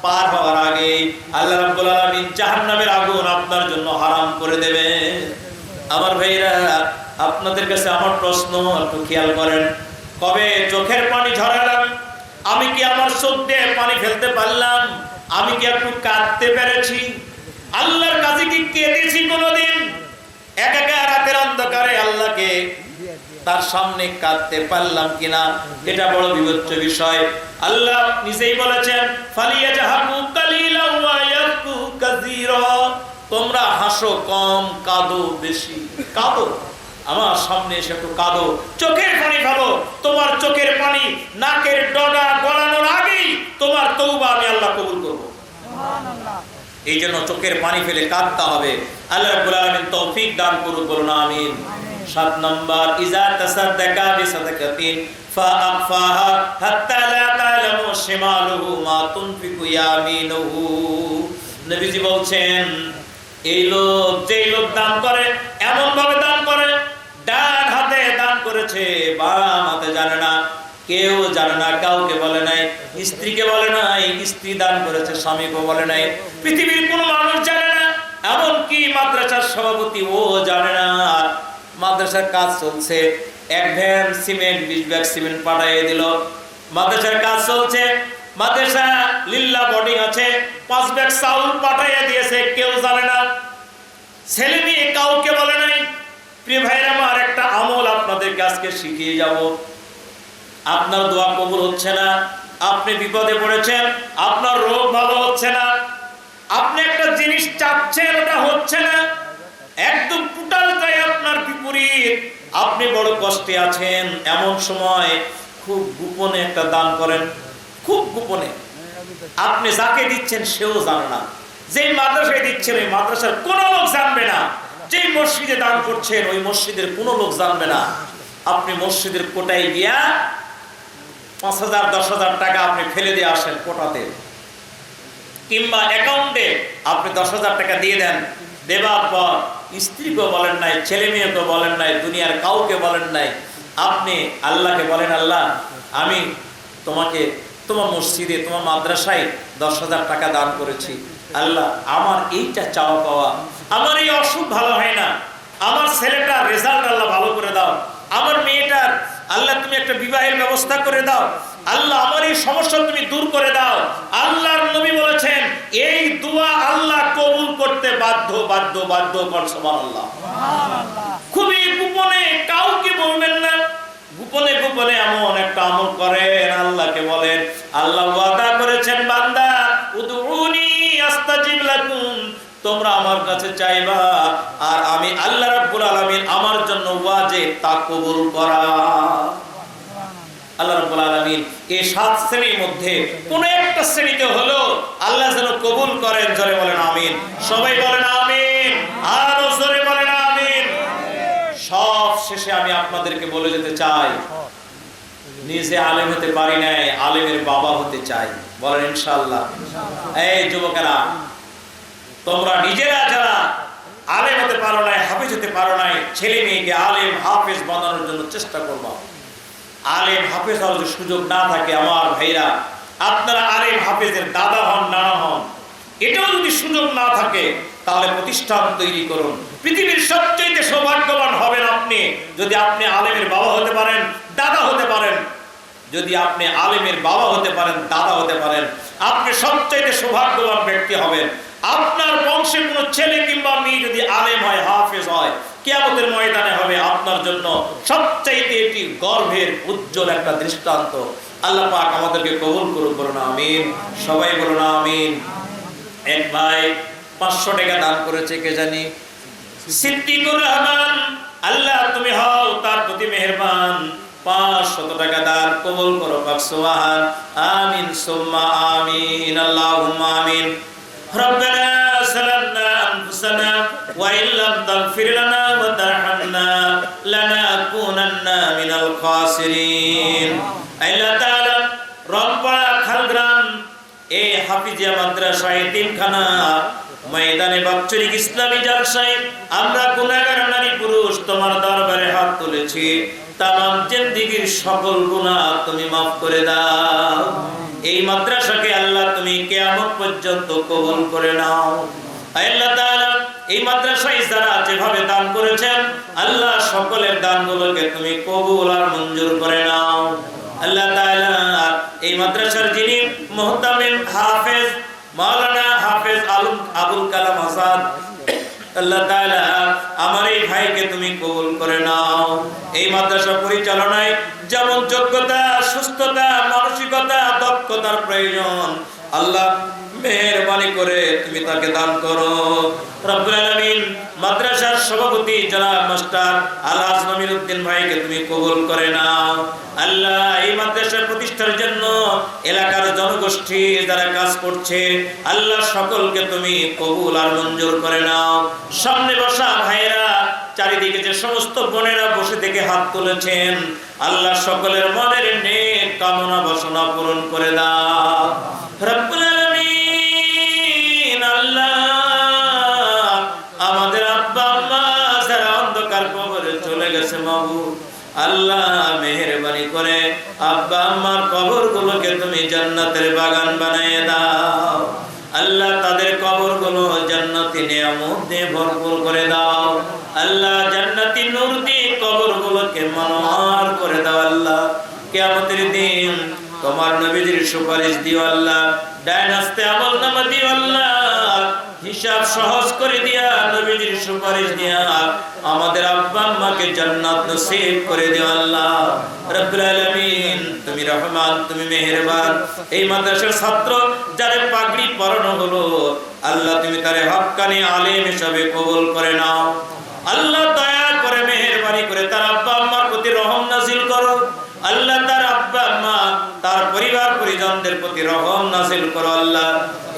পার হওয়ার আগে আল্লাহ রাব্বুল আলামিন জাহান্নামের আগুন আপনার জন্য হারাম করে দেবে। আমার ভাইরা, আপনাদের কাছে আমার প্রশ্ন, একটু খেয়াল করেন, কবে চোখের পানি ঝরালাম? আমি কি আমার চোখ দিয়ে পানি ফেলতে পারলাম? আমি কি একটু কাঁদতে পেরেছি? আল্লাহর কাছে কি কেঁদেছি কোনোদিন? একা রাতের অন্ধকারে আল্লাহকে তার সামনে কাঁদতে পারলাম কিনা, এটা বড় বিবেচ্য বিষয়। আল্লাহ নিজেই বলেছেন, ফালিয়াজহাকু কালিলা ওয়া ইয়াবকু কাসীরা। তোমরা হাসো কম, কাঁদো বেশি। কাঁদো, আমার সামনে এসে একটু কাঁদো, চোখের পানি ফেলো। তোমার চোখের পানি নাকের ডগা গলানোর আগেই তোমার তওবা আমি আল্লাহ কবুল করব। এই জন্য চোখের পানি ফেলে কাঁদতে হবে। আল্লাহ রাব্বুল আলামিন তৌফিক দান করুন, বলুন আমিন। 7 নম্বর, ইজা তাসাদ্দাকা বিসাদাকাতিন ফাআফাহা হাত্তা লা তা'লামু শিমালুহু মা তুনফিকু ইয়ামিনুহু। নবীজি বলছেন, এই লোক, যেই লোক দান করে এমন ভাবে দান করে, ডান হাতে দান করেছে, বাম হাতে জানে না, কেউ জানে না, কাউকে বলে নাই, স্ত্রীকে বলে নাই, স্ত্রী দান করেছে, স্বামীকে বলে নাই, পৃথিবীর কোনো মানুষ জানে না, এমনকি মাদ্রাসার সভাপতি ও জানে না। মাদ্রাসার কাজ চলছে, 1 ভ্যান সিমেন্ট, 20 ব্যাগ সিমেন্ট পাঠিয়ে দিল। মাদ্রাসার কাজ চলছে, মাদ্রাসা লিল্লা বোর্ডিং আছে, 5 ব্যাগ চাউল পাঠিয়ে দিয়েছে, কেউ জানে না, ছেলে মেয়ে কাউকে বলে নাই। প্রিয় ভাইরা আমার, একটা আমল আপনাদেরকে আজকে শিখিয়ে যাব। আপনার দোয়া কবুল হচ্ছে না, আপনি বিপদে পড়েছেন, আপনার রোগ ভালো হচ্ছে না, আপনি একটা জিনিস চাচ্ছেন, ওটা হচ্ছে না, একদম টোটালটাই আপনার বিপরীত, আপনি বড় কষ্টে আছেন, এমন সময় খুব গোপনে একটা দান করেন, খুব গোপনে। আপনি যাকে দিচ্ছেন সেও জানে না, যেই মাদ্রাসায় দিচ্ছেন ওই মাদ্রাসার কোনো লোক জানবে না, যেই মসজিদে দান করছেন ওই মসজিদের কোনো লোক জানবে না। আপনি মসজিদের কোটায় গিয়া 5,000 10,000 টাকা আপনি ফেলে দিয়ে আসেন কোটাতে, কিংবা অ্যাকাউন্টে আপনি 10,000 টাকা দিয়ে দেন। দেবার পর স্ত্রীকে বলেন নাই, ছেলে মেয়েকে বলেন নাই, দুনিয়ার কাউকে বলেন নাই, আপনি আল্লাহকে বলেন, আল্লাহ আমি তোমাকে তোমার মসজিদে, তোমার মাদ্রাসায় 10,000 টাকা দান করেছি, আল্লাহ আমার এইটা চাওয়া পাওয়া, আমার এই অসুখ ভালো হয় না, আমার ছেলেটার রেজাল্ট আল্লাহ ভালো করে দাও, আমার মেয়েটার আল্লাহ তুমি একটা বিবাহের ব্যবস্থা করে দাও, আল্লাহ আমার এই সমস্যা তুমি দূর করে দাও। আল্লাহর নবী বলেছেন এই দোয়া আল্লাহ কবুল করতে বাধ্য বাধ্য বাধ্য। সুবহানাল্লাহ। খুবই গোপনে, কাউকে বলবেন না, গোপনে গোপনে এমন একটা আমল করেন, আল্লাহকে বলেন, আল্লাহ ওয়াদা করেছেন বান্দা উদউনি আস্তাজিব লাকুম, তোমরা আমার কাছে চাইবা আর আমি আল্লাহ রাব্বুল আলামিন আমার জন্য ওয়াজিব তা কবুল করা। আল্লাহ রাব্বুল আলামিন এই 7 শ্রেণীর মধ্যে কোন একটা শ্রেণীতে হলো আল্লাহ যেন কবুল করেন। জোরে বলেন আমিন। সবাই বলেন আমিন, আরো জোরে বলেন আমিন। সব শেষে আমি আপনাদেরকে বলে যেতে চাই, নিজে আলেম হতে পারি নাই, আলেমের বাবা হতে চাই। বলেন ইনশাআল্লাহ। এই যুবকেরা, তোমরা নিজেরা যারা আলেম হতে পারো নাই, হাফেজ হতে পারো নাই, ছেলে মেয়েকে আলেম হাফেজ বানানোর জন্য চেষ্টা করবা। আলেম হাফেজ হওয়ার যদি সুযোগ না থাকে, আমার ভাইরা আপনারা আলেম হাফেজের দাদা হন, নানা হন, এটাও যদি সুযোগ না থাকে তাহলে প্রতিষ্ঠান তৈরি করুন। পৃথিবীর সবচেয়ে সৌভাগ্যবান হবেন আপনি যদি আপনি আলেমের বাবা হতে পারেন, দাদা হতে পারেন। যদি আপনি আলেমের বাবা হতে পারেন, দাদা হতে পারেন, আপনি সবচেয়ে সৌভাগ্যবান ব্যক্তি হবেন। আপনার বংশে কোনো ছেলে কিংবা মেয়ে যদি আলেম হয়, হাফেজ হয়, কিয়ামতের ময়দানে হবে আপনার জন্য সবচাইতে এটি গর্বের উজ্জ্বল একটা দৃষ্টান্ত। আল্লাহ পাক আমাদেরকে কবুল করুন, বলুন আমিন। সবাই বলুন আমিন। এক ভাই 500 টাকা দান করেছে, কে জানি? সিদ্দিকুর রহমান, আল্লাহ তুমি হও তার প্রতি মেহেরবান। 500 টাকা দান কবুল করো, পাক সুবহান। আমিন সুম্মা আমিন। আল্লাহুম্মা আমিন। রব্বানা সালামনা আনফুসানা ওয়া ইল্লাম তাগফির লানা ওয়া তারহামনা লানাকুনান্না মিনাল খাসিরিন। আল্লাহ তাআলা রংপাড়া খালগ্রাম এই হাফিজিয়া মাদ্রাসা এতিমখানা ময়দানে বাৎসরিক ইসলামী জালসায় আমরা গুনাহগার নারী পুরুষ তোমার দরবারে হাত তুলেছি। তামাম জিন্দেগীর সকল গুনাহ তুমি মাফ করে দাও। এই মাদ্রাসাকে আল্লাহ তুমি কিয়ামত পর্যন্ত কবুল করে নাও। আল্লাহ তাআলা এই মাদ্রাসায় যারা যেভাবে দান করেছেন, আল্লাহ সকলের দানগুলোকে তুমি কবুল আর মঞ্জুর করে নাও। আল্লাহ তাআলা এই মাদ্রাসার যিনি মুহতামিম হাফেজ মাওলানা হাফেজ আবুল কালাম আজাদ, আল্লাহ তাআলা আমার এই ভাইকে তুমি কবুল করে নাও। এই মাদ্রাসা পরিচালনায় যেমন যোগ্যতা, সুস্থতা, মানসিকতা, দক্ষতার প্রয়োজন, আল্লাহ মেহেরবানি করে তুমি তাকে দান করো। রব্বুল আলামিন মাদ্রাসার সভাপতি জনাব মাস্টার আলহাজ নমির উদ্দিন ভাইকে তুমি কবুল করে নাও। আল্লাহ এই মাদ্রাসা প্রতিষ্ঠার জন্য এলাকার জনগোষ্ঠী যারা কাজ করছে আল্লাহ সকলকে তুমি কবুল আর মঞ্জুর করে নাও। সামনে বসা ভাইরা, চারিদিকে যে সমস্ত বোনেরা বসে থেকে হাত তুলেছেন আল্লাহ সকলের মনের নেক কামনা বাসনা পূরণ করে দাও। রব্বুল আলামিন আল্লাহ আমাদের আব্বা আম্মা যারা অন্ধকার কবরে চলে গেছে মাবুদ, আল্লাহ মেহেরবানি করে আব্বা আম্মার কবরগুলোকে তুমি জান্নাতের বাগান বানিয়ে দাও। আল্লাহ তাদের কবরগুলো জান্নাতি নিয়ামত দিয়ে ভরপুর করে দাও। আল্লাহ জান্নাতি নূর দিয়ে কবরগুলোকে মনোহর করে দাও। আল্লাহ কিয়ামতের দিন তোমার নবীজির সুপারিশ দিও আল্লাহ, ডাইন হস্তে আমলনামা দিও আল্লাহ, হিসাব সহজ করে দিয়া নবীজির সুপারিশ দিয়া আমাদের আব্বা আম্মাকে জান্নাত নসিব করে দিও আল্লাহ। রব্বুল আলামিন তুমি রহমান, তুমি মেহেরবান। এই মাদ্রাসার ছাত্র যারে পাগড়ি পরানো হলো আল্লাহ তুমি তারে হক্কানি আলেম হিসাবে কবুল করে নাও। আল্লাহ দয়া করে মেহেরবানি করে তার আব্বা আম্মার প্রতি রহম নাজিল করো। আল্লাহ তার আব্বা আম্মা তার পরিবার পরিজনদের প্রতি রহম নাজিল করো। আল্লাহ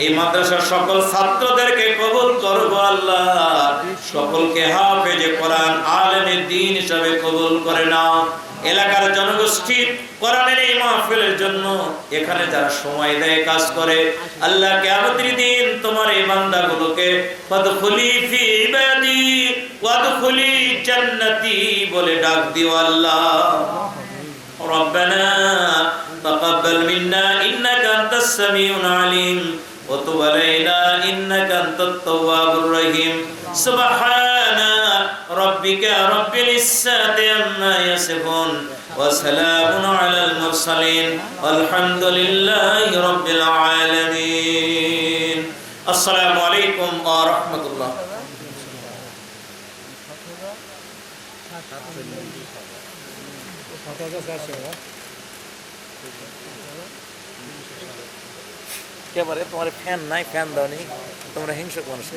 এই মাদ্রাসার সকল ছাত্রদেরকে কবুল করবো আল্লাহ, সকলকে হাফেজে কোরআন আলেমে দ্বীন হিসাবে কবুল করে নাও। এলাকার জনগোষ্ঠী কোরআনের এই মাহফিলের জন্য এখানে যারা সময় দেয় কাজ করে আল্লাহ কিয়ামতের দিন তোমার এই বান্দাগুলোকে ফাদখুলি ফি ইবাদি ওয়াদখুলি জান্নাতি বলে ডাক দিও আল্লাহ। ربنا تقبل منا إنك أنت السميع العليم وتب علينا إنك أنت التواب الرحيم سبحان ربك رب العزة عما يصفون وسلام على المرسلين والحمد لله رب العالمين السلام عليكم ورحمة الله. একেবারে তোমার ফ্যান নাই, ফ্যান দাওনি, তোমরা হিংসক মানুষ।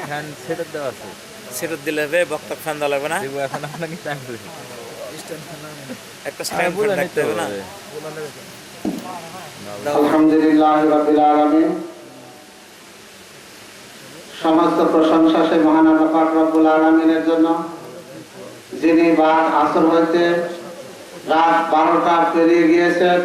ফ্যান সেট দেওয়া আছে, সেট দিলে হবে বক্তা ফ্যান দেওয়া লাগবে না। এখন আপনাকে একটা স্ট্যান্ড ফ্যান রাখতে হবে না। আলহামদুলিল্লাহ রাব্বিল আলামিন, সমস্ত প্রশংসা সেই মহান আল্লাহ পাক রব্বুল আলামিনের জন্য, যিনি বাদ আসর হইতে রাত 12টা পেরিয়ে গিয়েছেন